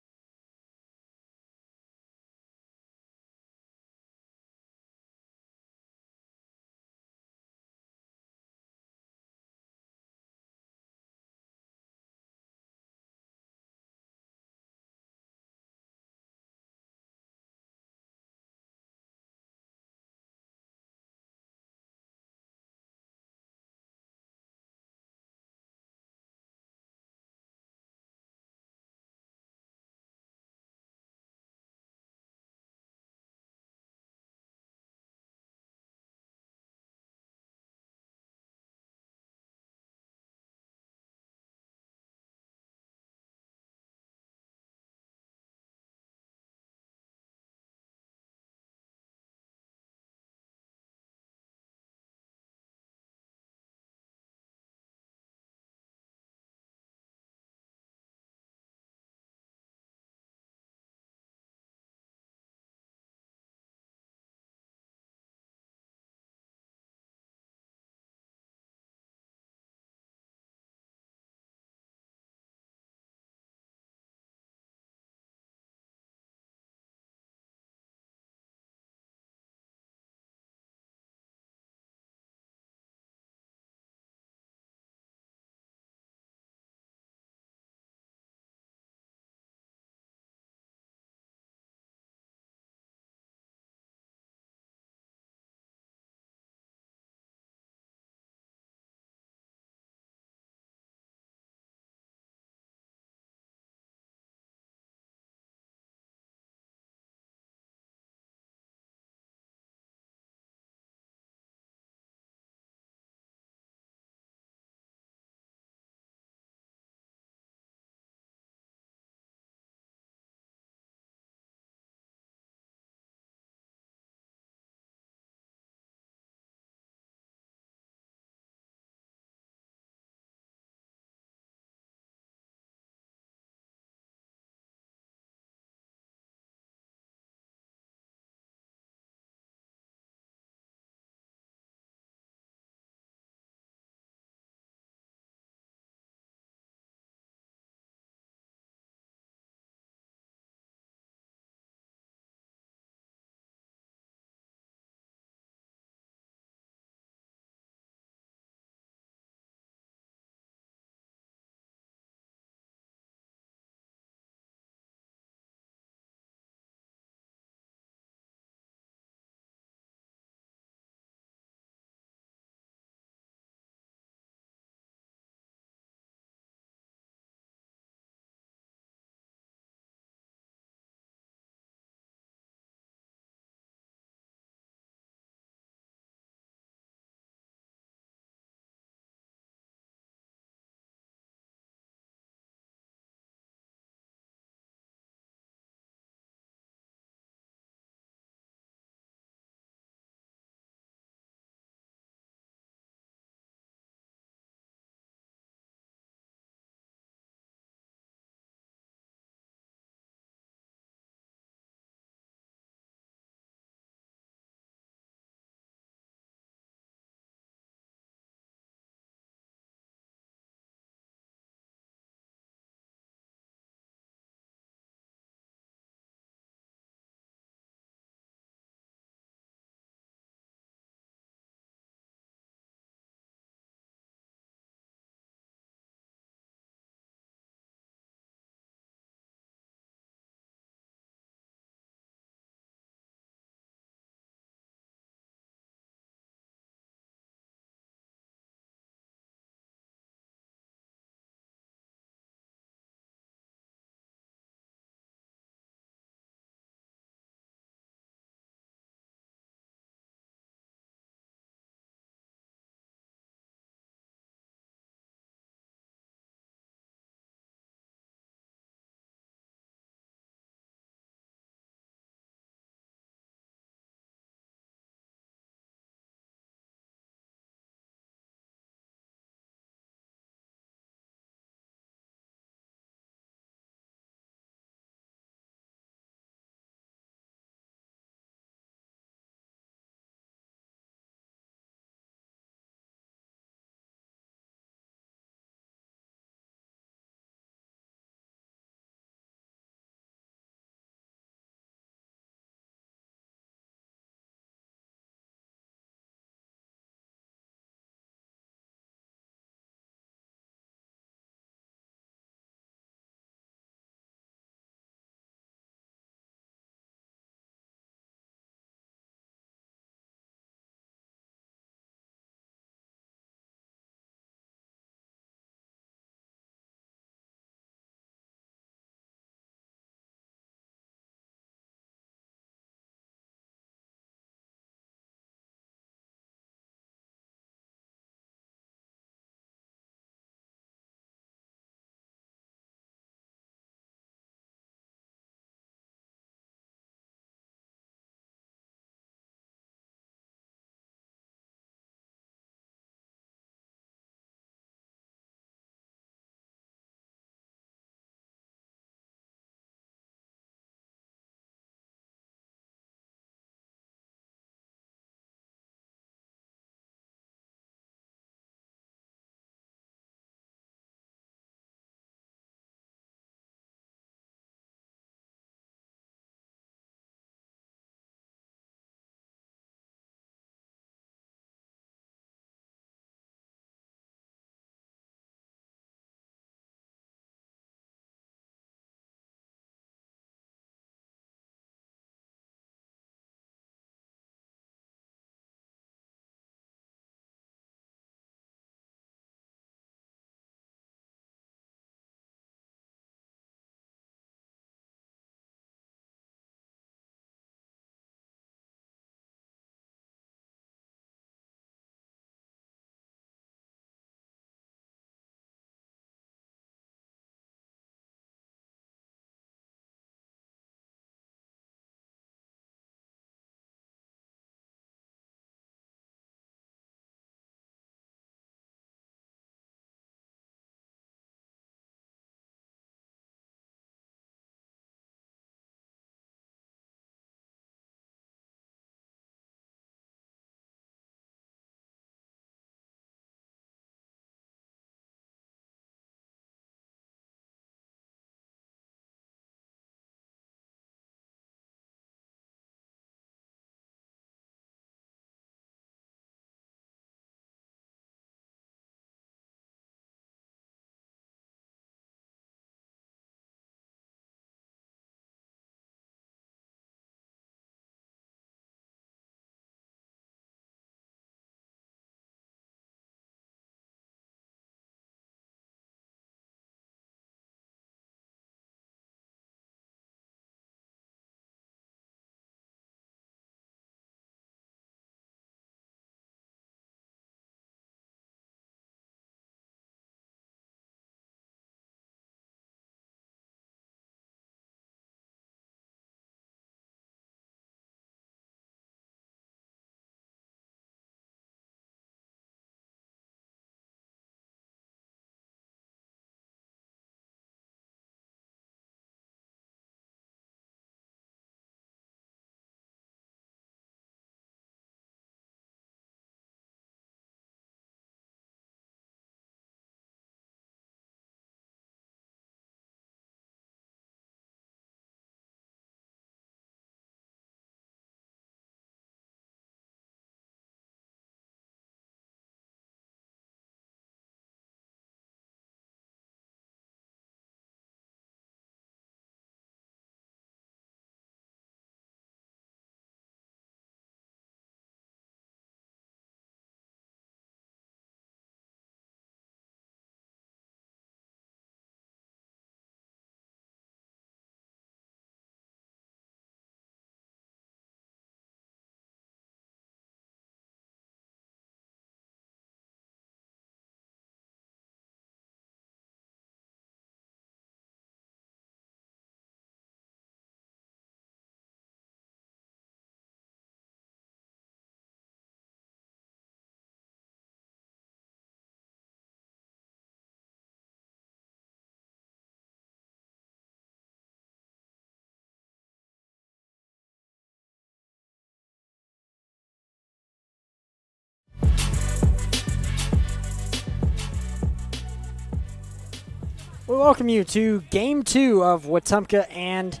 We welcome you to Game 2 of Wetumpka and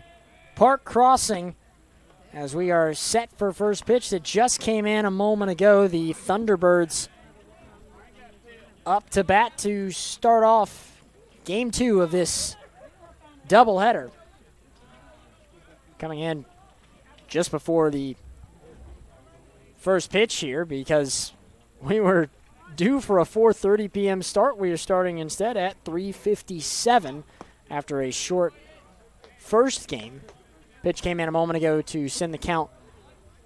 Park Crossing as we are set for first pitch that just came in a moment ago. The Thunderbirds up to bat to start off Game 2 of this doubleheader. Coming in just before the first pitch here because we were due for a 4:30 p.m. start. We are starting instead at 3:57 after a short first game. Pitch came in a moment ago to send the count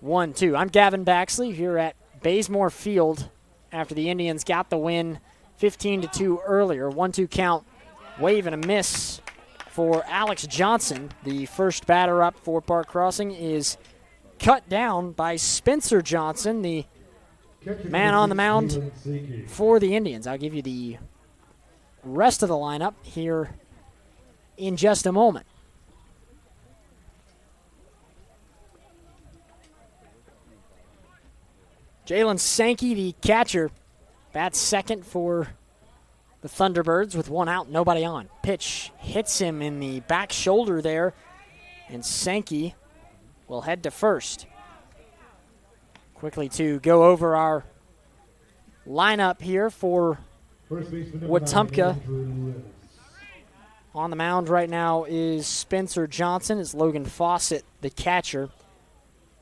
1-2. I'm Gavin Baxley here at Bazemore Field after the Indians got the win 15-2 earlier. 1-2 count, wave and a miss for Alex Johnson. The first batter up for Park Crossing is cut down by Spencer Johnson, the man on the mound for the Indians. I'll give you the rest of the lineup here in just a moment. Jalen Sankey, the catcher, bats second for the Thunderbirds with one out, nobody on. Pitch hits him in the back shoulder there, and Sankey will head to first. Quickly to go over our lineup here for Wetumpka. On the mound right now is Spencer Johnson. It's Logan Fawcett, the catcher.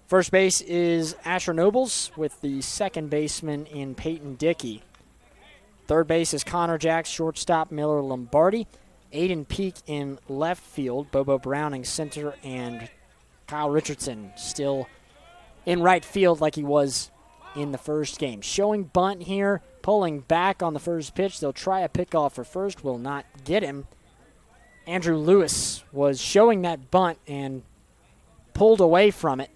First base is Asher Nobles with the second baseman in Peyton Dickey. Third base is Connor Jacks, shortstop Miller Lombardi. Aiden Peak in left field, Bobo Browning center, and Kyle Richardson still in right field like he was in the first game. Showing bunt here, pulling back on the first pitch. They'll try a pickoff for first, will not get him. Andrew Lewis was showing that bunt and pulled away from it.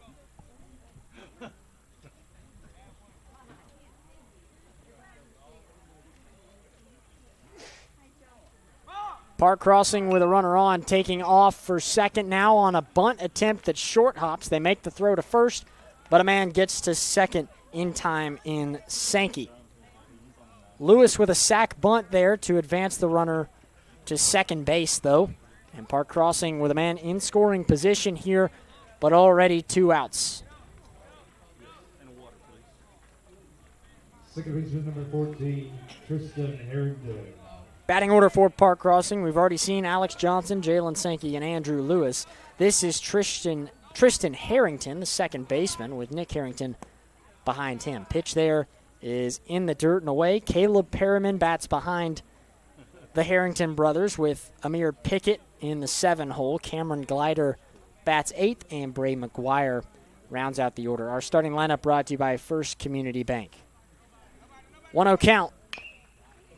Park Crossing with a runner on, taking off for second now on a bunt attempt that short hops. They make the throw to first, but a man gets to second in time in Sankey. Lewis with a sac bunt there to advance the runner to second base, though. And Park Crossing with a man in scoring position here, but already two outs. Second baseman number 14, Tristan Harrington. Batting order for Park Crossing. We've already seen Alex Johnson, Jalen Sankey, and Andrew Lewis. This is Tristan Harrington, the second baseman, with Nick Harrington behind him. Pitch there is in the dirt and away. Caleb Perriman bats behind the Harrington brothers with Amir Pickett in the 7-hole. Cameron Glider bats 8th, and Bray McGuire rounds out the order. Our starting lineup brought to you by First Community Bank. 1-0 count.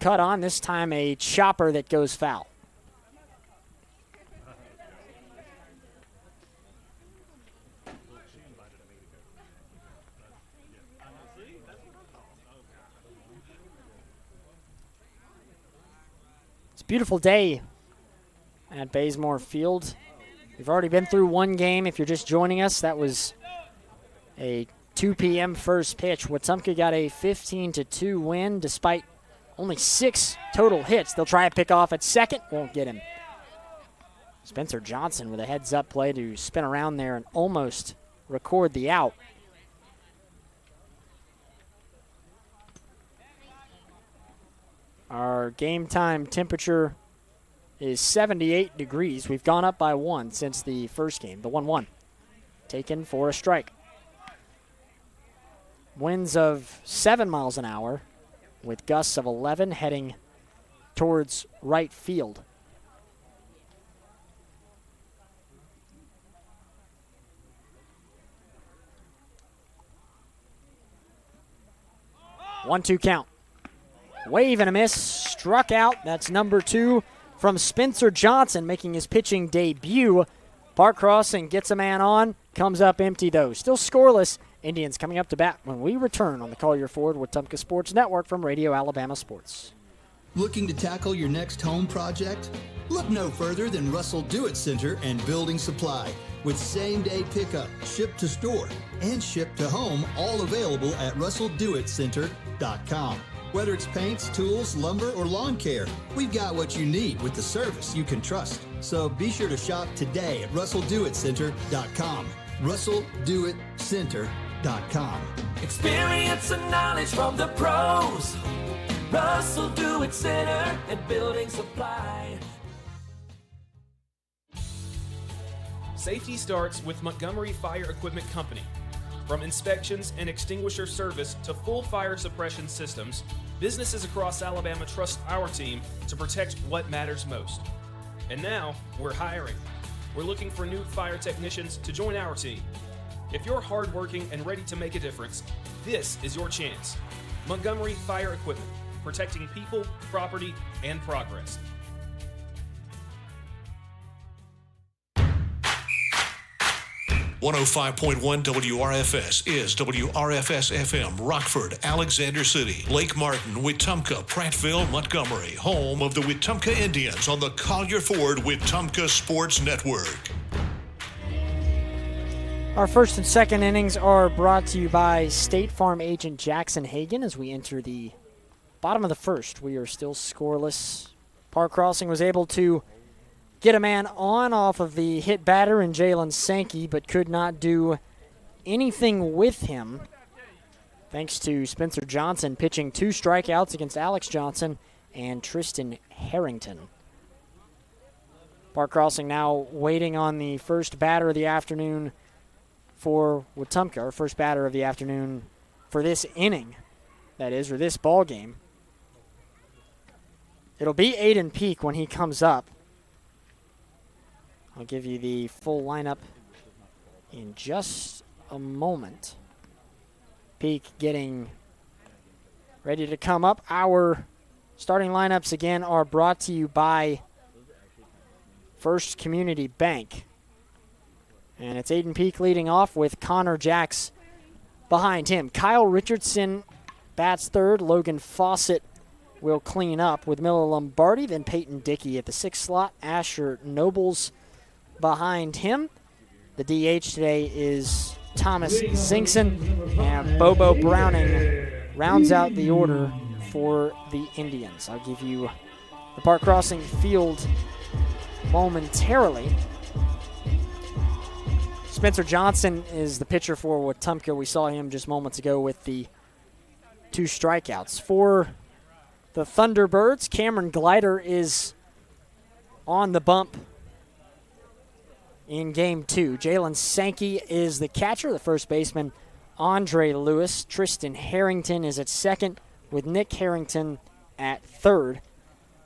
Cut on, this time a chopper that goes foul. It's a beautiful day at Bazemore Field. We've already been through one game. If you're just joining us, that was a 2 p.m. first pitch. Wetumpka got a 15-2 win despite only 6 total hits. They'll try a pickoff at second. Won't get him. Spencer Johnson with a heads-up play to spin around there and almost record the out. Our game time temperature is 78 degrees. We've gone up by 1 since the first game, the 1-1. Taken for a strike. Winds of 7 miles an hour with gusts of 11 heading towards right field. One-two count. Wave and a miss. Struck out. That's number 2 from Spencer Johnson making his pitching debut. Park Crossing gets a man on. Comes up empty, though. Still scoreless. Indians coming up to bat when we return on the Collier Ford Wetumpka Sports Network from Radio Alabama Sports. Looking to tackle your next home project? Look no further than Russell Do-It Center and Building Supply. With same-day pickup, ship to store, and ship to home, all available at russelldoitcenter.com. Whether it's paints, tools, lumber, or lawn care, we've got what you need with the service you can trust. So be sure to shop today at RussellDoItCenter.com. RussellDoItCenter.com. Experience and knowledge from the pros. Russell Do It Center and Building Supply. Safety starts with Montgomery Fire Equipment Company. From inspections and extinguisher service to full fire suppression systems, businesses across Alabama trust our team to protect what matters most. And now, we're hiring. We're looking for new fire technicians to join our team. If you're hardworking and ready to make a difference, this is your chance. Montgomery Fire Equipment, protecting people, property, and progress. 105.1 WRFS is WRFS-FM, Rockford, Alexander City, Lake Martin, Wetumpka, Prattville, Montgomery, home of the Wetumpka Indians on the Collier Ford Wetumpka Sports Network. Our first and second innings are brought to you by State Farm agent Jackson Hagan. As we enter the bottom of the first, we are still scoreless. Park Crossing was able to get a man on off of the hit batter in Jalen Sankey, but could not do anything with him, thanks to Spencer Johnson pitching 2 strikeouts against Alex Johnson and Tristan Harrington. Park Crossing now waiting on the first batter of the afternoon for Wetumpka, or first batter of the afternoon for this inning, that is, or this ball game. It'll be Aiden Peak when he comes up. I'll give you the full lineup in just a moment. Peak getting ready to come up. Our starting lineups again are brought to you by First Community Bank. And it's Aiden Peak leading off with Connor Jacks behind him. Kyle Richardson bats third. Logan Fawcett will clean up with Miller Lombardi. Then Peyton Dickey at the 6th slot. Asher Nobles behind him. The DH today is Thomas Zinkson, and Bobo Browning rounds out the order for the Indians. I'll give you the Park Crossing field momentarily. Spencer Johnson is the pitcher for Wetumpka. We saw him just moments ago with the 2 strikeouts. For the Thunderbirds, Cameron Glider is on the bump in Game 2. Jalen Sankey is the catcher. The first baseman, Andre Lewis. Tristan Harrington is at second, with Nick Harrington at third.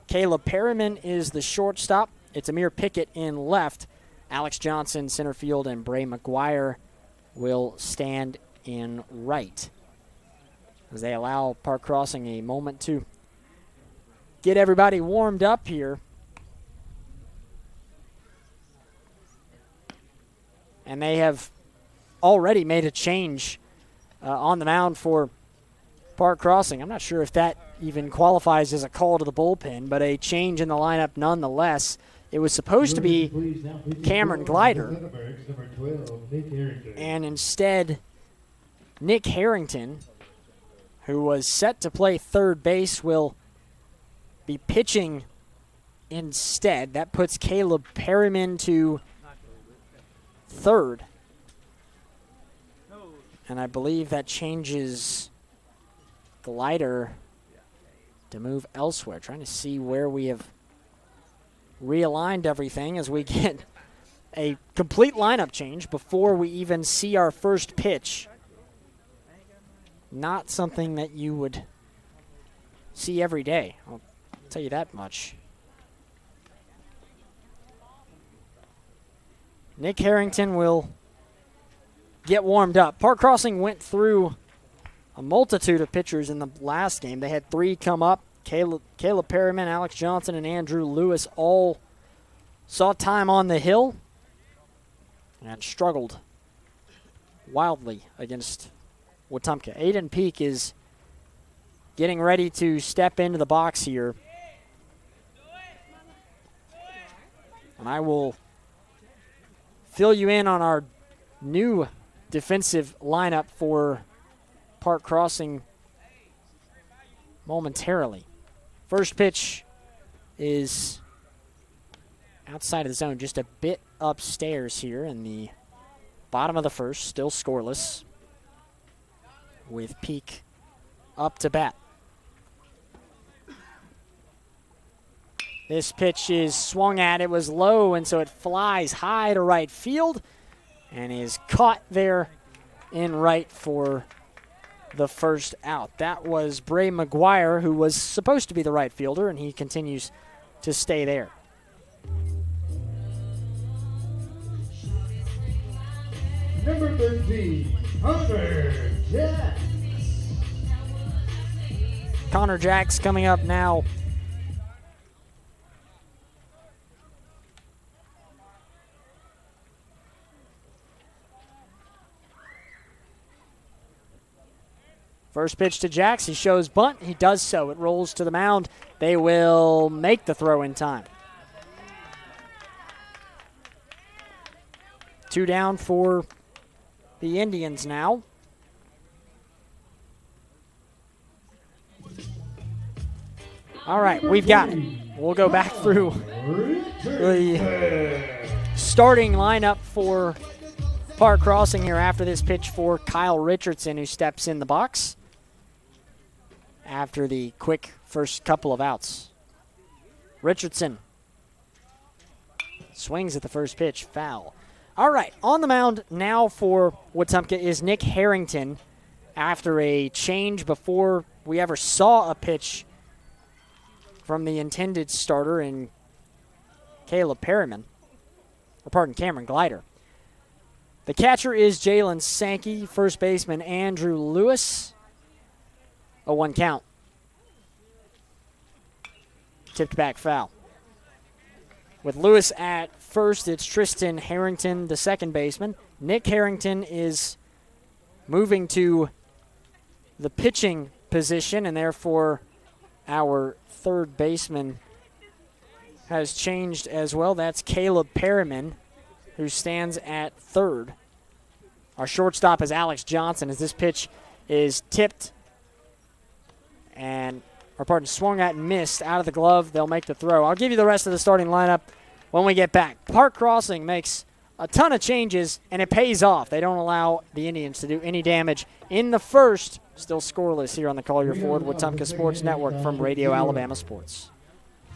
Caleb Perryman is the shortstop. It's Amir Pickett in left. Alex Johnson center field, and Bray McGuire will stand in right, as they allow Park Crossing a moment to get everybody warmed up here. And they have already made a change on the mound for Park Crossing. I'm not sure if that even qualifies as a call to the bullpen, but a change in the lineup nonetheless. It was supposed to be Cameron Glider, and instead Nick Harrington, who was set to play third base, will be pitching instead. That puts Caleb Perryman to third. And I believe that changes Glider to move elsewhere. Trying to see where we have realigned everything as we get a complete lineup change before we even see our first pitch. Not something that you would see every day, I'll tell you that much. Nick Harrington will get warmed up. Park Crossing went through a multitude of pitchers in the last game. They had 3 come up. Caleb Perryman, Alex Johnson, and Andrew Lewis all saw time on the hill and struggled wildly against Wetumpka. Aiden Peak is getting ready to step into the box here. And I will fill you in on our new defensive lineup for Park Crossing momentarily. First pitch is outside of the zone, just a bit upstairs here in the bottom of the first, still scoreless, with Peak up to bat. This pitch is swung at. It was low, and so it flies high to right field and is caught there in right for the first out. That was Bray McGuire, who was supposed to be the right fielder, and he continues to stay there. Number 13, Connor Jacks. Connor Jacks coming up now. First pitch to Jacks. He shows bunt. He does so. It rolls to the mound. They will make the throw in time. 2 down for the Indians now. All right, we've got it. We'll go back through the starting lineup for Park Crossing here after this pitch for Kyle Richardson, who steps in the box after the quick first couple of outs. Richardson swings at the first pitch, foul. All right, on the mound now for Wetumpka is Nick Harrington after a change before we ever saw a pitch from the intended starter in Cameron Glider. The catcher is Jalen Sankey, first baseman Andrew Lewis. A 1 count. Tipped back foul. With Lewis at first, it's Tristan Harrington, the second baseman. Nick Harrington is moving to the pitching position, and therefore our third baseman has changed as well. That's Caleb Perriman, who stands at third. Our shortstop is Alex Johnson as this pitch is tipped and swung at and missed out of the glove. They'll make the throw. I'll give you the rest of the starting lineup when we get back. Park Crossing makes a ton of changes, and it pays off. They don't allow the Indians to do any damage in the first. Still scoreless here on the Collier Ford Wetumpka Sports Network from Radio Alabama Sports.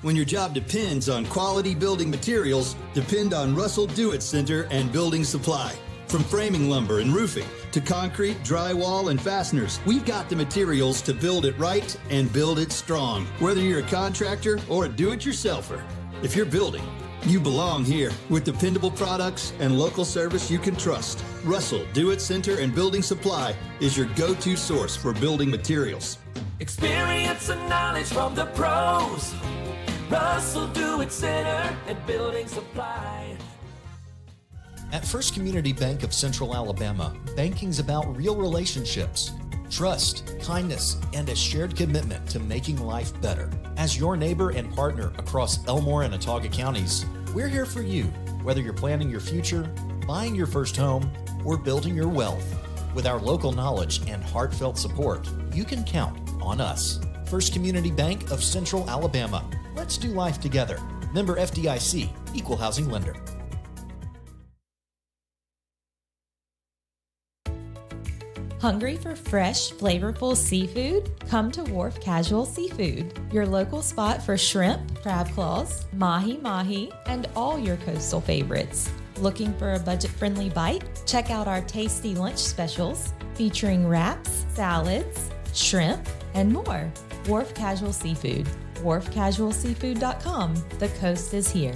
When your job depends on quality building materials, depend on Russell Do-It Center and Building Supply. From framing lumber and roofing to concrete, drywall, and fasteners, we've got the materials to build it right and build it strong. Whether you're a contractor or a do-it-yourselfer, if you're building, you belong here with dependable products and local service you can trust. Russell Do-It Center and Building Supply is your go-to source for building materials. Experience and knowledge from the pros. Russell Do-It Center and Building Supply. At First Community Bank of Central Alabama, banking's about real relationships, trust, kindness, and a shared commitment to making life better. As your neighbor and partner across Elmore and Autauga counties, we're here for you, whether you're planning your future, buying your first home, or building your wealth. With our local knowledge and heartfelt support, you can count on us. First Community Bank of Central Alabama. Let's do life together. Member FDIC, Equal Housing Lender. Hungry for fresh, flavorful seafood? Come to Wharf Casual Seafood, your local spot for shrimp, crab claws, mahi-mahi, and all your coastal favorites. Looking for a budget-friendly bite? Check out our tasty lunch specials featuring wraps, salads, shrimp, and more. Wharf Casual Seafood, wharfcasualseafood.com. The coast is here.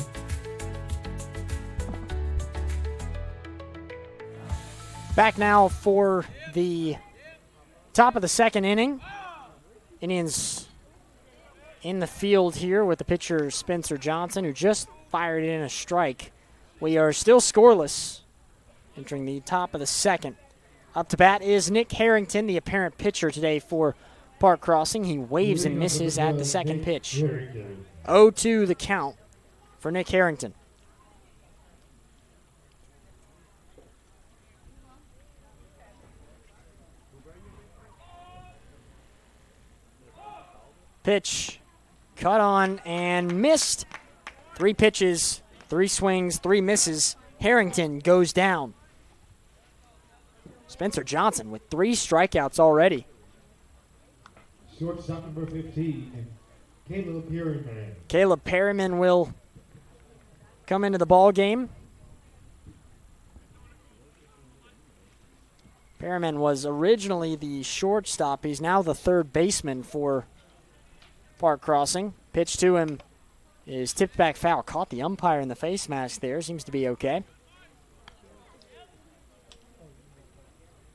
Back now for the top of the second inning. Indians in the field here with the pitcher Spencer Johnson, who just fired in a strike. We are still scoreless entering the top of the second. Up to bat is Nick Harrington, the apparent pitcher today for Park Crossing. He waves and misses at the second pitch. 0-2 the count for Nick Harrington. Pitch cut on and missed. 3 pitches, 3 swings, 3 misses. Harrington goes down. Spencer Johnson with 3 strikeouts already. Shortstop number 15, Caleb Perryman. Caleb Perryman will come into the ball game. Perryman was originally the shortstop. He's now the third baseman for Park Crossing. Pitch to him is tipped back foul. Caught the umpire in the face mask there. Seems to be okay.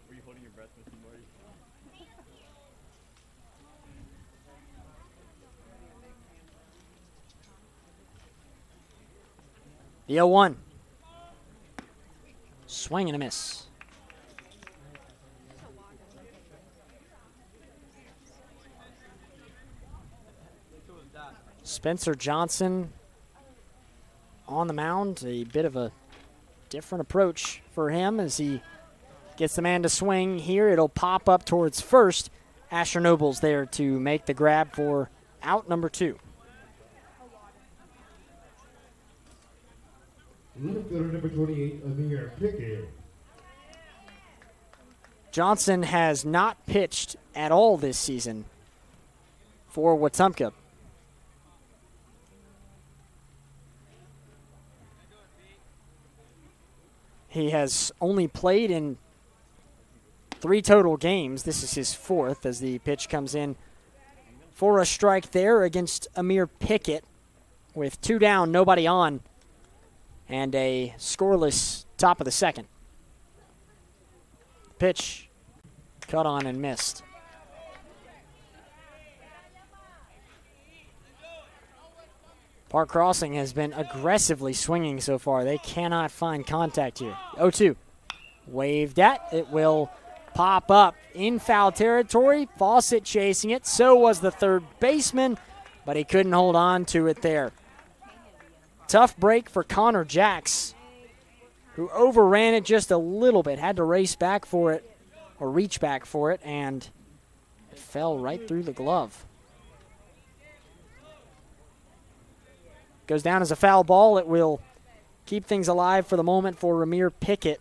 Were you holding your breath with you, Marty? The 0-1. Swing and a miss. Spencer Johnson on the mound. A bit of a different approach for him as he gets the man to swing here. It'll pop up towards first. Asher Noble's there to make the grab for out number 2. Left fielder number 28, Amir Pickett. Johnson has not pitched at all this season for Wetumpka. He has only played in 3 total games. This is his 4th as the pitch comes in for a strike there against Amir Pickett with 2 down, nobody on, and a scoreless top of the 2nd. Pitch cut on and missed. Park Crossing has been aggressively swinging so far. They cannot find contact here. 0-2. Waved at. It will pop up in foul territory. Fawcett chasing it. So was the third baseman, but he couldn't hold on to it there. Tough break for Connor Jacks, who overran it just a little bit. Had to race back for it, or reach back for it, and it fell right through the glove. Goes down as a foul ball. It will keep things alive for the moment for Amir Pickett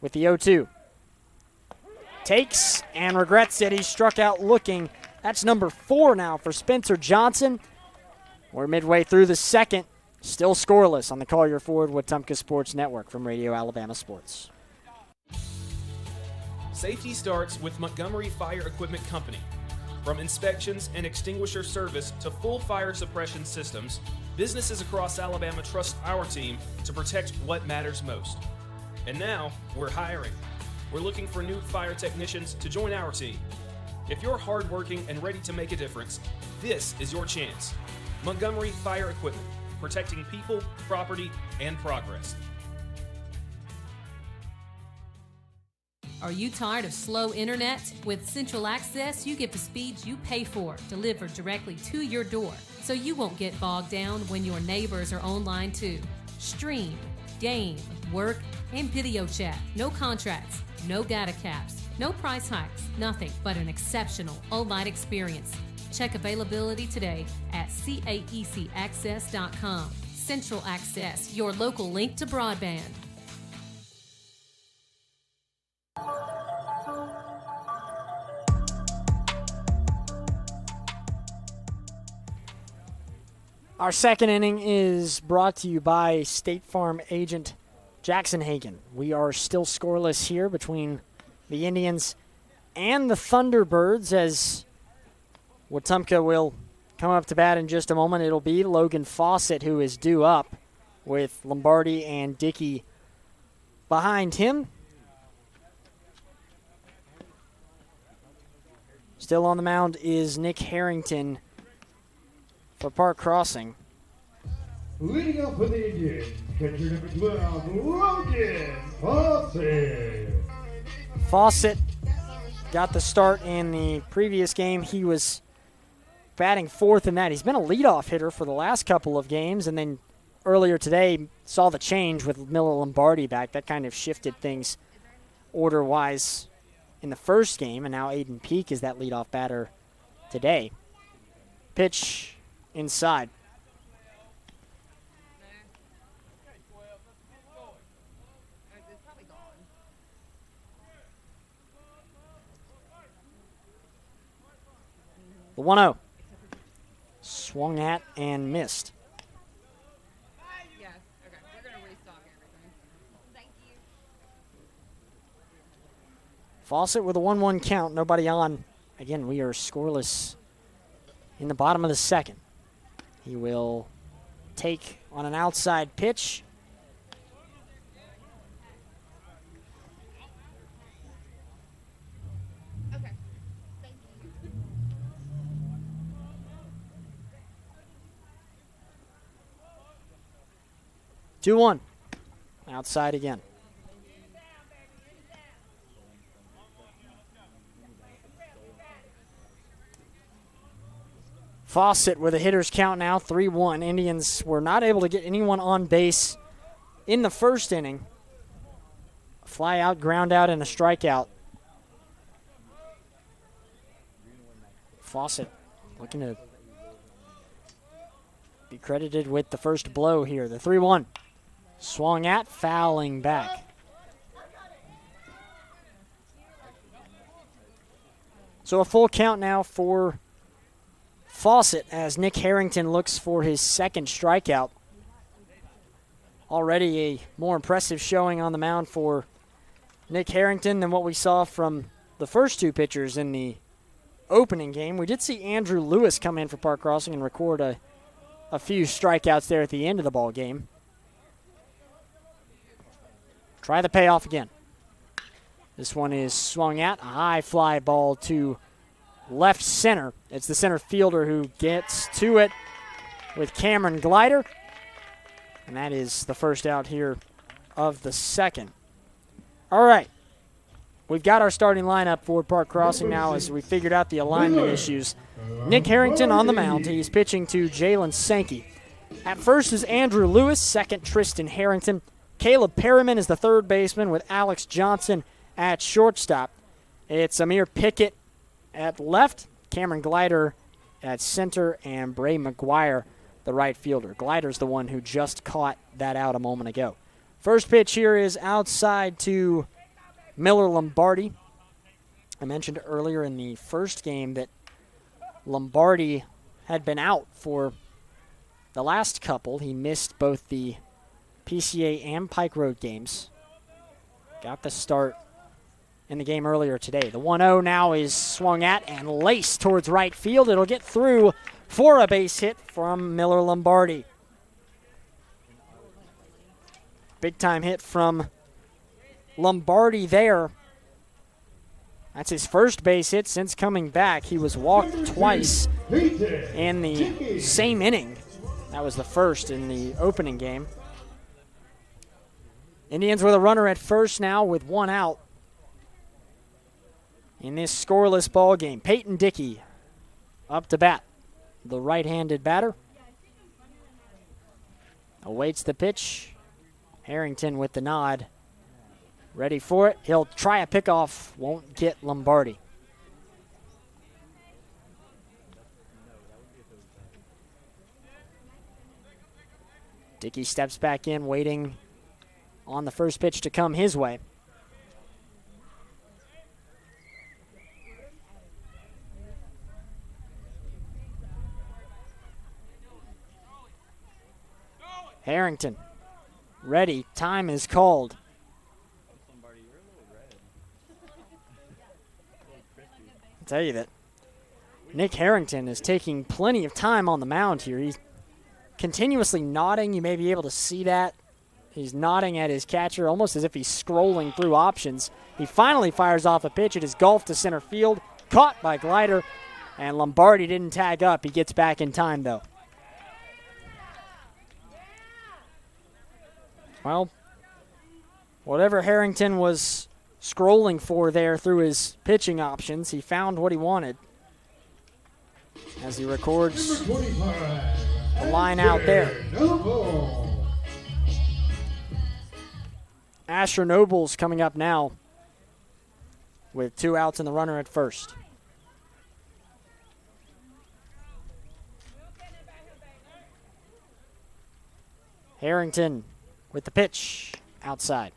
with the 0-2. Takes and regrets it. He struck out looking. That's number 4 now for Spencer Johnson. We're midway through the 2nd. Still scoreless on the Collier Ford Wetumpka Sports Network from Radio Alabama Sports. Safety starts with Montgomery Fire Equipment Company. From inspections and extinguisher service to full fire suppression systems, businesses across Alabama trust our team to protect what matters most. And now, we're hiring. We're looking for new fire technicians to join our team. If you're hardworking and ready to make a difference, this is your chance. Montgomery Fire Equipment, protecting people, property, and progress. Are you tired of slow internet? With Central Access, you get the speeds you pay for delivered directly to your door, so you won't get bogged down when your neighbors are online too. Stream, game, work, and video chat. No contracts, no data caps, no price hikes, nothing but an exceptional all-night experience. Check availability today at caecaccess.com. Central Access, your local link to broadband. Our 2nd inning is brought to you by State Farm agent Jackson Hagan. We are still scoreless here between the Indians and the Thunderbirds as Wetumpka will come up to bat in just a moment. It'll be Logan Fawcett who is due up with Lombardi and Dickey behind him. Still on the mound is Nick Harrington for Park Crossing. Leading up for the Indians, catcher number 12, Logan Fawcett. Fawcett got the start in the previous game. He was batting 4th in that. He's been a leadoff hitter for the last couple of games, and then earlier today saw the change with Miller Lombardi back. That kind of shifted things order-wise in the first game, and now Aiden Peak is that leadoff batter today. Pitch inside. The 1-0. Swung at and missed. Fawcett with a 1-1 count. Nobody on. Again, we are scoreless in the bottom of the second. He will take on an outside pitch. Okay. 2-1. Outside again. Fawcett with a hitter's count now, 3-1. Indians were not able to get anyone on base in the first inning. A fly out, ground out, and a strikeout. Fawcett looking to be credited with the first blow here. The 3-1. Swung at, fouling back. So a full count now for Fawcett as Nick Harrington looks for his second strikeout. Already a more impressive showing on the mound for Nick Harrington than what we saw from the first two pitchers in the opening game. We did see Andrew Lewis come in for Park Crossing and record a few strikeouts there at the end of the ball game. Try the payoff again. This one is swung at, a high fly ball to left center. It's the center fielder who gets to it with Cameron Glider. And that is the first out here of the second. All right. We've got our starting lineup for Park Crossing now as we figured out the alignment issues. Nick Harrington on the mound. He's pitching to Jalen Sankey. At first is Andrew Lewis. Second, Tristan Harrington. Caleb Perryman is the third baseman with Alex Johnson at shortstop. It's Amir Pickett at left, Cameron Glider at center, and Bray McGuire, the right fielder. Glider's the one who just caught that out a moment ago. First pitch here is outside to Miller Lombardi. I mentioned earlier in the first game that Lombardi had been out for the last couple. He missed both the PCA and Pike Road games. Got the start in the game earlier today. The 1-0 now is swung at and laced towards right field. It'll get through for a base hit from Miller Lombardi. Big time hit from Lombardi there. That's his first base hit since coming back. He was walked twice in the same inning. That was the first in the opening game. Indians with a runner at first now with one out in this scoreless ball game. Peyton Dickey up to bat, the right-handed batter. Awaits the pitch. Harrington with the nod. Ready for it. He'll try a pickoff. Won't get Lombardi. Dickey steps back in, waiting on the first pitch to come his way. Harrington, ready. Time is called. I'll tell you that Nick Harrington is taking plenty of time on the mound here. He's continuously nodding. You may be able to see that. He's nodding at his catcher almost as if he's scrolling through options. He finally fires off a pitch. It is golf to center field. Caught by Glider. And Lombardi didn't tag up. He gets back in time, though. Well, whatever Harrington was scrolling for there through his pitching options, he found what he wanted as he records the line out there. Asher Nobles coming up now with two outs and the runner at first. Harrington with the pitch outside.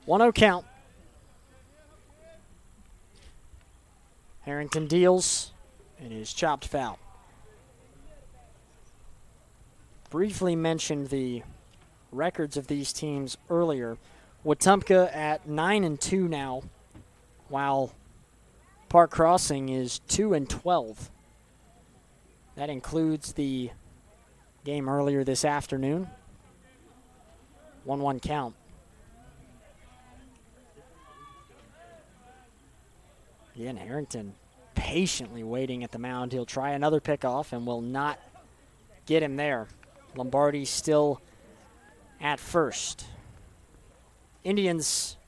One-0 count. Harrington deals and is chopped foul. Briefly mentioned the records of these teams earlier. Wetumpka at 9-2 now, while Park Crossing is 2-12. That includes the game earlier this afternoon. 1-1 count. Again, Harrington patiently waiting at the mound. He'll try another pickoff and will not get him there. Lombardi still at first. Indians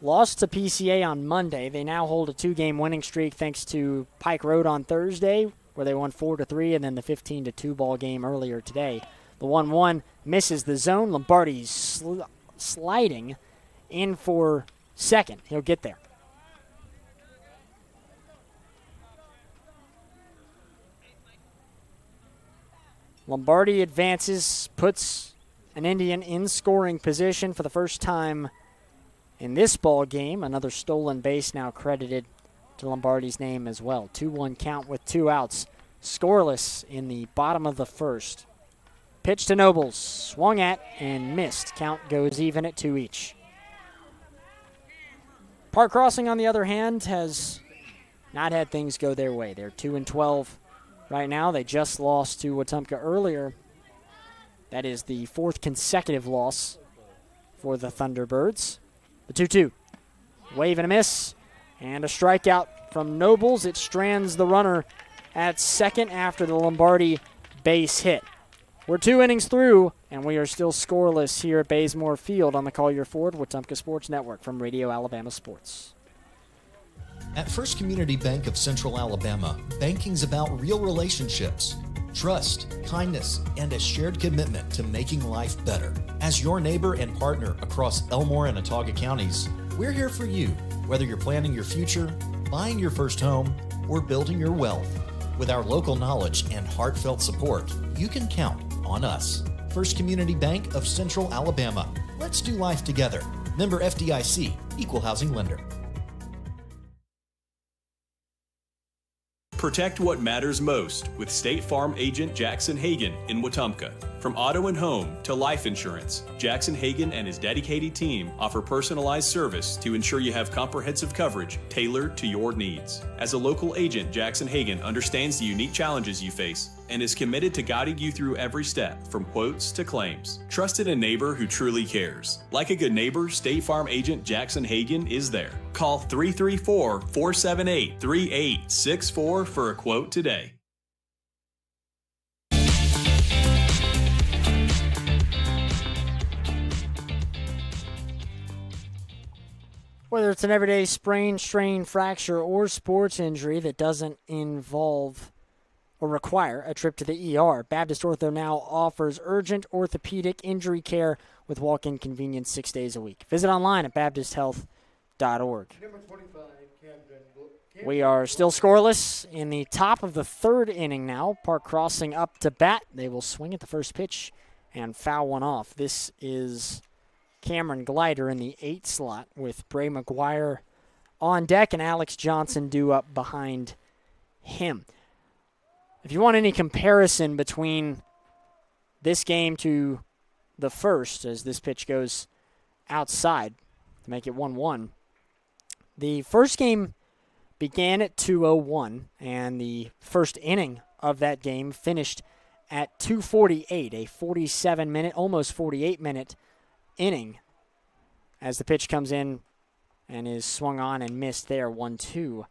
lost to PCA on Monday. They now hold a 2-game winning streak thanks to Pike Road on Thursday, where they won 4-3, and then the 15-2 ball game earlier today. The 1-1 misses the zone. Lombardi's sliding in for second. He'll get there. Lombardi advances, puts an Indian in scoring position for the first time in this ball game. Another stolen base now credited to Lombardi's name as well. 2-1 count with 2 outs. Scoreless in the bottom of the first. Pitch to Nobles, swung at and missed. Count goes even at 2 each. Park Crossing, on the other hand, has not had things go their way. They're 2-12. Right now, they just lost to Wetumpka earlier. That is the 4th consecutive loss for the Thunderbirds. The 2-2. Wave and a miss. And a strikeout from Nobles. It strands the runner at second after the Lombardi base hit. We're 2 innings through, and we are still scoreless here at Bazemore Field on the Collier Ford Wetumpka Sports Network from Radio Alabama Sports. At First Community Bank of Central Alabama, banking's about real relationships, trust, kindness, and a shared commitment to making life better. As your neighbor and partner across Elmore and Autauga counties, we're here for you, whether you're planning your future, buying your first home, or building your wealth. With our local knowledge and heartfelt support, you can count on us. First Community Bank of Central Alabama. Let's do life together. Member FDIC, Equal Housing Lender. Protect what matters most with State Farm agent Jackson Hagan in Wetumpka. From auto and home to life insurance, Jackson Hagan and his dedicated team offer personalized service to ensure you have comprehensive coverage tailored to your needs. As a local agent, Jackson Hagan understands the unique challenges you face and is committed to guiding you through every step, from quotes to claims. Trust in a neighbor who truly cares. Like a good neighbor, State Farm agent Jackson Hagan is there. Call 334-478-3864 for a quote today. Whether it's an everyday sprain, strain, fracture, or sports injury that doesn't involve or require a trip to the ER, Baptist Ortho now offers urgent orthopedic injury care with walk-in convenience 6 days a week. Visit online at baptisthealth.org. We are still scoreless in the top of the 3rd inning now. Park Crossing up to bat. They will swing at the first pitch and foul one off. This is Cameron Glider in the 8 slot with Bray McGuire on deck and Alex Johnson due up behind him. If you want any comparison between this game to the first, as this pitch goes outside to make it 1-1, the first game began at 2:01, and the first inning of that game finished at 2:48, a 47-minute, almost 48-minute inning as the pitch comes in and is swung on and missed there, 1-2.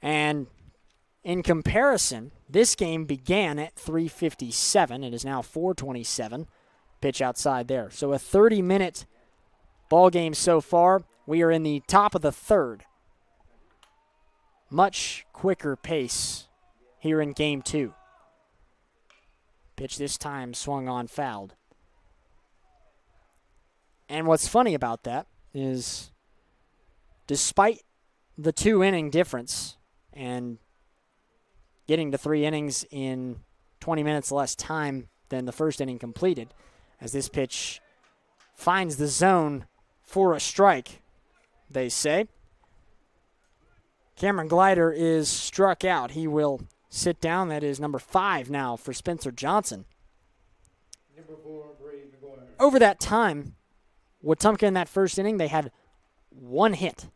And in comparison, this game began at 3:57. It is now 4:27. Pitch outside there. So a 30-minute ball game so far. We are in the top of the 3rd. Much quicker pace here in Game 2. Pitch this time swung on, fouled. And what's funny about that is despite the 2-inning difference and getting to 3 innings in 20 minutes less time than the first inning completed, as this pitch finds the zone for a strike, they say. Cameron Glider is struck out. He will sit down. That is number 5 now for Spencer Johnson. Over that time, Wetumpka in that first inning, they had 1 hit.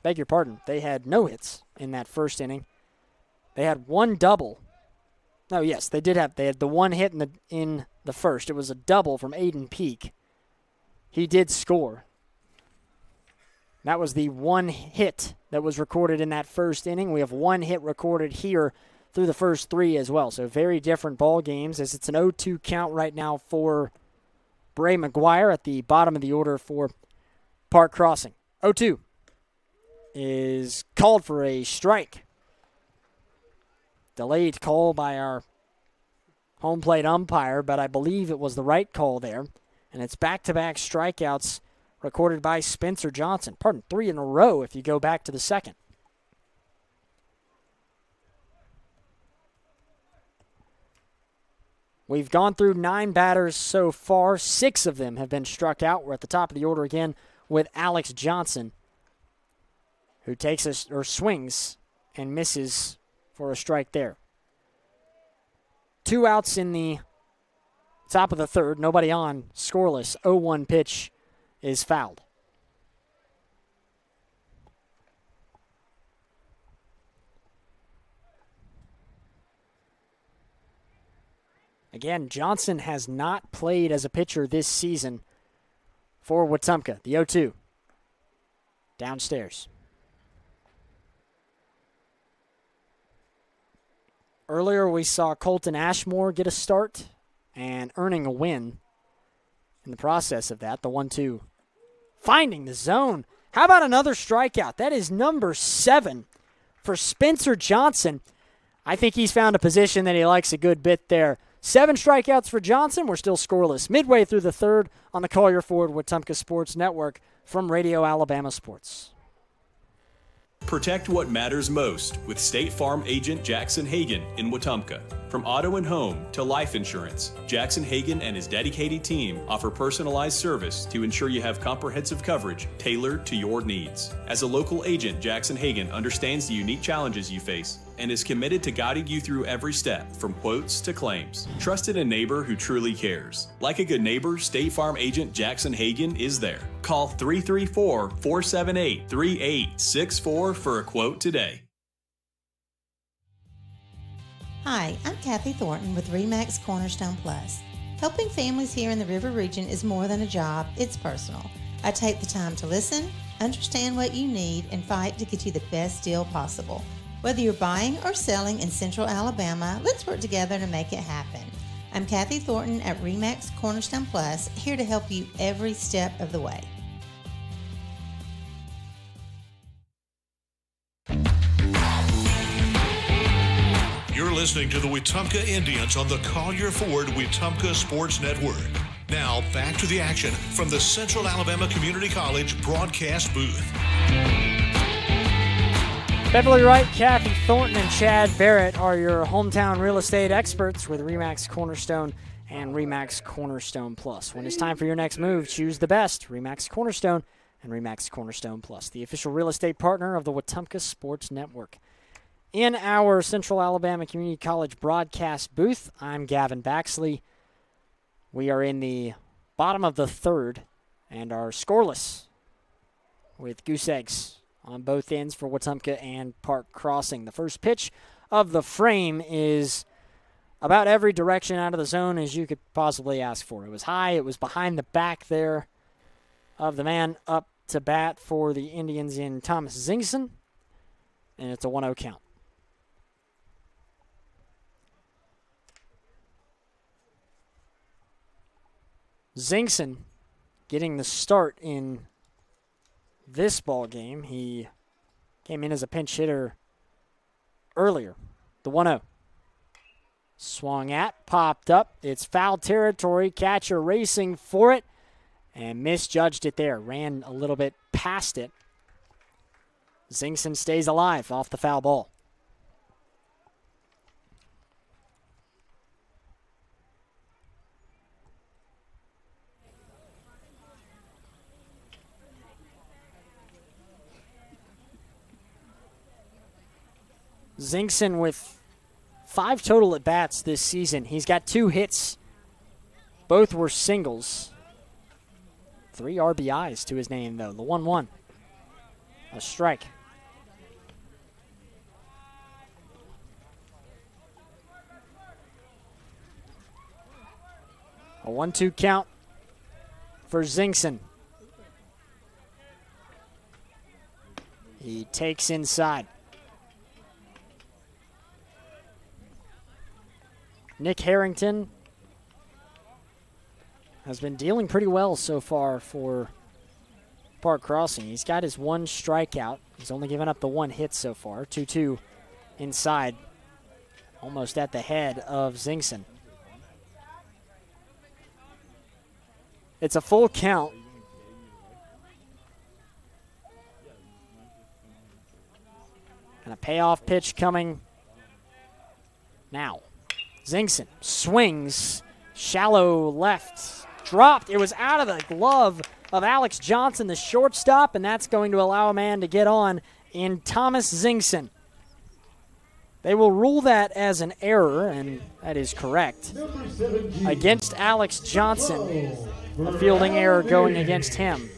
Beg your pardon. They had no hits in that first inning. They had 1 double. No, yes, they had the 1 hit in the first. It was a double from Aiden Peak. He did score. That was the 1 hit that was recorded in that first inning. We have 1 hit recorded here through the first 3 as well. So very different ball games, as it's an 0-2 count right now for Bray McGuire at the bottom of the order for Park Crossing. 0-2 is called for a strike. Delayed call by our home plate umpire, but I believe it was the right call there. And it's back-to-back strikeouts recorded by Spencer Johnson. 3 in a row if you go back to the second. We've gone through 9 batters so far. 6 of them have been struck out. We're at the top of the order again with Alex Johnson, who swings and misses for a strike there. 2 outs in the top of the third. Nobody on. Scoreless. 0-1 pitch is fouled. Again, Johnson has not played as a pitcher this season for Wetumpka. The 0-2. Downstairs. Earlier we saw Colton Ashmore get a start and earning a win in the process of that. The 1-2. Finding the zone. How about another strikeout? That is number 7 for Spencer Johnson. I think he's found a position that he likes a good bit there. 7 strikeouts for Johnson. We're still scoreless. Midway through the third on the Collier Ford Wetumpka Sports Network from Radio Alabama Sports. Protect what matters most with State Farm agent Jackson Hagan in Wetumpka. From auto and home to life insurance, Jackson Hagan and his dedicated team offer personalized service to ensure you have comprehensive coverage tailored to your needs. As a local agent, Jackson Hagan understands the unique challenges you face and is committed to guiding you through every step, from quotes to claims. Trust in a neighbor who truly cares. Like a good neighbor, State Farm agent Jackson Hagan is there. Call 334-478-3864 for a quote today. Hi, I'm Kathy Thornton with RE/MAX Cornerstone Plus. Helping families here in the River Region is more than a job, it's personal. I take the time to listen, understand what you need, and fight to get you the best deal possible. Whether you're buying or selling in Central Alabama, let's work together to make it happen. I'm Kathy Thornton at RE/MAX Cornerstone Plus, here to help you every step of the way. You're listening to the Wetumpka Indians on the Collier Ford Wetumpka Sports Network. Now, back to the action from the Central Alabama Community College broadcast booth. Beverly Wright, Kathy Thornton, and Chad Barrett are your hometown real estate experts with RE/MAX Cornerstone and RE/MAX Cornerstone Plus. When it's time for your next move, choose the best. RE/MAX Cornerstone and RE/MAX Cornerstone Plus, the official real estate partner of the Wetumpka Sports Network. In our Central Alabama Community College broadcast booth, I'm Gavin Baxley. We are in the bottom of the third and are scoreless with goose eggs on both ends for Wetumpka and Park Crossing. The first pitch of the frame is about every direction out of the zone as you could possibly ask for. It was high. It was behind the back there of the man up to bat for the Indians in Thomas Zingson, and it's a 1-0 count. Zingson getting the start in this ball game. He came in as a pinch hitter earlier The 1-0. Swung at, popped up. It's foul territory. Catcher racing for it and misjudged it there. Ran a little bit past it. Zingson stays alive off the foul ball. Zingson with 5 total at-bats this season. He's got 2 hits. Both were singles. 3 RBIs to his name, though. The 1-1. A strike. A 1-2 count for Zingson. He takes inside. Nick Harrington has been dealing pretty well so far for Park Crossing. He's got his 1 strikeout. He's only given up the 1 hit so far. 2-2 inside, almost at the head of Zingson. It's a full count. And a payoff pitch coming now. Zingson swings, shallow left, dropped. It was out of the glove of Alex Johnson, the shortstop, and that's going to allow a man to get on in Thomas Zingson. They will rule that as an error, and that is correct, against Alex Johnson. A fielding error going against him.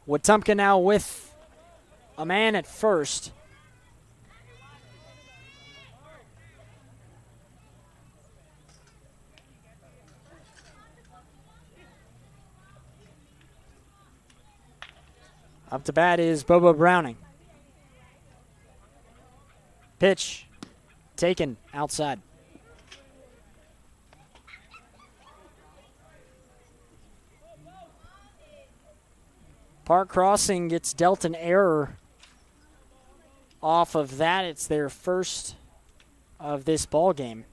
Wetumpka now with a man at first. Up to bat is Bobo Browning. Pitch taken outside. Park Crossing gets dealt an error off of that. It's their first of this ball game.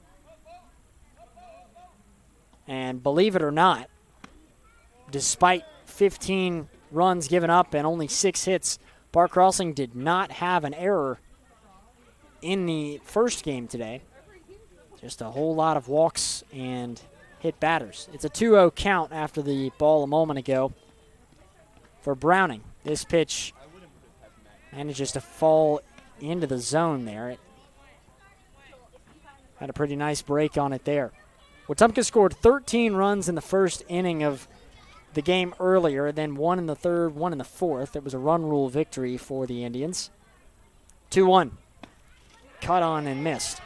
And believe it or not, despite 15 runs given up and only 6 hits, Park Crossing did not have an error in the first game today. Just a whole lot of walks and hit batters. It's a 2-0 count after the ball a moment ago for Browning. This pitch manages to fall into the zone there. It had a pretty nice break on it there. Wetumpka scored 13 runs in the first inning of the game earlier, then 1 in the third, 1 in the fourth. It was a run rule victory for the Indians. 2-1. Cut on and missed.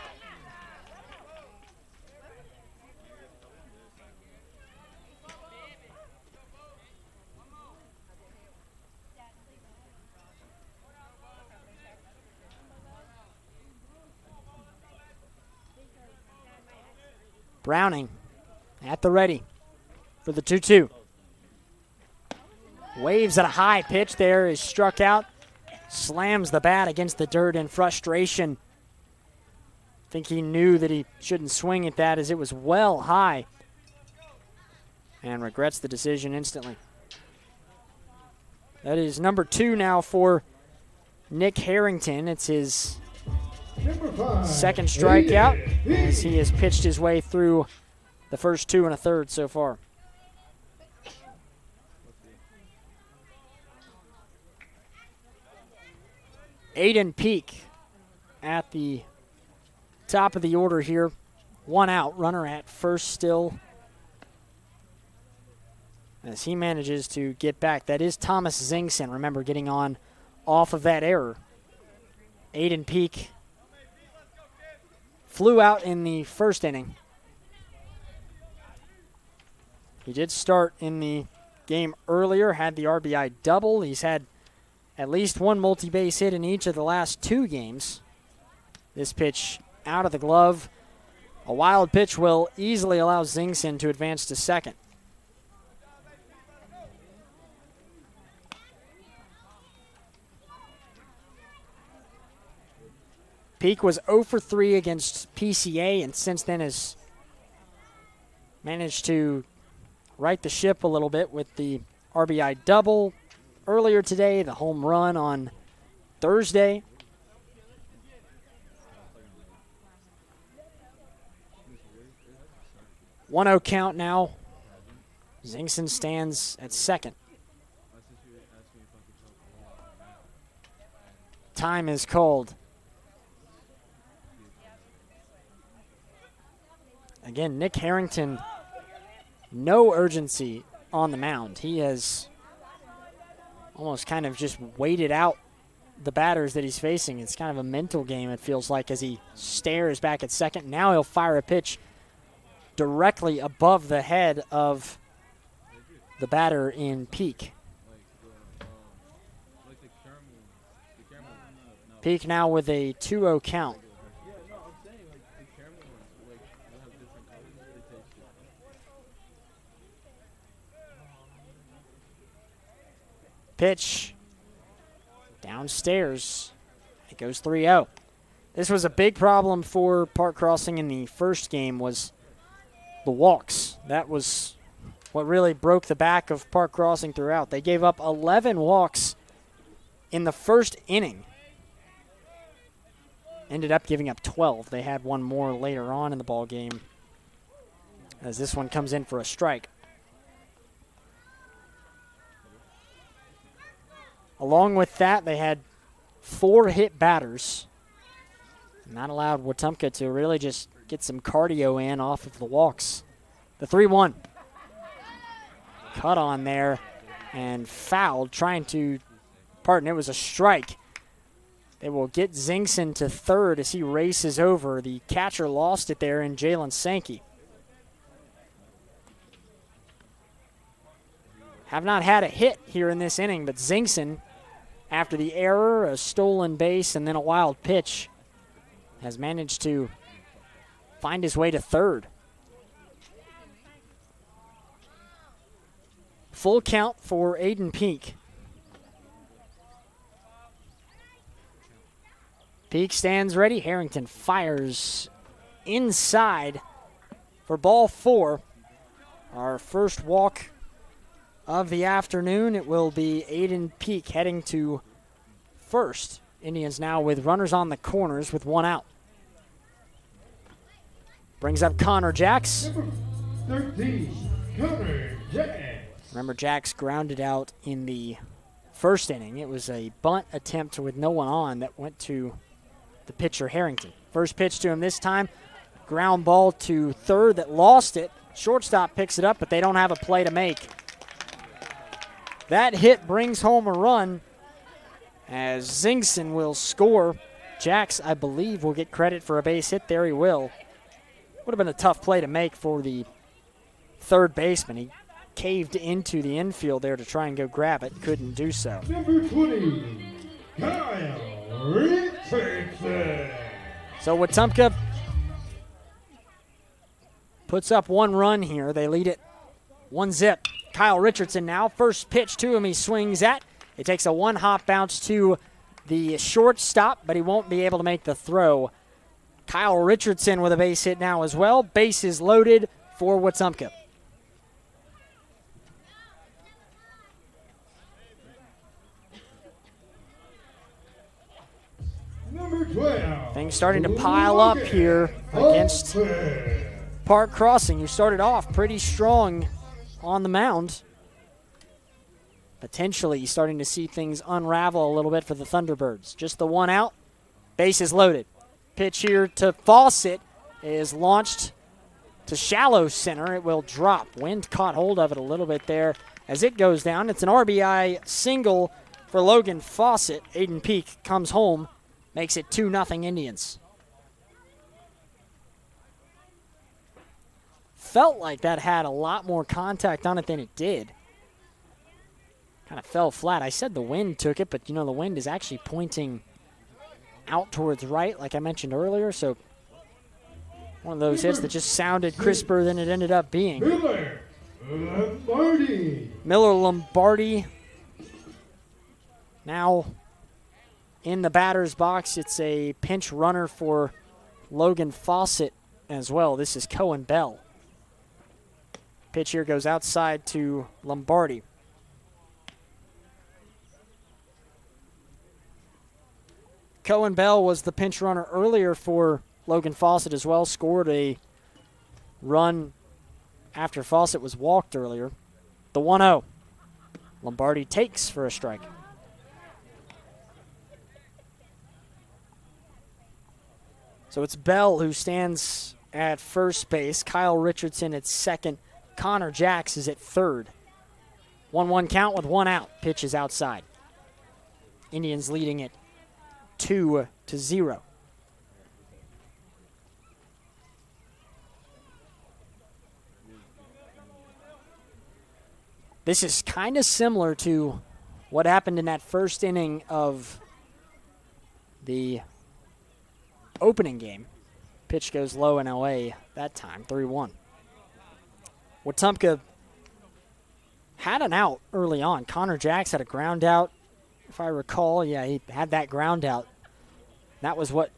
Browning at the ready for the 2-2. Waves at a high pitch there, is struck out. Slams the bat against the dirt in frustration. I think he knew that he shouldn't swing at that as it was well high. And regrets the decision instantly. That is number 2 now for Nick Harrington. It's his second strikeout as he has pitched his way through the first 2 1/3 so far. Aiden Peak at the top of the order here. 1 out, runner at first still, as he manages to get back. That is Thomas Zingson, remember, getting on off of that error. Aiden Peak flew out in the first inning. He did start in the game earlier, had the RBI double. He's had at least 1 multi-base hit in each of the last 2 games. This pitch out of the glove. A wild pitch will easily allow Zingson to advance to second. Peak was 0 for 3 against PCA, and since then has managed to right the ship a little bit with the RBI double earlier today, the home run on Thursday. One-0 count now. Zingson stands at second. Time is called. Again, Nick Harrington, no urgency on the mound. He has almost kind of just waited out the batters that he's facing. It's kind of a mental game, it feels like, as he stares back at second. Now he'll fire a pitch directly above the head of the batter in Peak. Peak now with a 2-0 count. Pitch downstairs. It goes 3-0. This was a big problem for Park Crossing in the first game, was the walks. That was what really broke the back of Park Crossing throughout. They gave up 11 walks in the first inning. Ended up giving up 12. They had one more later on in the ball game, as this one comes in for a strike. Along with that, they had 4 hit batters. And that allowed Wetumpka to really just get some cardio in off of the walks. The 3-1. Cut on there and fouled, trying to, it was a strike. They will get Zingson to third as he races over. The catcher lost it there in Jalen Sankey. Have not had a hit here in this inning, but Zingson, after the error, a stolen base, and then a wild pitch, has managed to find his way to third. Full count for Aiden Peak. Peak stands ready. Harrington fires inside for ball 4. Our first walk of the afternoon. It will be Aiden Peak heading to first. Indians now with runners on the corners with 1 out. Brings up Connor Jacks. Number 13, Connor Jacks. Remember, Jacks grounded out in the first inning. It was a bunt attempt with no one on that went to the pitcher Harrington. First pitch to him this time. Ground ball to third that lost it. Shortstop picks it up, but they don't have a play to make. That hit brings home a run as Zingson will score. Jacks, I believe, will get credit for a base hit. There he will. Would have been a tough play to make for the third baseman. He caved into the infield there to try and go grab it. Couldn't do so. Number 20, Kyle Richardson. So Wetumpka puts up 1 run here. They lead it 1-0. Kyle Richardson now. First pitch to him he swings at. It takes a 1-hop bounce to the shortstop, but he won't be able to make the throw. Kyle Richardson with a base hit now as well. Bases loaded for Wetumpka. Number 12. Things starting to pile up here against Park Crossing, who started off pretty strong on the mound. Potentially starting to see things unravel a little bit for the Thunderbirds. Just the 1 out. Bases loaded. Pitch here to Fawcett is launched to shallow center. It will drop. Wind caught hold of it a little bit there as it goes down. It's an RBI single for Logan Fawcett. Aiden Peak comes home, makes it 2-0 Indians. Felt like that had a lot more contact on it than it did. Kind of fell flat. I said the wind took it, but the wind is actually pointing out towards right, like I mentioned earlier, so one of those hits that just sounded crisper than it ended up being. Miller Lombardi now in the batter's box. It's a pinch runner for Logan Fawcett as well. This is Cohen Bell. Pitch here goes outside to Lombardi. Cohen Bell was the pinch runner earlier for Logan Fawcett as well. Scored a run after Fawcett was walked earlier. The 1-0. Lombardi takes for a strike. So it's Bell who stands at first base. Kyle Richardson at second. Connor Jacks is at third. 1-1 count with one out. Pitch is outside. Indians leading it 2-0. This is kind of similar to what happened in that first inning of the opening game. Pitch goes low and away that time, 3-1. Wetumpka had an out early on. Connor Jacks had a ground out, if I recall. Yeah, he had that ground out. That was what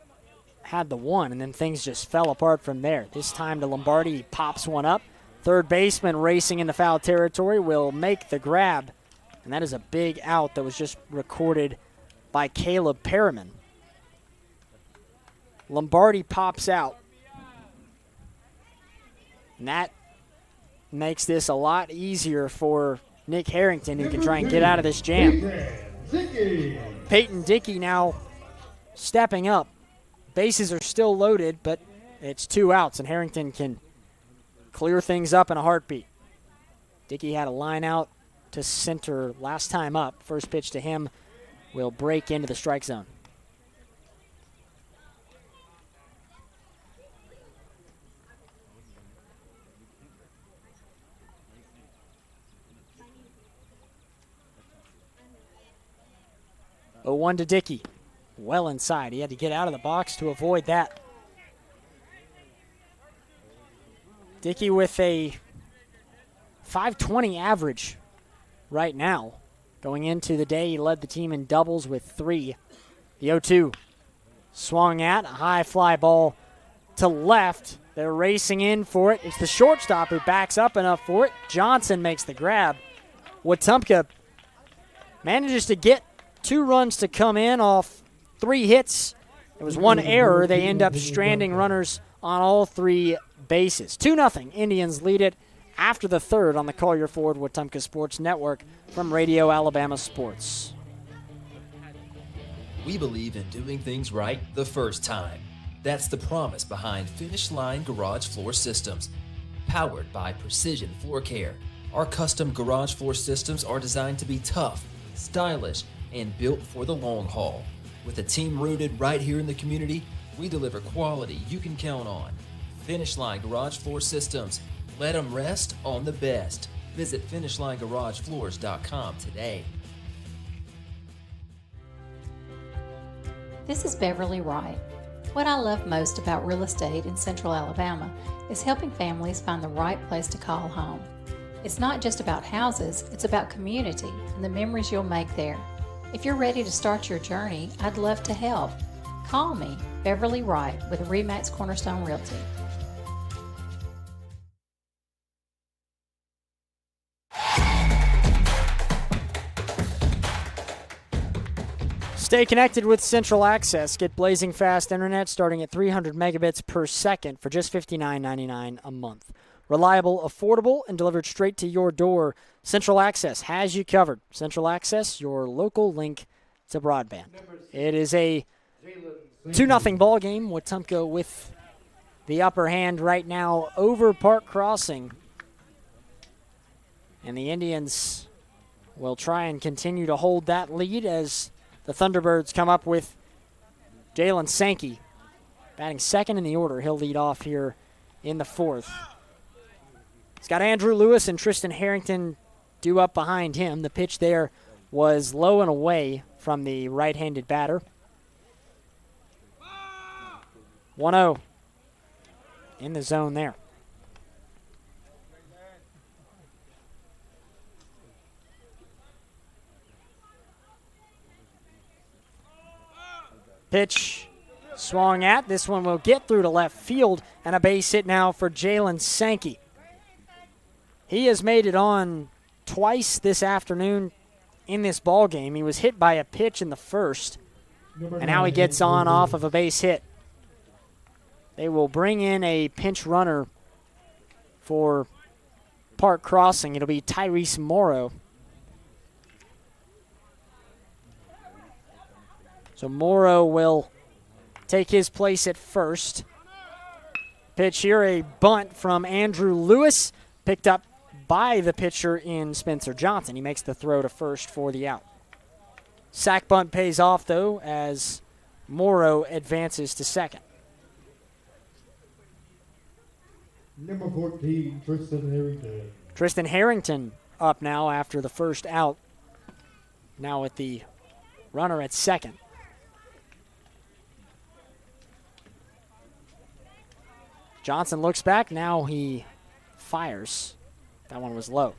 had the one, and then things just fell apart from there. This time to Lombardi, he pops one up. Third baseman racing into foul territory will make the grab, and that is a big out that was just recorded by Caleb Perriman. Lombardi pops out, and that makes this a lot easier for Nick Harrington, who can try and get out of this jam. Peyton Dickey now stepping up. Bases are still loaded, but it's 2 outs, and Harrington can clear things up in a heartbeat. Dickey had a line out to center last time up. First pitch to him will break into the strike zone. Oh, 1 to Dickey. Well inside. He had to get out of the box to avoid that. Dickey with a .520 average right now. Going into the day, he led the team in doubles with 3. The 0-2 swung at. A high fly ball to left. They're racing in for it. It's the shortstop who backs up enough for it. Johnson makes the grab. Wetumpka manages to get 2 runs to come in off 3 hits. There was 1 error. They end up stranding runners on all 3 bases. 2-0. Indians lead it after the third on the Collier Ford Wetumpka Sports Network from Radio Alabama Sports. We believe in doing things right the first time. That's the promise behind Finish Line Garage Floor Systems. Powered by Precision Floor Care, our custom garage floor systems are designed to be tough, stylish, and built for the long haul. With a team rooted right here in the community, we deliver quality you can count on. Finish Line Garage Floor Systems. Let them rest on the best. Visit FinishLineGarageFloors.com today. This is Beverly Wright. What I love most about real estate in Central Alabama is helping families find the right place to call home. It's not just about houses, it's about community and the memories you'll make there. If you're ready to start your journey, I'd love to help. Call me, Beverly Wright, with RE/MAX Cornerstone Realty. Stay connected with Central Access. Get blazing fast internet starting at 300 megabits per second for just $59.99 a month. Reliable, affordable, and delivered straight to your door. Central Access has you covered. Central Access, your local link to broadband. It is a 2-0 ball game. Wetumpka with the upper hand right now over Park Crossing. And the Indians will try and continue to hold that lead as the Thunderbirds come up with Jalen Sankey batting second in the order. He'll lead off here in the fourth. He's got Andrew Lewis and Tristan Harrington due up behind him. The pitch there was low and away from the right-handed batter. 1-0 in the zone there. Pitch swung at. This one will get through to left field, and a base hit now for Jalen Sankey. He has made it on twice this afternoon in this ball game. He was hit by a pitch in the first, and now he gets on off of a base hit. They will bring in a pinch runner for Park Crossing. It'll be Tyrese Morrow. So Morrow will take his place at first. Pitch here, a bunt from Andrew Lewis, picked up by the pitcher in Spencer Johnson. He makes the throw to first for the out. Sack bunt pays off, though, as Morrow advances to second. Number 14, Tristan Harrington. Tristan Harrington up now after the first out. Now with the runner at second. Johnson looks back. Now he fires. That one was low.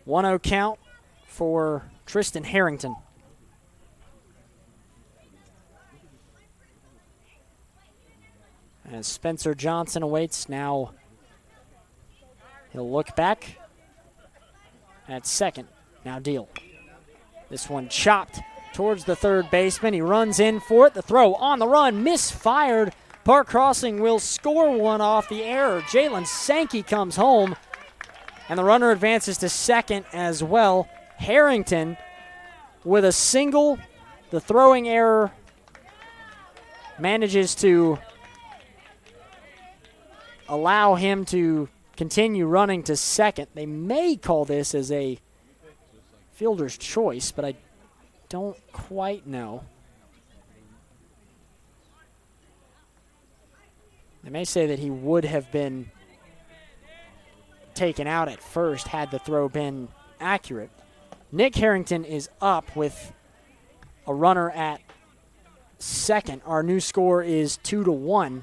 One-0 count for Tristan Harrington. As Spencer Johnson awaits, now he'll look back at second. Now deal. This one chopped towards the third baseman. He runs in for it. The throw on the run, misfired. Park Crossing will score one off the error. Jalen Sankey comes home, and the runner advances to second as well. Harrington with a single. The throwing error manages to allow him to continue running to second. They may call this as a fielder's choice, but I don't quite know. They may say that he would have been taken out at first had the throw been accurate. Nick Harrington is up with a runner at second. Our new score is 2-1.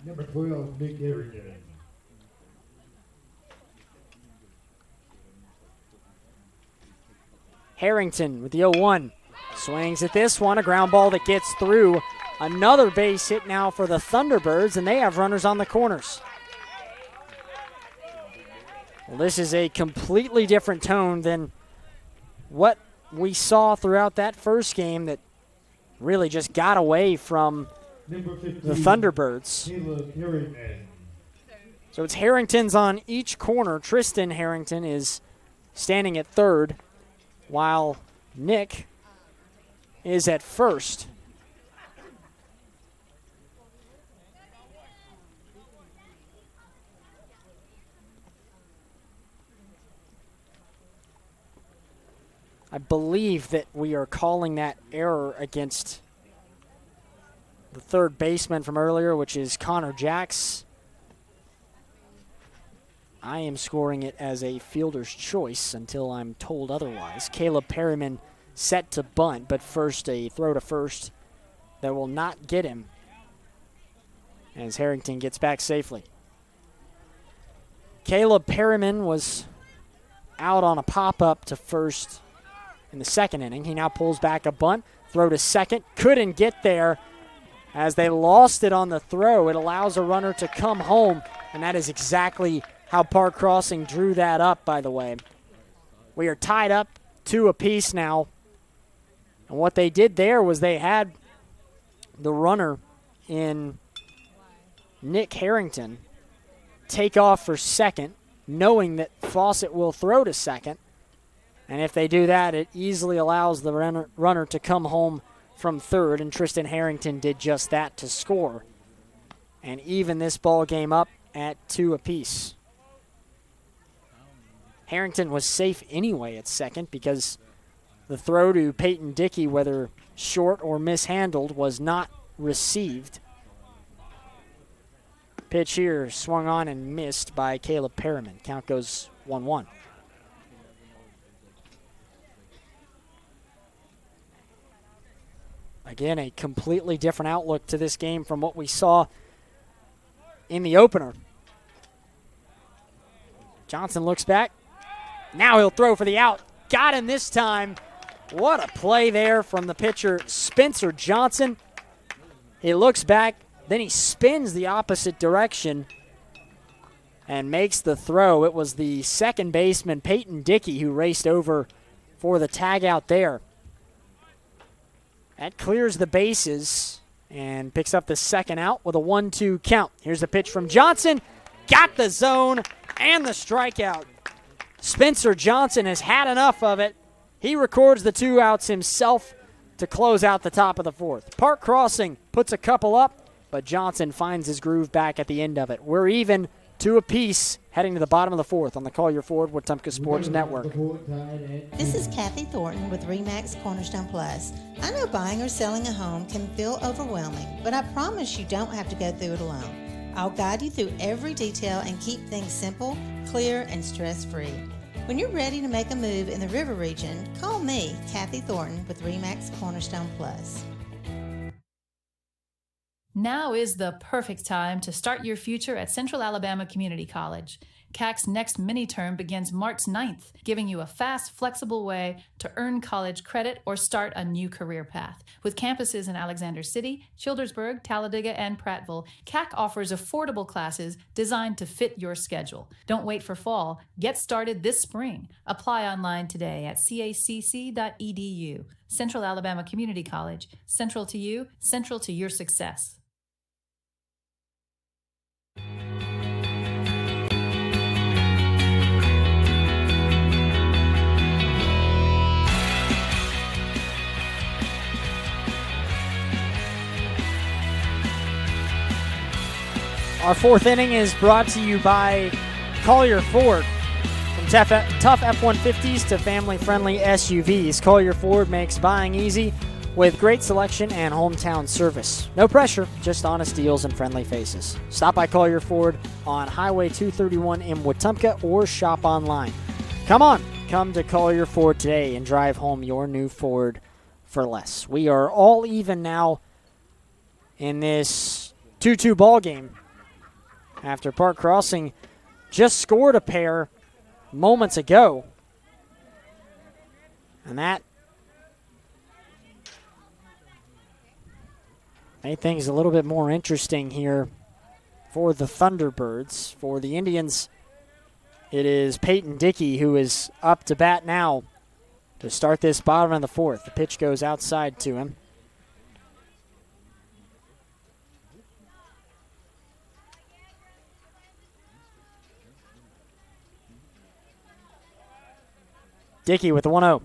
Number 12, Nick Harrington. Harrington with the 0-1. Swings at this one, a ground ball that gets through. Another base hit now for the Thunderbirds, and they have runners on the corners. Well, this is a completely different tone than what we saw throughout that first game that really just got away from the Thunderbirds. So it's Harrington's on each corner. Tristan Harrington is standing at third, while Nick is at first. I believe that we are calling that error against the third baseman from earlier, which is Connor Jacks. I am scoring it as a fielder's choice until I'm told otherwise. Caleb Perryman set to bunt, but first a throw to first that will not get him as Harrington gets back safely. Caleb Perryman was out on a pop-up to first in the second inning. He now pulls back a bunt, throw to second, couldn't get there as they lost it on the throw. It allows a runner to come home, and that is exactly how Park Crossing drew that up, by the way. We are tied up 2 apiece now, and what they did there was they had the runner in Nick Harrington take off for second, knowing that Fawcett will throw to second. And if they do that, it easily allows the runner to come home from third, and Tristan Harrington did just that to score and even this ball game up at 2 apiece. Harrington was safe anyway at second because the throw to Peyton Dickey, whether short or mishandled, was not received. Pitch here swung on and missed by Caleb Perriman. Count goes 1-1. Again, a completely different outlook to this game from what we saw in the opener. Johnson looks back. Now he'll throw for the out. Got him this time. What a play there from the pitcher, Spencer Johnson. He looks back, then he spins the opposite direction and makes the throw. It was the second baseman, Peyton Dickey, who raced over for the tag out there. That clears the bases and picks up the second out with a 1-2 count. Here's the pitch from Johnson. Got the zone and the strikeout. Spencer Johnson has had enough of it. He records the 2 outs himself to close out the top of the fourth. Park Crossing puts a couple up, but Johnson finds his groove back at the end of it. We're even 2 apiece heading to the bottom of the fourth on the Collier Ford Wetumpka Sports Network. This is Kathy Thornton with RE/MAX Cornerstone Plus. I know buying or selling a home can feel overwhelming, but I promise you don't have to go through it alone. I'll guide you through every detail and keep things simple, clear, and stress-free. When you're ready to make a move in the River Region, call me, Kathy Thornton, with RE/MAX Cornerstone Plus. Now is the perfect time to start your future at Central Alabama Community College. CAC's next mini-term begins March 9th, giving you a fast, flexible way to earn college credit or start a new career path. With campuses in Alexander City, Childersburg, Talladega, and Prattville, CAC offers affordable classes designed to fit your schedule. Don't wait for fall. Get started this spring. Apply online today at cacc.edu. Central Alabama Community College. Central to you, central to your success. Our fourth inning is brought to you by Collier Ford. From tough F-150s to family-friendly SUVs, Collier Ford makes buying easy with great selection and hometown service. No pressure, just honest deals and friendly faces. Stop by Collier Ford on Highway 231 in Wetumpka or shop online. Come to Collier Ford today and drive home your new Ford for less. We are all even now in this 2-2 ball game after Park Crossing just scored a pair moments ago. And that made things a little bit more interesting here for the Thunderbirds. For the Indians, it is Peyton Dickey who is up to bat now to start this bottom of the fourth. The pitch goes outside to him. Dickey with the 1-0.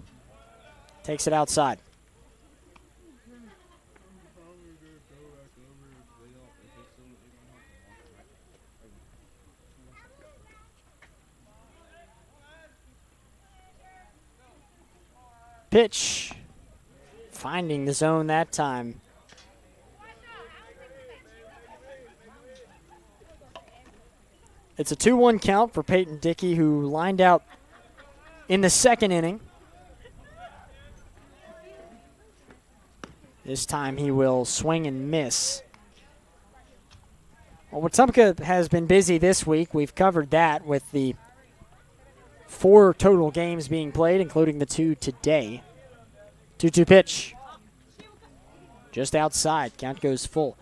Takes it outside. Pitch. Finding the zone that time. It's a 2-1 count for Peyton Dickey, who lined out in the second inning. This time he will swing and miss. Well, Wetumpka has been busy this week. We've covered that with the 4 total games being played, including the 2 today. 2-2 pitch. Just outside. Count goes full.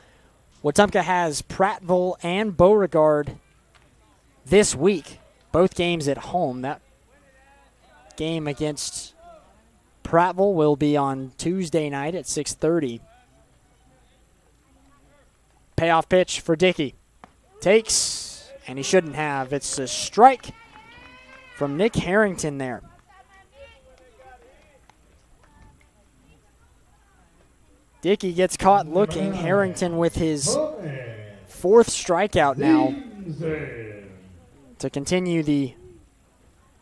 Wetumpka has Prattville and Beauregard this week. Both games at home. That game against Prattville will be on Tuesday night at 6:30. Payoff pitch for Dickey. Takes, and he shouldn't have. It's a strike from Nick Harrington there. Dickey gets caught looking. Harrington with his 4th strikeout now to continue the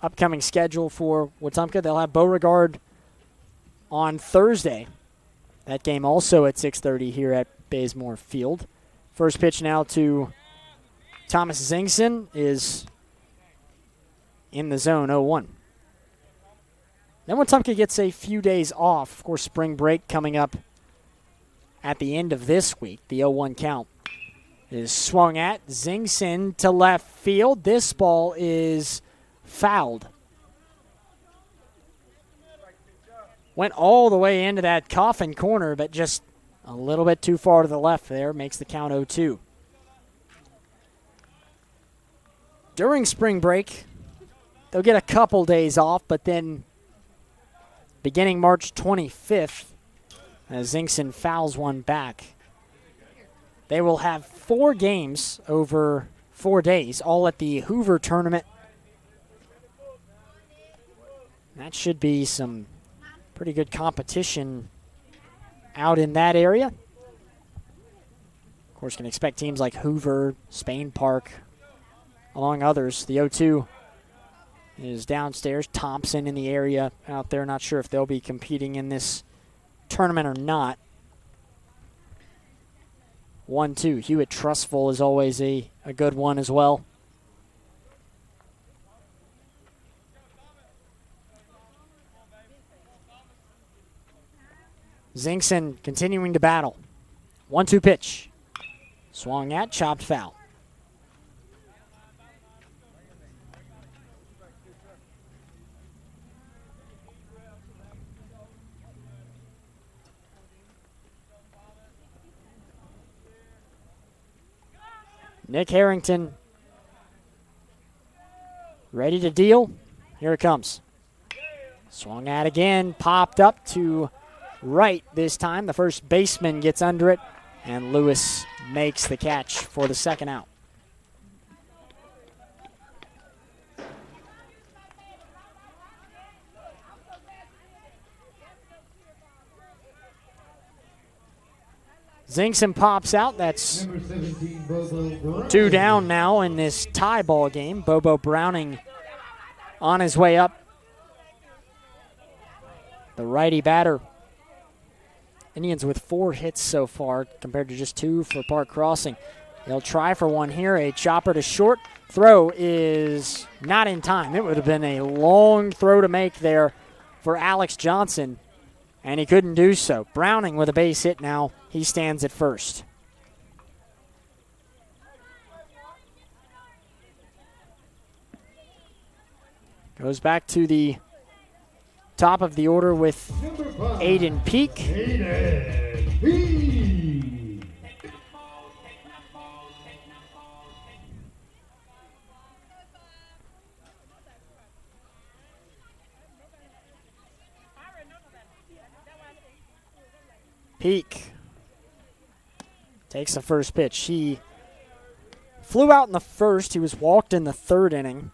upcoming schedule for Wetumpka. They'll have Beauregard on Thursday. That game also at 6:30 here at Bazemore Field. First pitch now to Thomas Zingson is in the zone, 0-1. Then Wetumpka gets a few days off. Of course, spring break coming up at the end of this week. The 0-1 count is swung at. Zingson to left field. This ball is fouled. Went all the way into that coffin corner, but just a little bit too far to the left there. Makes the count 0-2. During spring break, they'll get a couple days off, but then beginning March 25th, as Zingson fouls one back, they will have 4 games over 4 days, all at the Hoover tournament. That should be some pretty good competition out in that area. Of course, can expect teams like Hoover, Spain Park, among others. The 0-2 is downstairs. Thompson in the area out there. Not sure if they'll be competing in this tournament or not. 1-2. Hewitt Trustful is always a good one as well. Zingson continuing to battle. 1-2 pitch. Swung at, chopped foul. Nick Harrington ready to deal. Here it comes. Swung at again, popped up to right this time. The first baseman gets under it, and Lewis makes the catch for the second out. Zingson pops out. That's 2 down now in this tie ball game. Bobo Browning on his way up. The righty batter. Indians with 4 hits so far compared to just 2 for Park Crossing. They'll try for one here. A chopper to short. Throw is not in time. It would have been a long throw to make there for Alex Johnson, and he couldn't do so. Browning with a base hit now. He stands at first. Goes back to the top of the order with Aiden Peak. Aiden Peak. Peak takes the first pitch. He flew out in the first. He was walked in the third inning.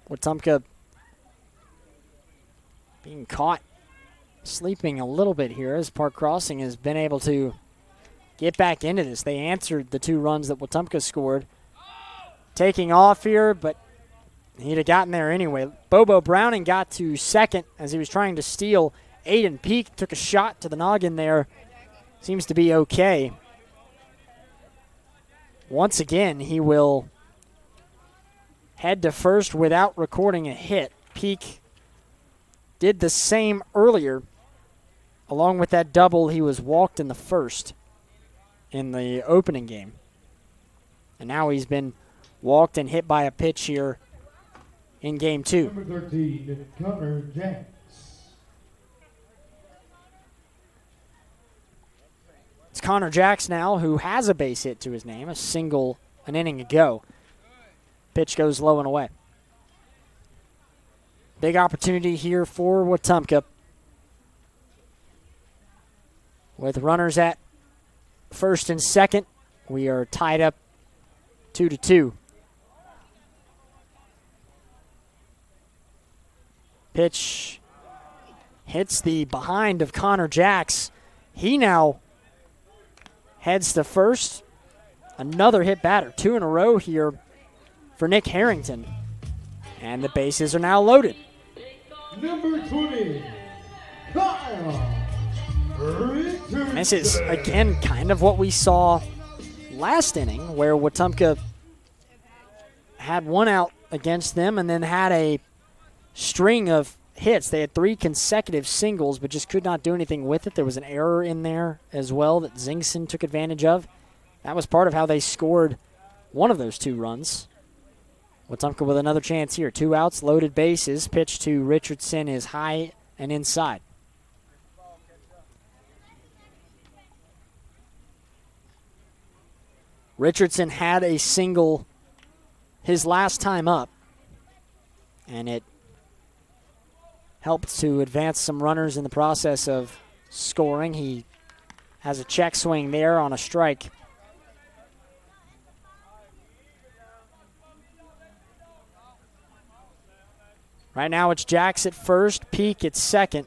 Wetumpka being caught sleeping a little bit here as Park Crossing has been able to get back into this. They answered the 2 runs that Wetumpka scored. Taking off here, but he'd have gotten there anyway. Bobo Browning got to second as he was trying to steal. Aiden Peak took a shot to the noggin there. Seems to be okay. Once again, he will head to first without recording a hit. Peak did the same earlier. Along with that double, he was walked in the first in the opening game. And now he's been walked and hit by a pitch here in game 2. Number 13, Connor Jacks. It's Connor Jacks now, who has a base hit to his name, a single an inning ago. Pitch goes low and away. Big opportunity here for Wetumpka. With runners at first and second, we are tied up 2-2. Pitch hits the behind of Connor Jacks. He now heads to first. Another hit batter. 2 in a row here for Nick Harrington. And the bases are now loaded. Number 20, Kyle Richardson. This is, again, kind of what we saw last inning, where Wetumpka had 1 out against them and then had a string of hits. They had 3 consecutive singles, but just could not do anything with it. There was an error in there as well that Zingson took advantage of. That was part of how they scored one of those 2 runs. Wetumpka with another chance here. 2 outs, loaded bases. Pitch to Richardson is high and inside. Richardson had a single his last time up, and it helped to advance some runners in the process of scoring. He has a check swing there on a strike. Right now it's Jax at first, Peak at second,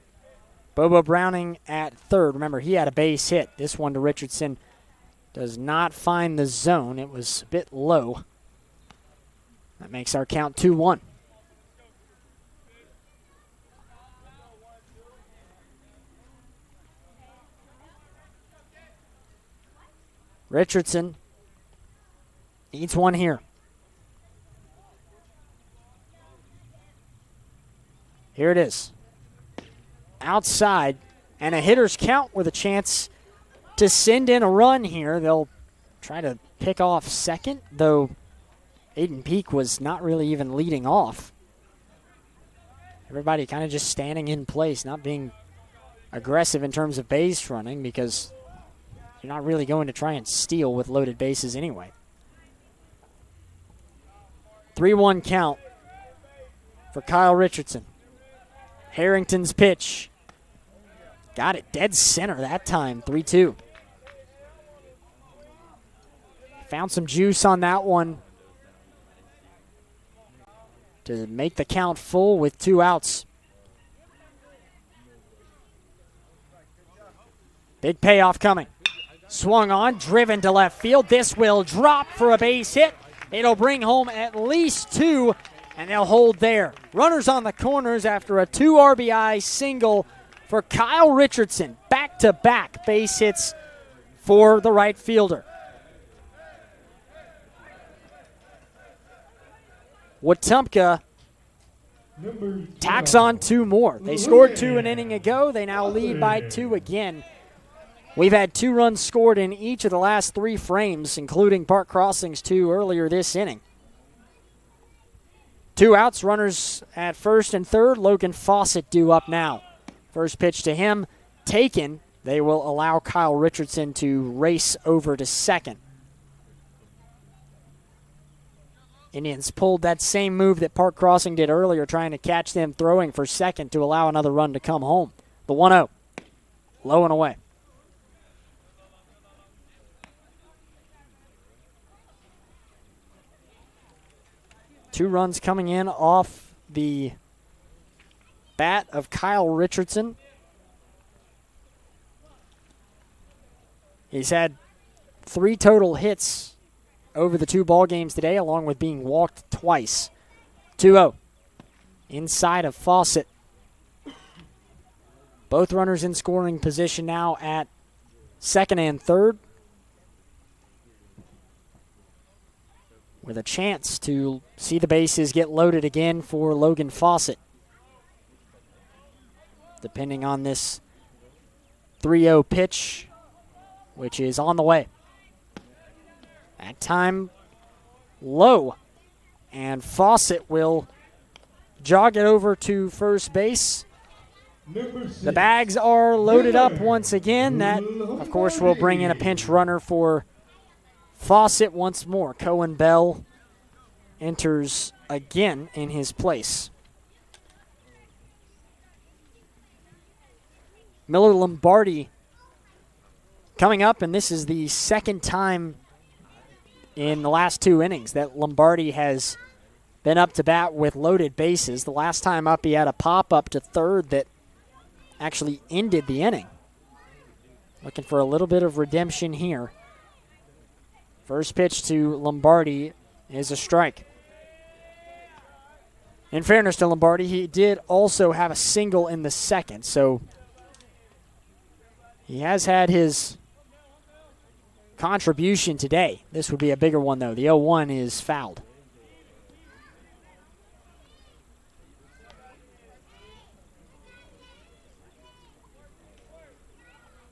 Bobo Browning at third. Remember, he had a base hit. This one to Richardson does not find the zone. It was a bit low. That makes our count 2-1. Richardson needs one here. Here it is. Outside, and a hitter's count with a chance to send in a run here. They'll try to pick off second, though Aiden Peak was not really even leading off. Everybody kind of just standing in place, not being aggressive in terms of base running, because you're not really going to try and steal with loaded bases anyway. 3-1 count for Kyle Richardson. Harrington's pitch. Got it dead center that time, 3-2. Found some juice on that one to make the count full with 2 outs. Big payoff coming. Swung on, driven to left field. This will drop for a base hit. It'll bring home at least 2, and they'll hold there. Runners on the corners after a 2 RBI single for Kyle Richardson. Back-to-back base hits for the right fielder. Wetumpka tacks on 2 more. They scored 2 an inning ago. They now lead by 2 again. We've had 2 runs scored in each of the last 3 frames, including Park Crossings 2 earlier this inning. 2 outs, runners at first and third. Logan Fawcett due up now. First pitch to him, taken. They will allow Kyle Richardson to race over to second. Indians pulled that same move that Park Crossing did earlier, trying to catch them throwing for second to allow another run to come home. The 1-0, low and away. Two runs coming in off the bat of Kyle Richardson. He's had 3 total hits over the 2 ball games today, along with being walked twice. 2-0. Inside of Fawcett. Both runners in scoring position now at second and third, with a chance to see the bases get loaded again for Logan Fawcett, depending on this 3-0 pitch, which is on the way. That time low, and Fawcett will jog it over to first base. The bags are loaded up once again. That, of course, will bring in a pinch runner for Fawcett once more. Cohen Bell enters again in his place. Miller Lombardi coming up, and this is the second time in the last 2 innings that Lombardi has been up to bat with loaded bases. The last time up, he had a pop-up to third that actually ended the inning. Looking for a little bit of redemption here. First pitch to Lombardi is a strike. In fairness to Lombardi, he did also have a single in the second, so he has had his contribution today. This would be a bigger one, though. The 0-1 is fouled.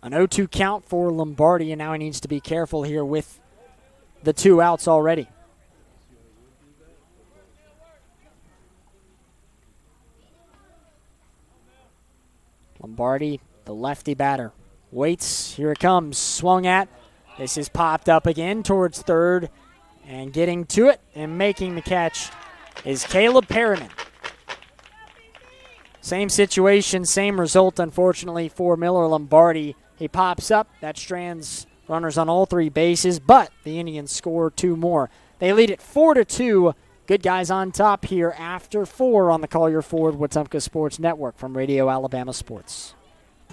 An 0-2 count for Lombardi, and now he needs to be careful here with the 2 outs already. Lombardi, the lefty batter, waits. Here it comes. Swung at. This is popped up again towards third. And getting to it and making the catch is Caleb Perriman. Same situation, same result, unfortunately, for Miller Lombardi. He pops up. That strands runners on all 3 bases, but the Indians score 2 more. They lead it 4-2. Good guys on top here after 4 on the Collier Ford Wetumpka Sports Network from Radio Alabama Sports.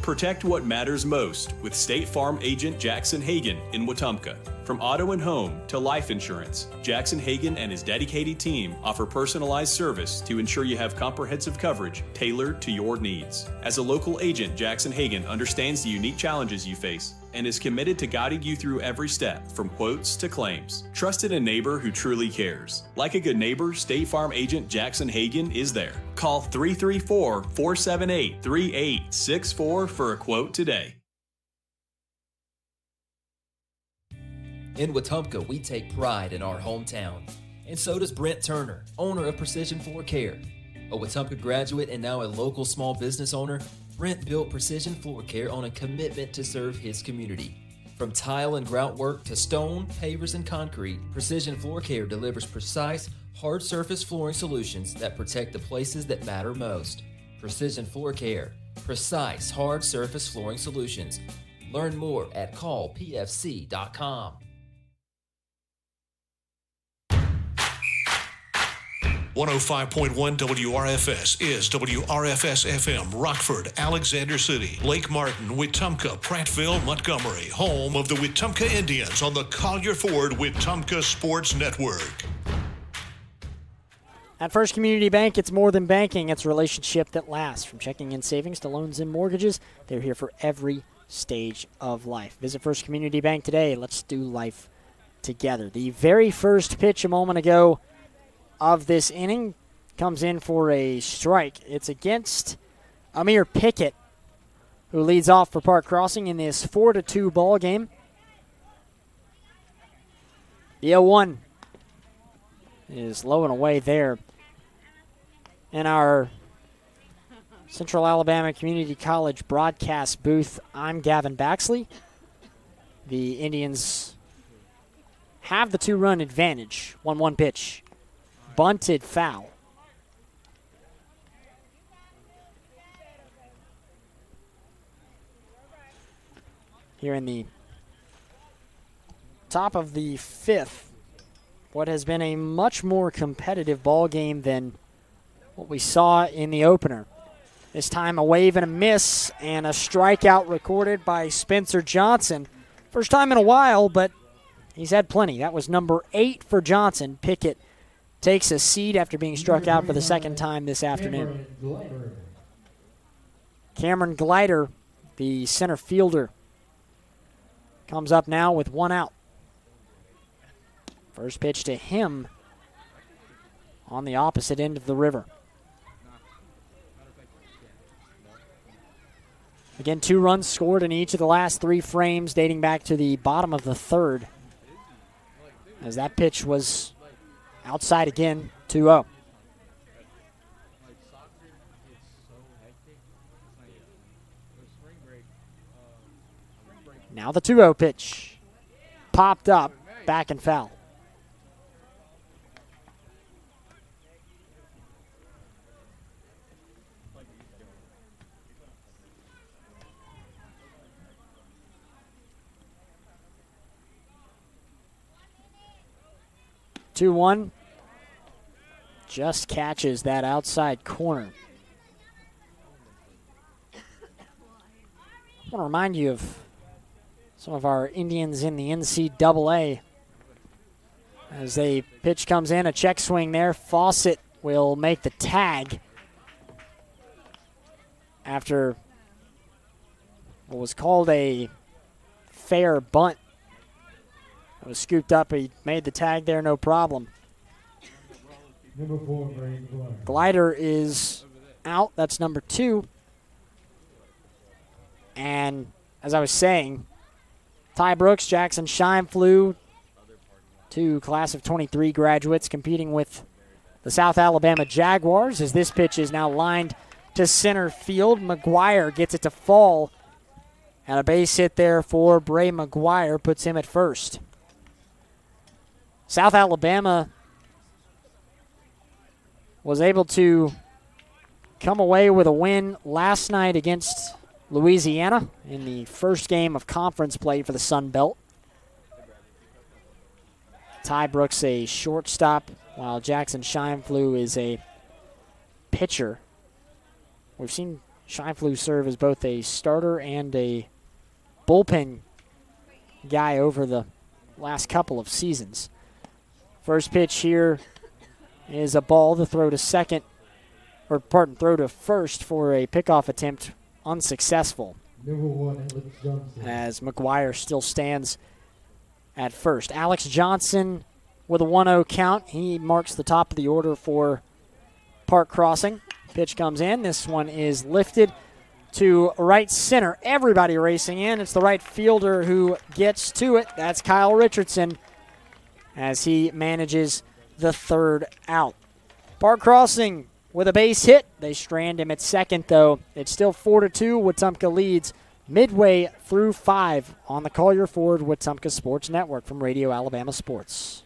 Protect what matters most with State Farm agent Jackson Hagan in Wetumpka. From auto and home to life insurance, Jackson Hagan and his dedicated team offer personalized service to ensure you have comprehensive coverage tailored to your needs. As a local agent, Jackson Hagan understands the unique challenges you face and is committed to guiding you through every step, from quotes to claims. Trusted a neighbor who truly cares. Like a good neighbor, State Farm agent Jackson Hagan is there. Call 334-478-3864 for a quote today. In Wetumpka, we take pride in our hometown. And so does Brent Turner, owner of Precision Floor Care. A Wetumpka graduate and now a local small business owner, Brent built Precision Floor Care on a commitment to serve his community. From tile and grout work to stone, pavers, and concrete, Precision Floor Care delivers precise, hard surface flooring solutions that protect the places that matter most. Precision Floor Care. Precise, hard surface flooring solutions. Learn more at callpfc.com. 105.1 WRFS is WRFS-FM, Rockford, Alexander City, Lake Martin, Wetumpka, Prattville, Montgomery, home of the Wetumpka Indians on the Collier Ford Wetumpka Sports Network. At First Community Bank, it's more than banking. It's a relationship that lasts. From checking and savings to loans and mortgages, they're here for every stage of life. Visit First Community Bank today. Let's do life together. The very first pitch a moment ago of this inning comes in for a strike. It's against Amir Pickett, who leads off for Park Crossing in this 4-2 ball game. The 0-1 is low and away there. In our Central Alabama Community College broadcast booth, I'm Gavin Baxley. The Indians have the 2-run advantage. 1-1 pitch. Bunted foul. Here in the top of the 5th, what has been a much more competitive ball game than what we saw in the opener. This time a wave and a miss and a strikeout recorded by Spencer Johnson. First time in a while, but he's had plenty. That was number 8 for Johnson. Pickett takes a seat after being struck out for the second time this afternoon. Cameron Glider, the center fielder, comes up now with 1 out. First pitch to him on the opposite end of the river. Again, 2 runs scored in each of the last 3 frames dating back to the bottom of the 3rd. As that pitch was outside again, 2-0. Now the 2-0 pitch. Popped up, back and foul. Two-one. Just catches that outside corner. I want to remind you of some of our Indians in the NCAA. As a pitch comes in, a check swing there. Fawcett will make the tag after what was called a fair bunt. It was scooped up. He made the tag there, no problem. Number 4, Glider is out. That's number 2. And as I was saying, Ty Brooks, Jackson Scheinflew, two class of 23 graduates competing with the South Alabama Jaguars, as this pitch is now lined to center field. McGuire gets it to fall, and a base hit there for Bray McGuire puts him at first. South Alabama was able to come away with a win last night against Louisiana in the first game of conference play for the Sun Belt. Ty Brooks a shortstop, while Jackson Scheinflew is a pitcher. We've seen Scheinflew serve as both a starter and a bullpen guy over the last couple of seasons. First pitch here is a ball. The throw to second, or pardon, throw to first for a pickoff attempt, unsuccessful. Number 1, Alex Johnson. As McGuire still stands at first. Alex Johnson with a 1-0 count. He marks the top of the order for Park Crossing. Pitch comes in. This one is lifted to right center. Everybody racing in. It's the right fielder who gets to it. That's Kyle Richardson as he manages the third out. Park Crossing with a base hit. They strand him at second, though. It's still 4-2. Wetumpka leads midway through 5 on the Collier Ford Wetumpka Sports Network from Radio Alabama Sports.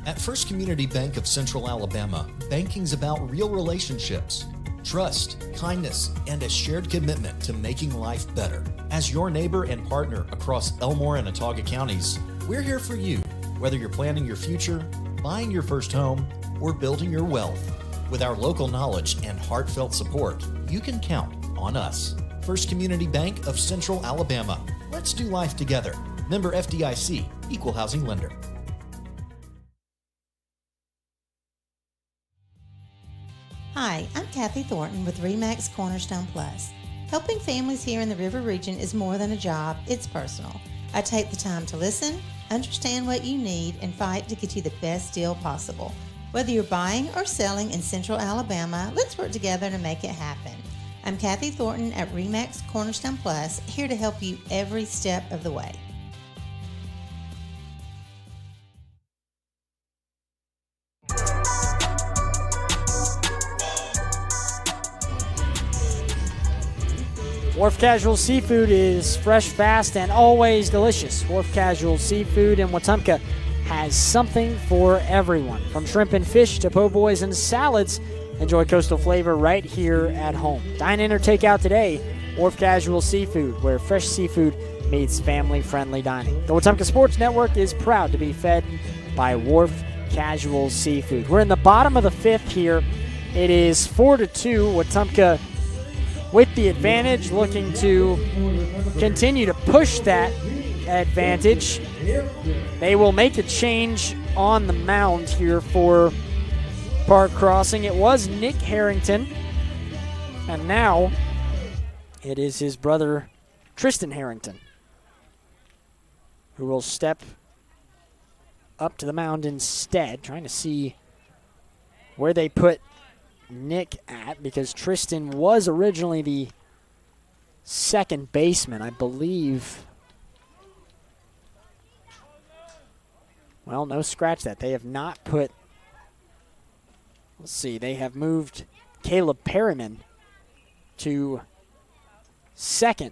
At First Community Bank of Central Alabama, banking's about real relationships, trust, kindness, and a shared commitment to making life better. As your neighbor and partner across Elmore and Autauga counties, we're here for you, whether you're planning your future, buying your first home, or building your wealth. With our local knowledge and heartfelt support, you can count on us. First Community Bank of Central Alabama. Let's do life together. Member FDIC, Equal Housing Lender. Hi, I'm Kathy Thornton with RE/MAX Cornerstone Plus. Helping families here in the River Region is more than a job, it's personal. I take the time to listen, understand what you need, and fight to get you the best deal possible. Whether you're buying or selling in Central Alabama, let's work together to make it happen. I'm Kathy Thornton at RE/MAX Cornerstone Plus, here to help you every step of the way. Wharf Casual Seafood is fresh, fast, and always delicious. Wharf Casual Seafood in Wetumpka has something for everyone. From shrimp and fish to po' boys and salads, enjoy coastal flavor right here at home. Dine in or take out today. Wharf Casual Seafood, where fresh seafood meets family-friendly dining. The Wetumpka Sports Network is proud to be fed by Wharf Casual Seafood. We're in the bottom of the 5th here. It is 4-2. Wetumpka with the advantage, looking to continue to push that advantage. They will make a change on the mound here for Park Crossing. It was Nick Harrington, and now it is his brother Tristan Harrington who will step up to the mound instead, trying to see where they put Nick at, because Tristan was originally the second baseman, I believe. Well, no, scratch that. They have not put, let's see, they have moved Caleb Perryman to second.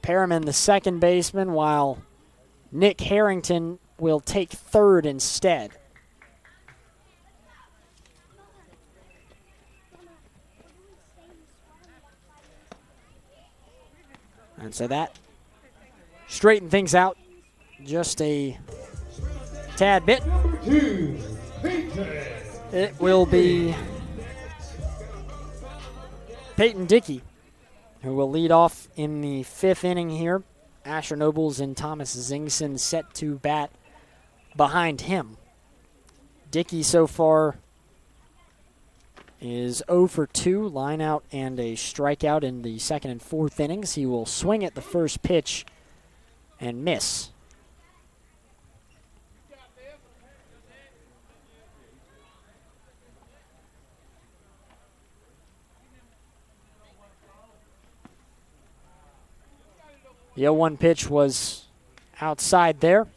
Perryman, the second baseman, while Nick Harrington will take third instead. And so that straightened things out just a tad bit. It will be Peyton Dickey who will lead off in the 5th inning here. Asher Nobles and Thomas Zingson set to bat behind him. Dickey so far is 0 for 2, line out and a strikeout in the 2nd and 4th innings. He will swing at the first pitch and miss. The 0-1 pitch was outside there.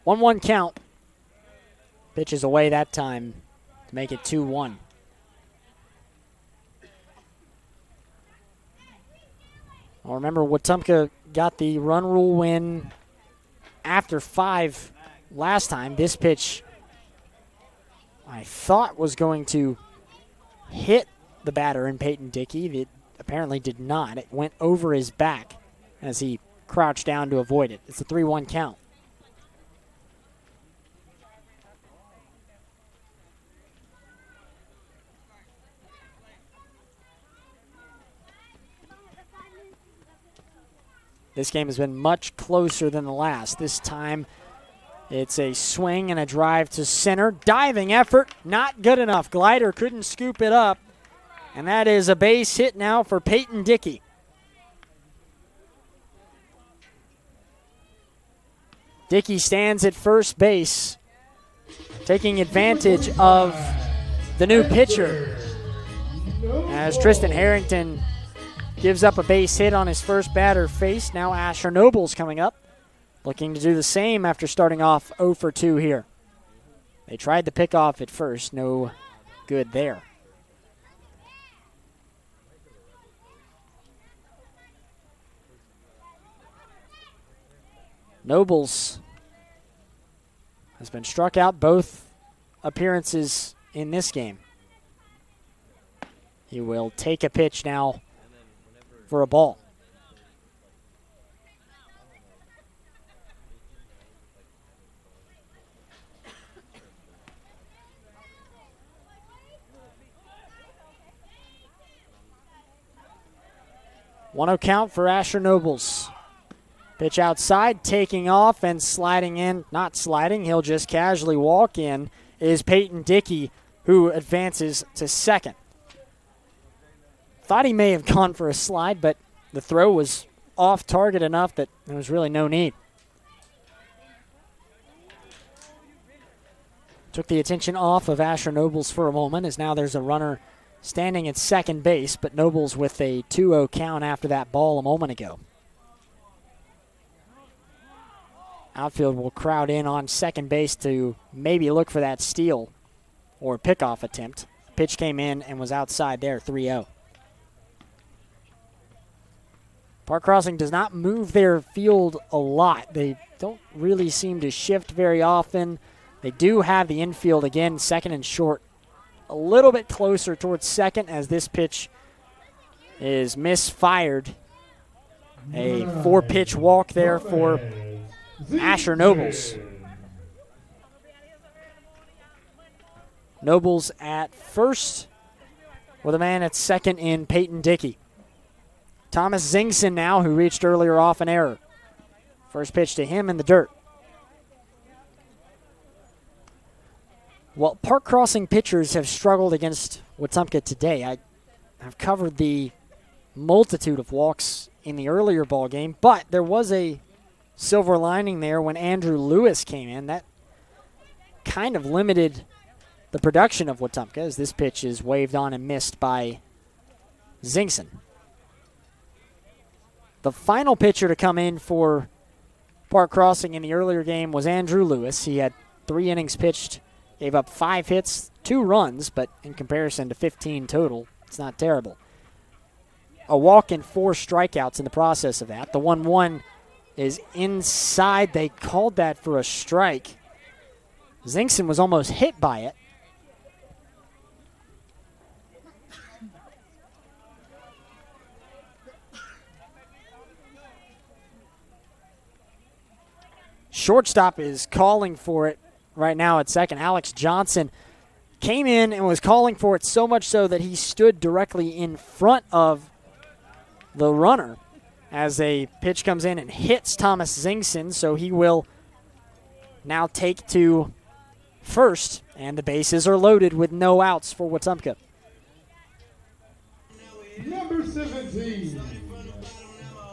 One count. Pitch is away that time to make it 2-1. Well, remember, Wetumpka got the run rule win after 5 last time. This pitch, I thought, was going to hit the batter in Peyton Dickey. It apparently did not. It went over his back as he crouched down to avoid it. It's a 3-1 count. This game has been much closer than the last. This time it's a swing and a drive to center. Diving effort, not good enough. Glider couldn't scoop it up. And that is a base hit now for Peyton Dickey. Dickey stands at first base, taking advantage of the new pitcher as Tristan Harrington gives up a base hit on his first batter face. Now Asher Nobles coming up, looking to do the same after starting off 0 for 2 here. They tried the pickoff at first, no good there. Nobles has been struck out both appearances in this game. He will take a pitch now for a ball. One-0 count for Asher Nobles. Pitch outside, taking off and sliding in. Not sliding, he'll just casually walk in, is Peyton Dickey, who advances to second. Thought he may have gone for a slide, but the throw was off target enough that there was really no need. Took the attention off of Asher Nobles for a moment, as now there's a runner standing at second base, but Nobles with a 2-0 count after that ball a moment ago. Outfield will crowd in on second base to maybe look for that steal or pickoff attempt. Pitch came in and was outside there, 3-0. Park Crossing does not move their field a lot. They don't really seem to shift very often. They do have the infield again, second and short, a little bit closer towards second as this pitch is misfired. A 4-pitch walk there for Asher Nobles. Nobles at first with a man at second in Peyton Dickey. Thomas Zingson now, who reached earlier off an error. First pitch to him in the dirt. Well, Park Crossing pitchers have struggled against Wetumpka today. I've covered the multitude of walks in the earlier ball game, but there was a silver lining there when Andrew Lewis came in. That kind of limited the production of Wetumpka as this pitch is waved on and missed by Zingson. The final pitcher to come in for Park Crossing in the earlier game was Andrew Lewis. He had 3 innings pitched, gave up 5 hits, 2 runs, but in comparison to 15 total, it's not terrible. A walk and 4 strikeouts in the process of that. The 1-1 is inside. They called that for a strike. Zingson was almost hit by it. Shortstop is calling for it right now at second. Alex Johnson came in and was calling for it so much so that he stood directly in front of the runner as a pitch comes in and hits Thomas Zingson, so he will now take to first, and the bases are loaded with no outs for Wetumpka. Number 17,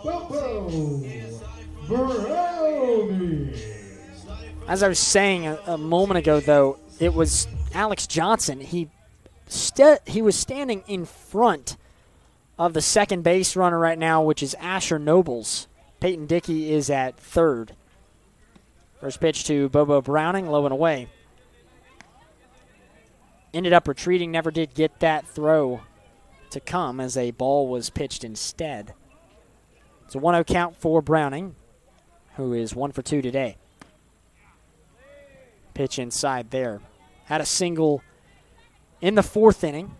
Popo Brownie. As I was saying a moment ago, though, it was Alex Johnson. He was standing in front of the second base runner right now, which is Asher Nobles. Peyton Dickey is at third. First pitch to Bobo Browning, low and away. Ended up retreating, never did get that throw to come as a ball was pitched instead. It's a 1-0 count for Browning, who is 1 for 2 today. Pitch inside there. Had a single in the fourth inning.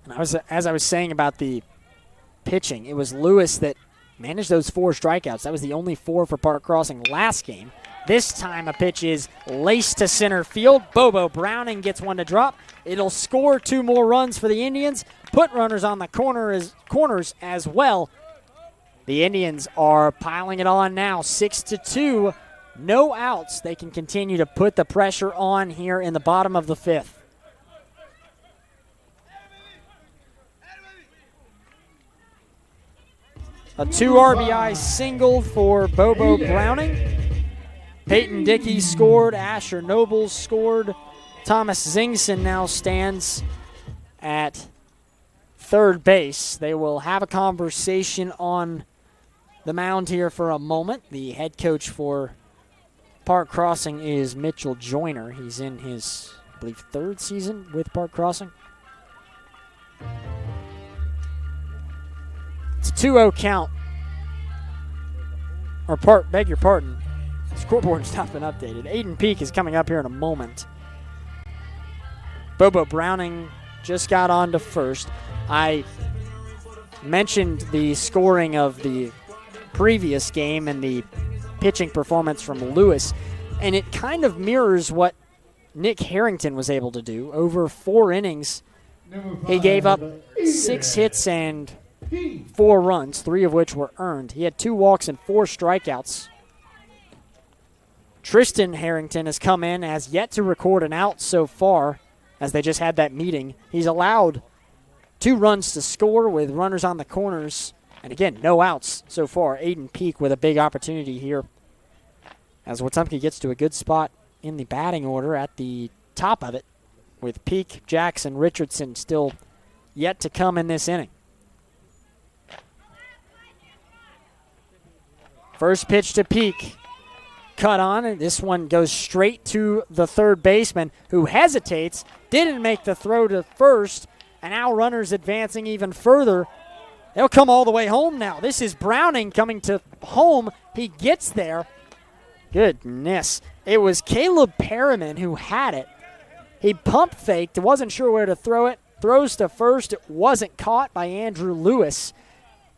And as I was saying about the pitching, it was Lewis that managed those 4 strikeouts. That was the only 4 for Park Crossing last game. This time a pitch is laced to center field. Bobo Browning gets one to drop. It'll score 2 more runs for the Indians, put runners on the corners as well. The Indians are piling it on now, 6-2. No outs. They can continue to put the pressure on here in the bottom of the 5th. A 2 RBI single for Bobo Browning. Peyton Dickey scored. Asher Nobles scored. Thomas Zingson now stands at third base. They will have a conversation on the mound here for a moment. The head coach for Park Crossing is Mitchell Joyner. He's in his, I believe, 3rd season with Park Crossing. It's a 2-0 count. Beg your pardon. Scoreboard's not been updated. Aiden Peak is coming up here in a moment. Bobo Browning just got on to first. I mentioned the scoring of the previous game and the pitching performance from Lewis, and it kind of mirrors what Nick Harrington was able to do. Over 4 innings, he gave up 6 hits and 4 runs, 3 of which were earned. He had 2 walks and 4 strikeouts. Tristan Harrington has come in, has yet to record an out so far, as they just had that meeting. He's allowed 2 runs to score with runners on the corners. And again, no outs so far. Aiden Peak with a big opportunity here as Wetumpka gets to a good spot in the batting order at the top of it, with Peak, Jackson, Richardson still yet to come in this inning. First pitch to Peak. Cut on, and this one goes straight to the third baseman, who hesitates, didn't make the throw to first, and now runners advancing even further. They'll come all the way home now. This is Browning coming to home. He gets there. Goodness. It was Caleb Perriman who had it. He pump faked, wasn't sure where to throw it, throws to first. It wasn't caught by Andrew Lewis.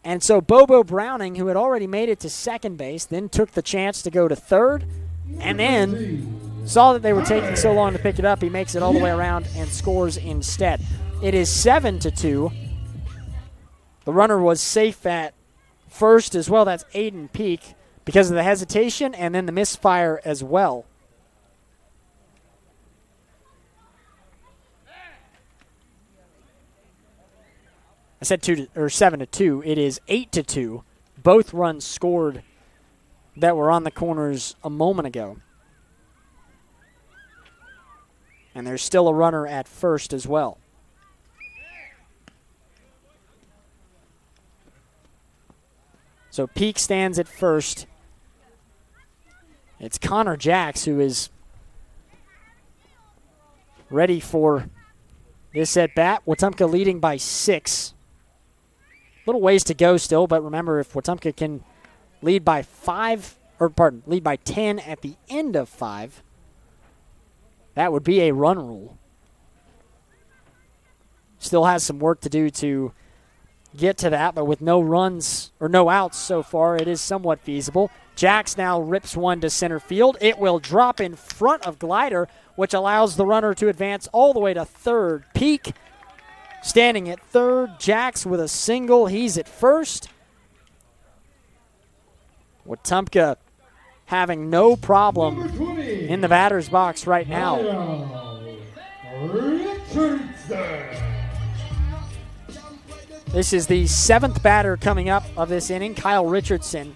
And so Bobo Browning, who had already made it to second base, then took the chance to go to third, and then saw that they were taking so long to pick it up. He makes it all the way around and scores instead. It is 7-2. The runner was safe at first as well. That's Aiden Peak because of the hesitation and then the misfire as well. I said 7-2. It is 8-2. Both runs scored that were on the corners a moment ago. And there's still a runner at first as well. So Peak stands at first. It's Connor Jacks who is ready for this at bat. Wetumpka leading by 6. Little ways to go still, but remember, if Wetumpka can lead by 10 at the end of 5, that would be a run rule. Still has some work to do to get to that, but with no runs or no outs so far, it is somewhat feasible. Jax now rips one to center field. It will drop in front of Glider, which allows the runner to advance all the way to third. Peak standing at third. Jax with a single. He's at first. Wetumpka having no problem in the batter's box right now. This is the 7th batter coming up of this inning, Kyle Richardson.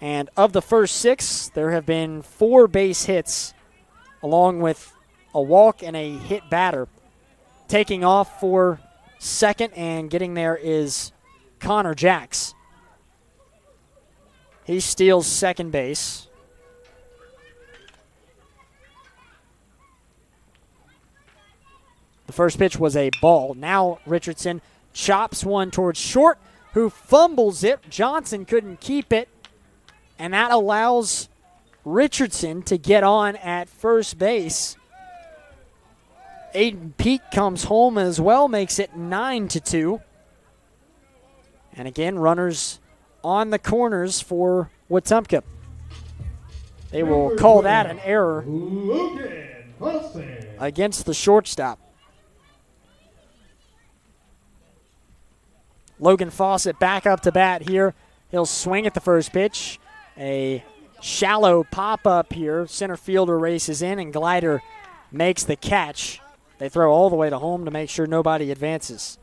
And of the first 6, there have been 4 base hits along with a walk and a hit batter. Taking off for second and getting there is Connor Jacks. He steals second base. The first pitch was a ball. Now Richardson chops one towards short, who fumbles it. Johnson couldn't keep it, and that allows Richardson to get on at first base. Aiden Peak comes home as well, makes it 9-2. And again, runners on the corners for Wetumpka. They will call that an error against the shortstop. Logan Fawcett back up to bat here. He'll swing at the first pitch. A shallow pop-up here. Center fielder races in, and Glider makes the catch. They throw all the way to home to make sure nobody advances.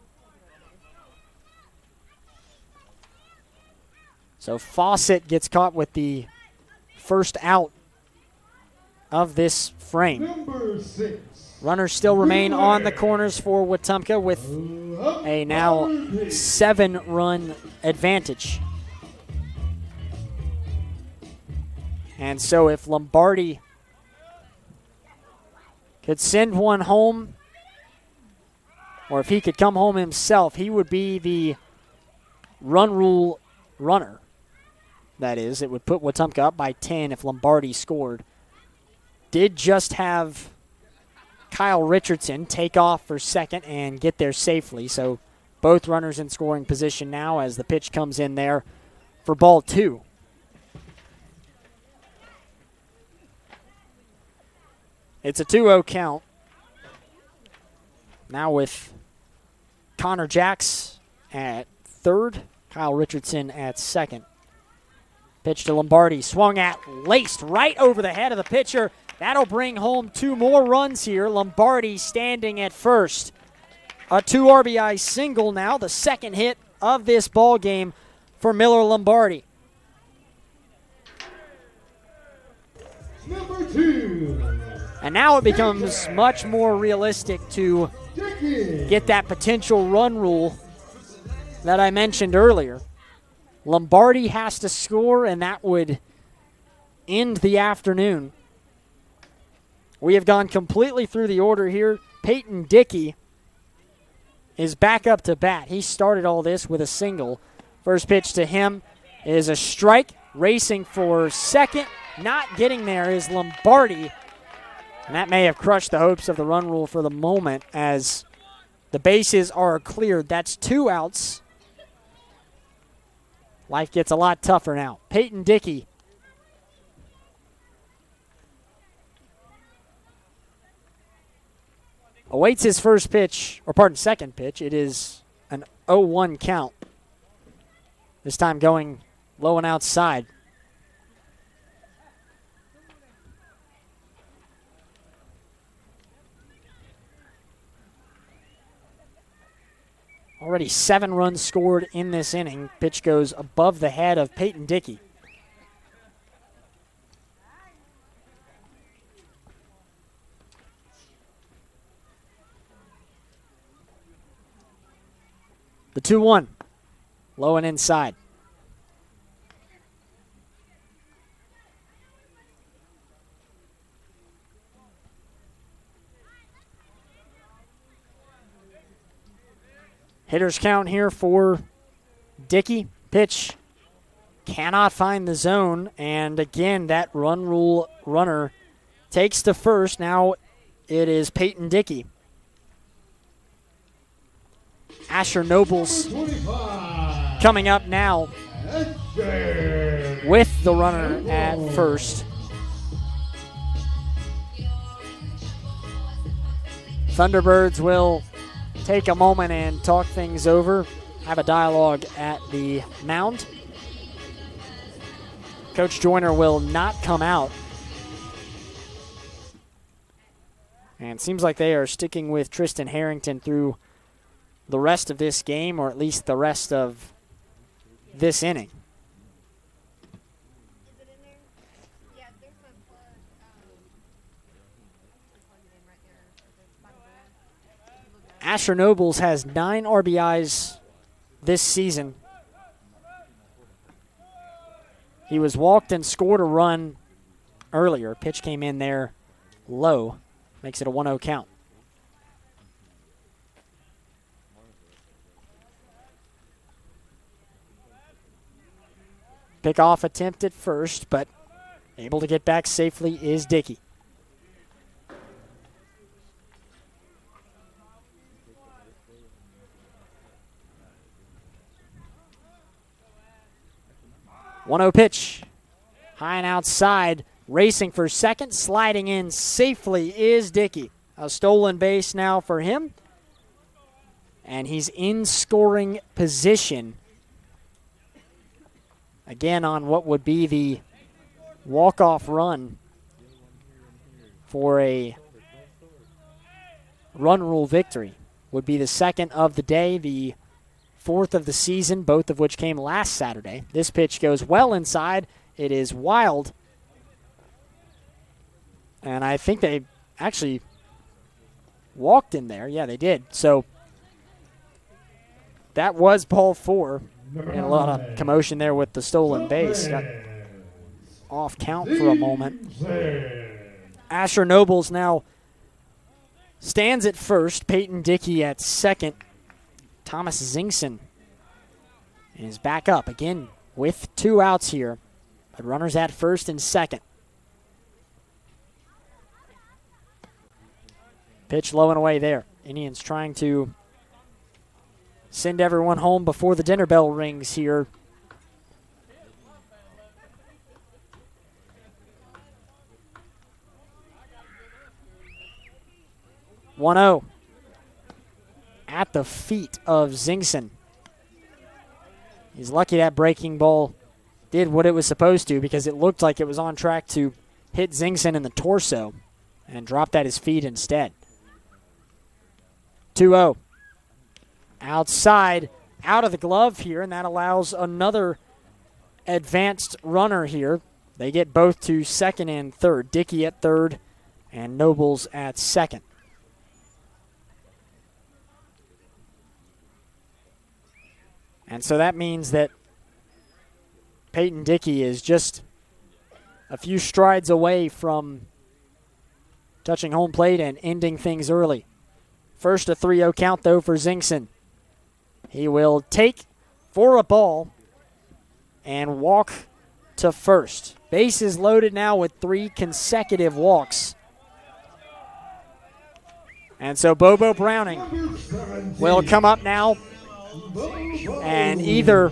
So Fawcett gets caught with the first out of this frame. Number 6. Runners still remain on the corners for Wetumpka with a now 7-run advantage. And so if Lombardi could send one home, or if he could come home himself, he would be the run rule runner. That is, it would put Wetumpka up by 10 if Lombardi scored. Did just have Kyle Richardson take off for second and get there safely. So both runners in scoring position now as the pitch comes in there for ball 2. It's a 2-0 count. Now with Connor Jacks at third, Kyle Richardson at second. Pitch to Lombardi, swung at, laced right over the head of the pitcher. That'll bring home 2 more runs here. Lombardi standing at first. A 2 RBI single now, the second hit of this ball game for Miller Lombardi. Number 2. And now it becomes much more realistic to get that potential run rule that I mentioned earlier. Lombardi has to score, and that would end the afternoon. We have gone completely through the order here. Peyton Dickey is back up to bat. He started all this with a single. First pitch to him is a strike. Racing for second. Not getting there is Lombardi. And that may have crushed the hopes of the run rule for the moment as the bases are cleared. That's 2 outs. Life gets a lot tougher now. Peyton Dickey awaits his first pitch, or pardon, second pitch. It is an 0-1 count. This time going low and outside. Already 7 runs scored in this inning. Pitch goes above the head of Peyton Dickey. The 2-1. Low and inside. Hitters count here for Dickey. Pitch cannot find the zone. And again, that run rule runner takes to first. Now it is Peyton Dickey. Asher Nobles coming up now with the runner at first. Thunderbirds will take a moment and talk things over, have a dialogue at the mound. Coach Joyner will not come out. And it seems like they are sticking with Tristan Harrington through the rest of this game, or at least the rest of this inning. Asher Nobles has 9 RBIs this season. He was walked and scored a run earlier. Pitch came in there low. Makes it a 1-0 count. Pickoff attempt at first, but able to get back safely is Dickey. One-0 pitch. High and outside. Racing for second. Sliding in safely is Dickey. A stolen base now for him. And he's in scoring position. Again on what would be the walk-off run for a run rule victory. Would be the second of the day, the 4th of the season, both of which came last Saturday. This pitch goes well inside. It is wild. And I think they actually walked in there. Yeah, they did. So that was ball 4. And a lot of commotion there with the stolen base. Got off count for a moment. Asher Nobles now stands at first. Peyton Dickey at second. Thomas Zingson is back up again with 2 outs here. But runners at first and second. Pitch low and away there. Indians trying to send everyone home before the dinner bell rings here. One-0 at the feet of Zingson. He's lucky that breaking ball did what it was supposed to, because it looked like it was on track to hit Zingson in the torso and dropped at his feet instead. 2-0. Outside, out of the glove here, and that allows another advanced runner here. They get both to second and third. Dickey at third and Nobles at second. And so that means that Peyton Dickey is just a few strides away from touching home plate and ending things early. First a 3-0 count, though, for Zingson. He will take for a ball and walk to first. Base is loaded now with 3 consecutive walks. And so Bobo Browning will come up now and either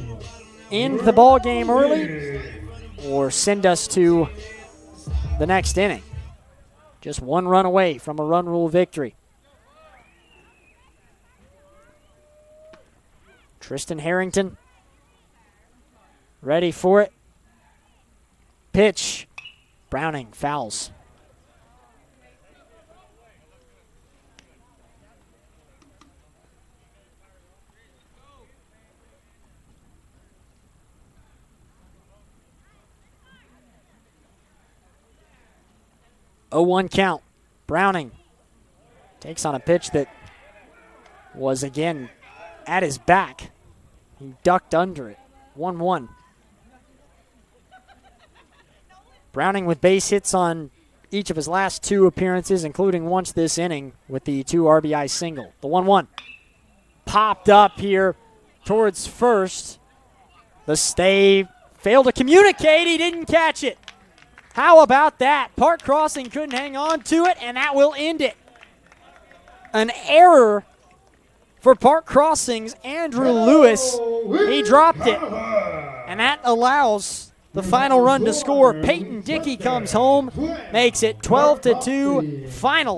end the ball game early or send us to the next inning. Just 1 run away from a run rule victory. Tristan Harrington ready for it. Pitch. Browning fouls. Oh, 1 count. Browning takes on a pitch that was again at his back. He ducked under it. 1-1. Browning with base hits on each of his last 2 appearances, including once this inning with the 2 RBI single. The 1-1 popped up here towards first. The stay failed to communicate. He didn't catch it. How about that? Park Crossing couldn't hang on to it, and that will end it. An error for Park Crossing's Andrew Lewis. He dropped it, and that allows the final run to score. Peyton Dickey comes home, makes it 12-2 final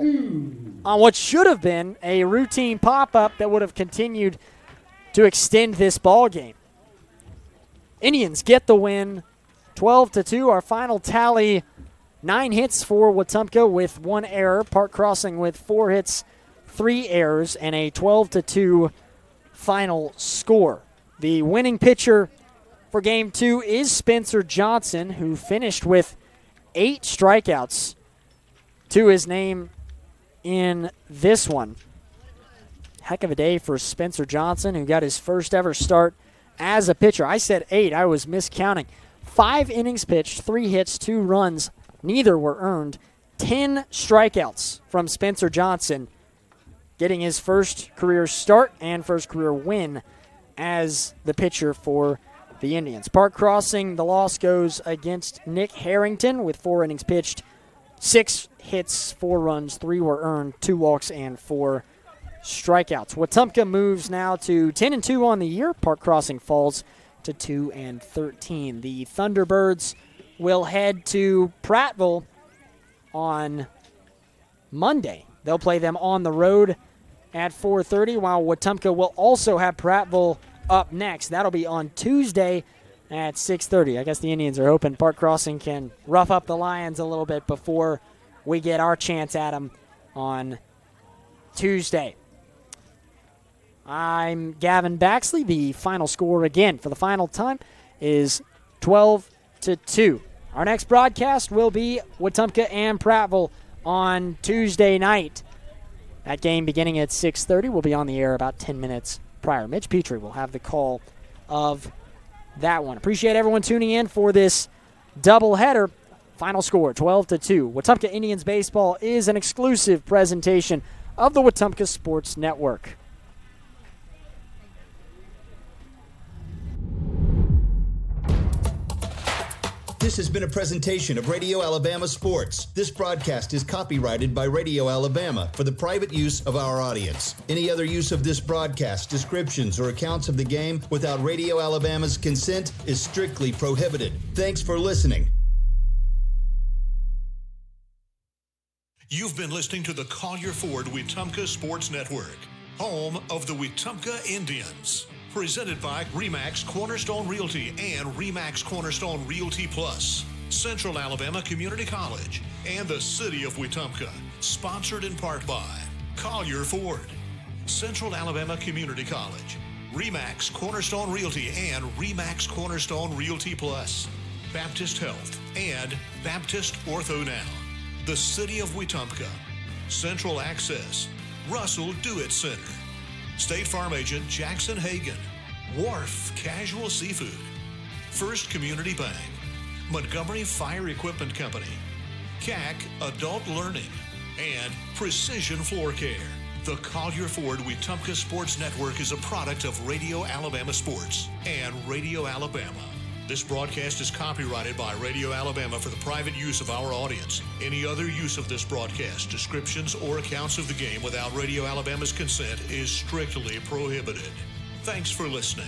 on what should have been a routine pop-up that would have continued to extend this ball game. Indians get the win, 12-2. Our final tally, 9 hits for Wetumpka with 1 error. Park Crossing with 4 hits, 3 errors, and a 12-2 final score. The winning pitcher for Game 2 is Spencer Johnson, who finished with 8 strikeouts to his name in this one. heck of a day for Spencer Johnson, who got his first ever start as a pitcher. I said 8. I was miscounting. 5 innings pitched, 3 hits, 2 runs. Neither were earned. 10 strikeouts from Spencer Johnson, getting his first career start and first career win as the pitcher for the Indians. Park Crossing, the loss goes against Nick Harrington with 4 innings pitched, 6 hits, 4 runs, 3 were earned, 2 walks, and 4 strikeouts. Wetumpka moves now to 10-2 on the year. Park Crossing falls to 2-13. The Thunderbirds will head to Prattville on Monday. They'll play them on the road at 4:30, while Wetumpka will also have Prattville up next. That'll be on Tuesday at 6:30. I guess the Indians are hoping Park Crossing can rough up the Lions a little bit before we get our chance at them on Tuesday. I'm Gavin Baxley. The final score again for the final time is 12-2. Our next broadcast will be Wetumpka and Prattville on Tuesday night. That game beginning at 6:30 will be on the air about 10 minutes prior. Mitch Petrie will have the call of that one. Appreciate everyone tuning in for this doubleheader. Final score, 12-2. Wetumpka Indians baseball is an exclusive presentation of the Wetumpka Sports Network. This has been a presentation of Radio Alabama Sports. This broadcast is copyrighted by Radio Alabama for the private use of our audience. Any other use of this broadcast, descriptions, or accounts of the game without Radio Alabama's consent is strictly prohibited. Thanks for listening. You've been listening to the Collier Ford Wetumpka Sports Network, home of the Wetumpka Indians. Presented by RE/MAX Cornerstone Realty and RE/MAX Cornerstone Realty Plus, Central Alabama Community College, and the City of Wetumpka. Sponsored in part by Collier Ford, Central Alabama Community College, RE/MAX Cornerstone Realty and RE/MAX Cornerstone Realty Plus, Baptist Health, and Baptist Ortho Now, the City of Wetumpka, Central Access, Russell Do-It Center, State Farm Agent Jackson Hagan, Wharf Casual Seafood, First Community Bank, Montgomery Fire Equipment Company, CAC Adult Learning, and Precision Floor Care. The Collier Ford Wetumpka Sports Network is a product of Radio Alabama Sports and Radio Alabama. This broadcast is copyrighted by Radio Alabama for the private use of our audience. Any other use of this broadcast, descriptions, or accounts of the game without Radio Alabama's consent is strictly prohibited. Thanks for listening.